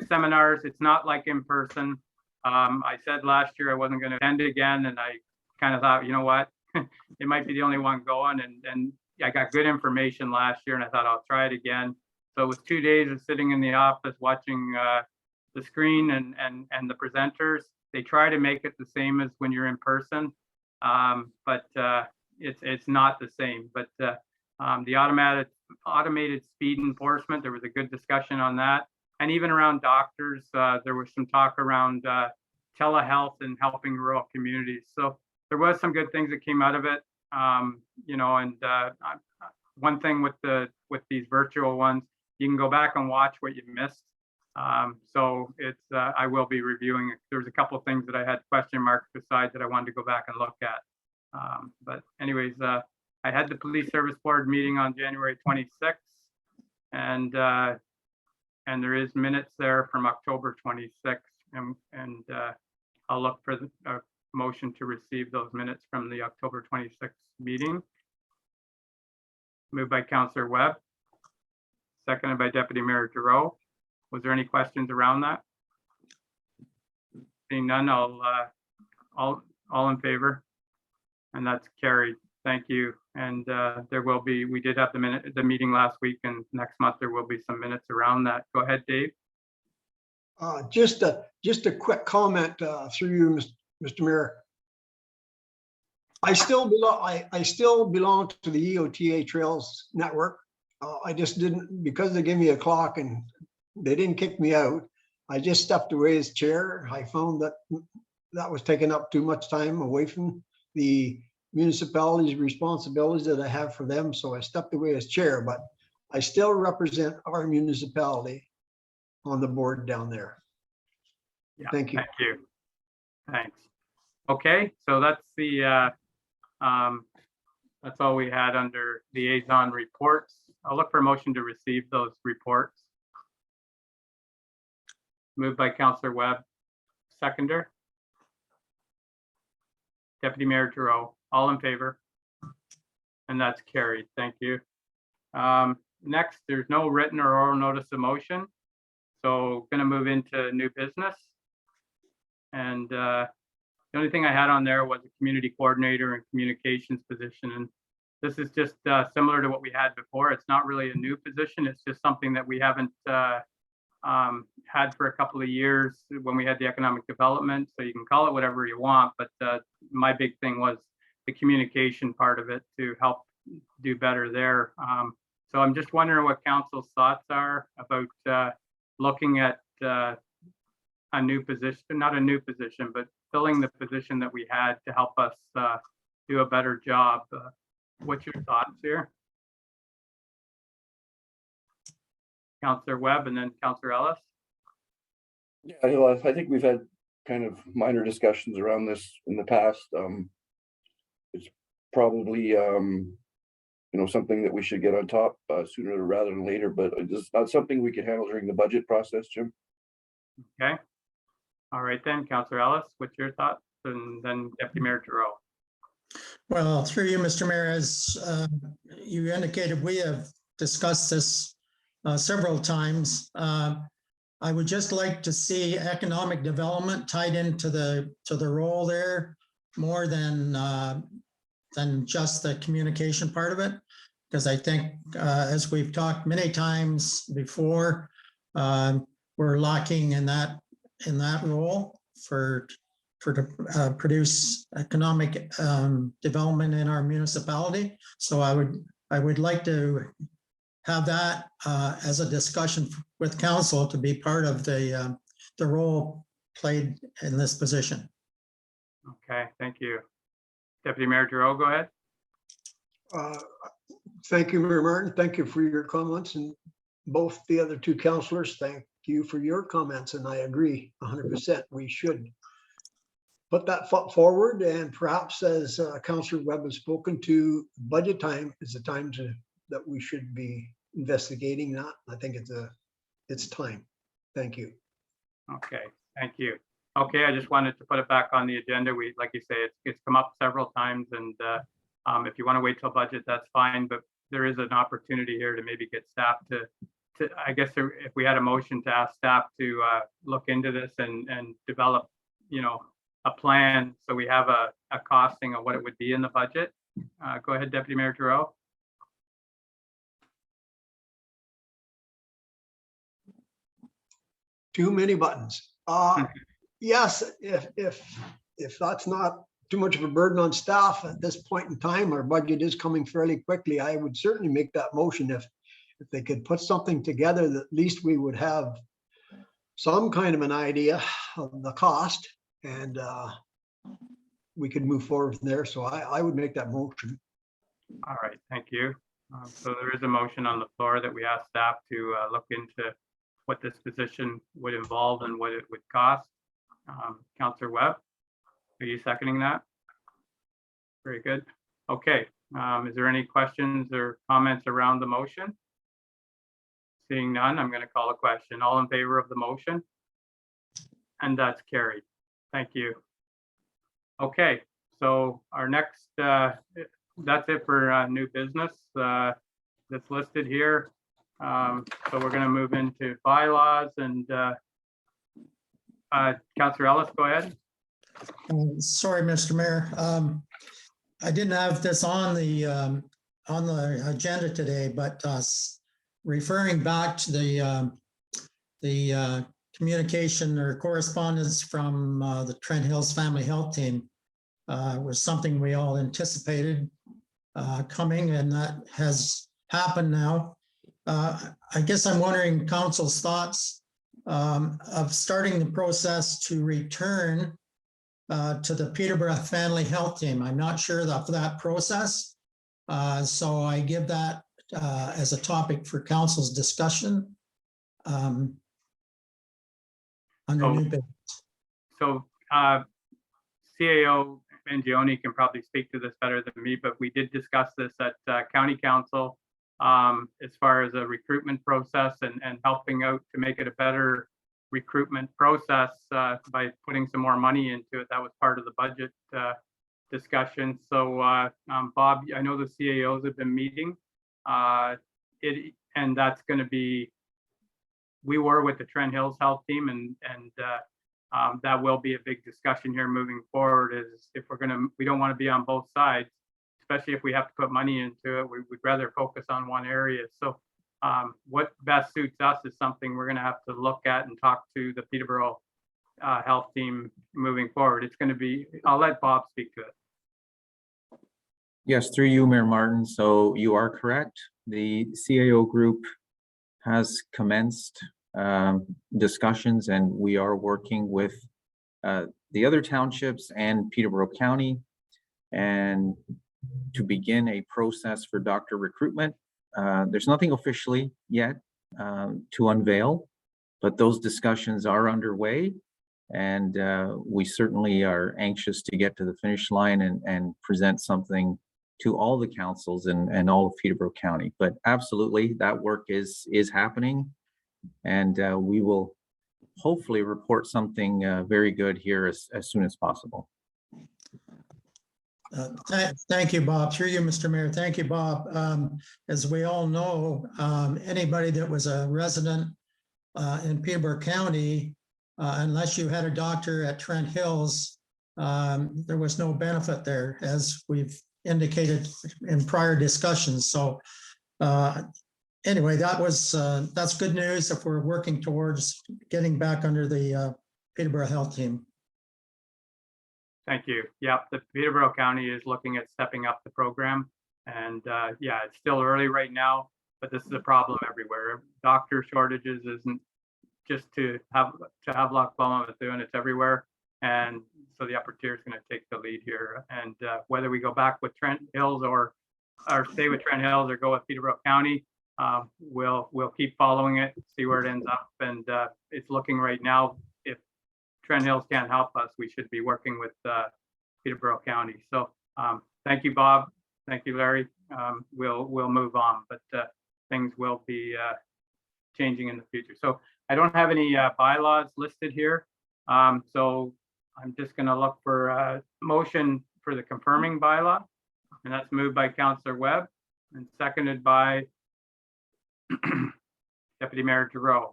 seminars. It's not like in person. I said last year I wasn't going to attend again, and I kind of thought, you know what, it might be the only one going, and I got good information last year, and I thought I'll try it again. So it was 2 days of sitting in the office watching the screen and the presenters. They try to make it the same as when you're in person, but it's not the same. But the automated speed enforcement, there was a good discussion on that. And even around doctors, there was some talk around telehealth and helping rural communities. So there was some good things that came out of it, you know. And one thing with these virtual ones, you can go back and watch what you missed. So it's I will be reviewing it. There was a couple of things that I had question marks beside that I wanted to go back and look at. But anyways, I had the Police Service Board meeting on January 26th, and there is minutes there from October 26th, and I'll look for the motion to receive those minutes from the October 26th meeting. Moved by Councillor Webb, seconded by Deputy Mayor Giroux. Was there any questions around that? Seeing none, all in favor, and that's carried. Thank you. And there will be, we did have the meeting last week, and next month there will be some minutes around that. Go ahead, Dave. Just a quick comment through you, Mr. Mayor. I still belong to the EOTA Trails Network. I just didn't, because they gave me a clock and they didn't kick me out. I just stepped away as chair. I found that was taking up too much time away from the municipalities' responsibilities that I have for them. So I stepped away as chair, but I still represent our municipality on the board down there. Yeah, thank you. Thank you. Thanks. Okay, so that's the that's all we had under liaison reports. I'll look for a motion to receive those reports. Moved by Councillor Webb, seconder. Deputy Mayor Giroux, all in favor? And that's carried. Thank you. Next, there's no written or oral notice of motion. So going to move into new business. And the only thing I had on there was a community coordinator and communications position. And this is just similar to what we had before. It's not really a new position. It's just something that we haven't had for a couple of years when we had the economic development. So you can call it whatever you want, but my big thing was the communication part of it to help do better there. So I'm just wondering what council's thoughts are about looking at a new position, not a new position, but filling the position that we had to help us do a better job. What's your thoughts here? Councillor Webb and then Councillor Ellis. Yeah, I think we've had kind of minor discussions around this in the past. It's probably something that we should get on top sooner rather than later, but it's not something we can handle during the budget process, Jim. Okay. All right then, Councillor Ellis, what's your thoughts? And then Deputy Mayor Giroux. Well, through you, Mr. Mayor, as you indicated, we have discussed this several times. I would just like to see economic development tied into the role there more than just the communication part of it. Because I think, as we've talked many times before, we're lacking in that role to produce economic development in our municipality. So I would like to have that as a discussion with council to be part of the role played in this position. Okay, thank you. Deputy Mayor Giroux, go ahead. Thank you, Mayor Martin. Thank you for your comments, and both the other two councillors, thank you for your comments, and I agree 100%. We should put that foot forward, and perhaps as Councillor Webb has spoken to, budget time is the time that we should be investigating that. I think it's time. Thank you. Okay, thank you. Okay, I just wanted to put it back on the agenda. We, like you say, it's come up several times, and if you want to wait till budget, that's fine, but there is an opportunity here to maybe get staff to I guess if we had a motion to ask staff to look into this and develop, a plan, so we have a costing of what it would be in the budget. Go ahead, Deputy Mayor Giroux. Too many buttons. Yes, if that's not too much of a burden on staff at this point in time, our budget is coming fairly quickly. I would certainly make that motion if they could put something together that at least we would have some kind of an idea of the cost, and we could move forward from there. So I would make that motion. All right, thank you. So there is a motion on the floor that we ask staff to look into what this position would involve and what it would cost. Councillor Webb, are you seconding that? Very good. Okay, is there any questions or comments around the motion? Seeing none, I'm going to call a question. All in favor of the motion? And that's carried. Thank you. Okay, so our next, that's it for new business that's listed here. So we're going to move into bylaws, and Councillor Ellis, go ahead. Sorry, Mr. Mayor. I didn't have this on the agenda today, but referring back to the communication or correspondence from the Trent Hills Family Health Team was something we all anticipated coming, and that has happened now. I guess I'm wondering council's thoughts of starting the process to return to the Peterborough Family Health Team. I'm not sure of that process. So I give that as a topic for council's discussion. Under new business. So CAO Mangione can probably speak to this better than me, but we did discuss this at County Council as far as a recruitment process and helping out to make it a better recruitment process by putting some more money into it. That was part of the budget discussion. So Bob, I know the CAOs have been meeting and that's going to be, we were with the Trent Hills Health Team, and that will be a big discussion here moving forward. Is if we don't want to be on both sides, especially if we have to put money into it. We would rather focus on one area. So what best suits us is something we're going to have to look at and talk to the Peterborough Health Team moving forward. It's going to be, I'll let Bob speak to it. Yes, through you, Mayor Martin. So you are correct. The CAO group has commenced discussions, and we are working with the other townships and Peterborough County, and to begin a process for doctor recruitment. There's nothing officially yet to unveil, but those discussions are underway, and we certainly are anxious to get to the finish line and present something to all the councils and all of Peterborough County. But absolutely, that work is happening, and we will hopefully report something very good here as soon as possible. Thank you, Bob. Through you, Mr. Mayor. Thank you, Bob. As we all know, anybody that was a resident in Peterborough County, unless you had a doctor at Trent Hills, there was no benefit there, as we've indicated in prior discussions. So anyway, that's good news if we're working towards getting back under the Peterborough Health Team. Thank you. Yeah, the Peterborough County is looking at stepping up the program. And yeah, it's still early right now, but this is a problem everywhere. Doctor shortages isn't just to Havelock-Belmont-Methuen, it's everywhere. And so the upper tier is going to take the lead here. And whether we go back with Trent Hills or stay with Trent Hills or go with Peterborough County, we'll keep following it, see where it ends up. And it's looking right now, if Trent Hills can't help us, we should be working with Peterborough County. So thank you, Bob. Thank you, Larry. We'll move on, but things will be changing in the future. So I don't have any bylaws listed here. So I'm just going to look for a motion for the confirming bylaw, and that's moved by Councillor Webb and seconded by Deputy Mayor Giroux.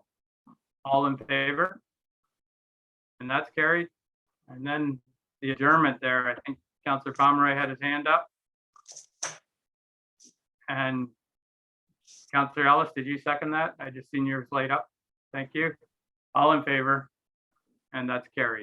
All in favor? And that's carried. And then the adjournment there, I think Councillor Pomeroy had his hand up. And Councillor Ellis, did you second that? I just seen yours light up. Thank you. All in favor? And that's carried.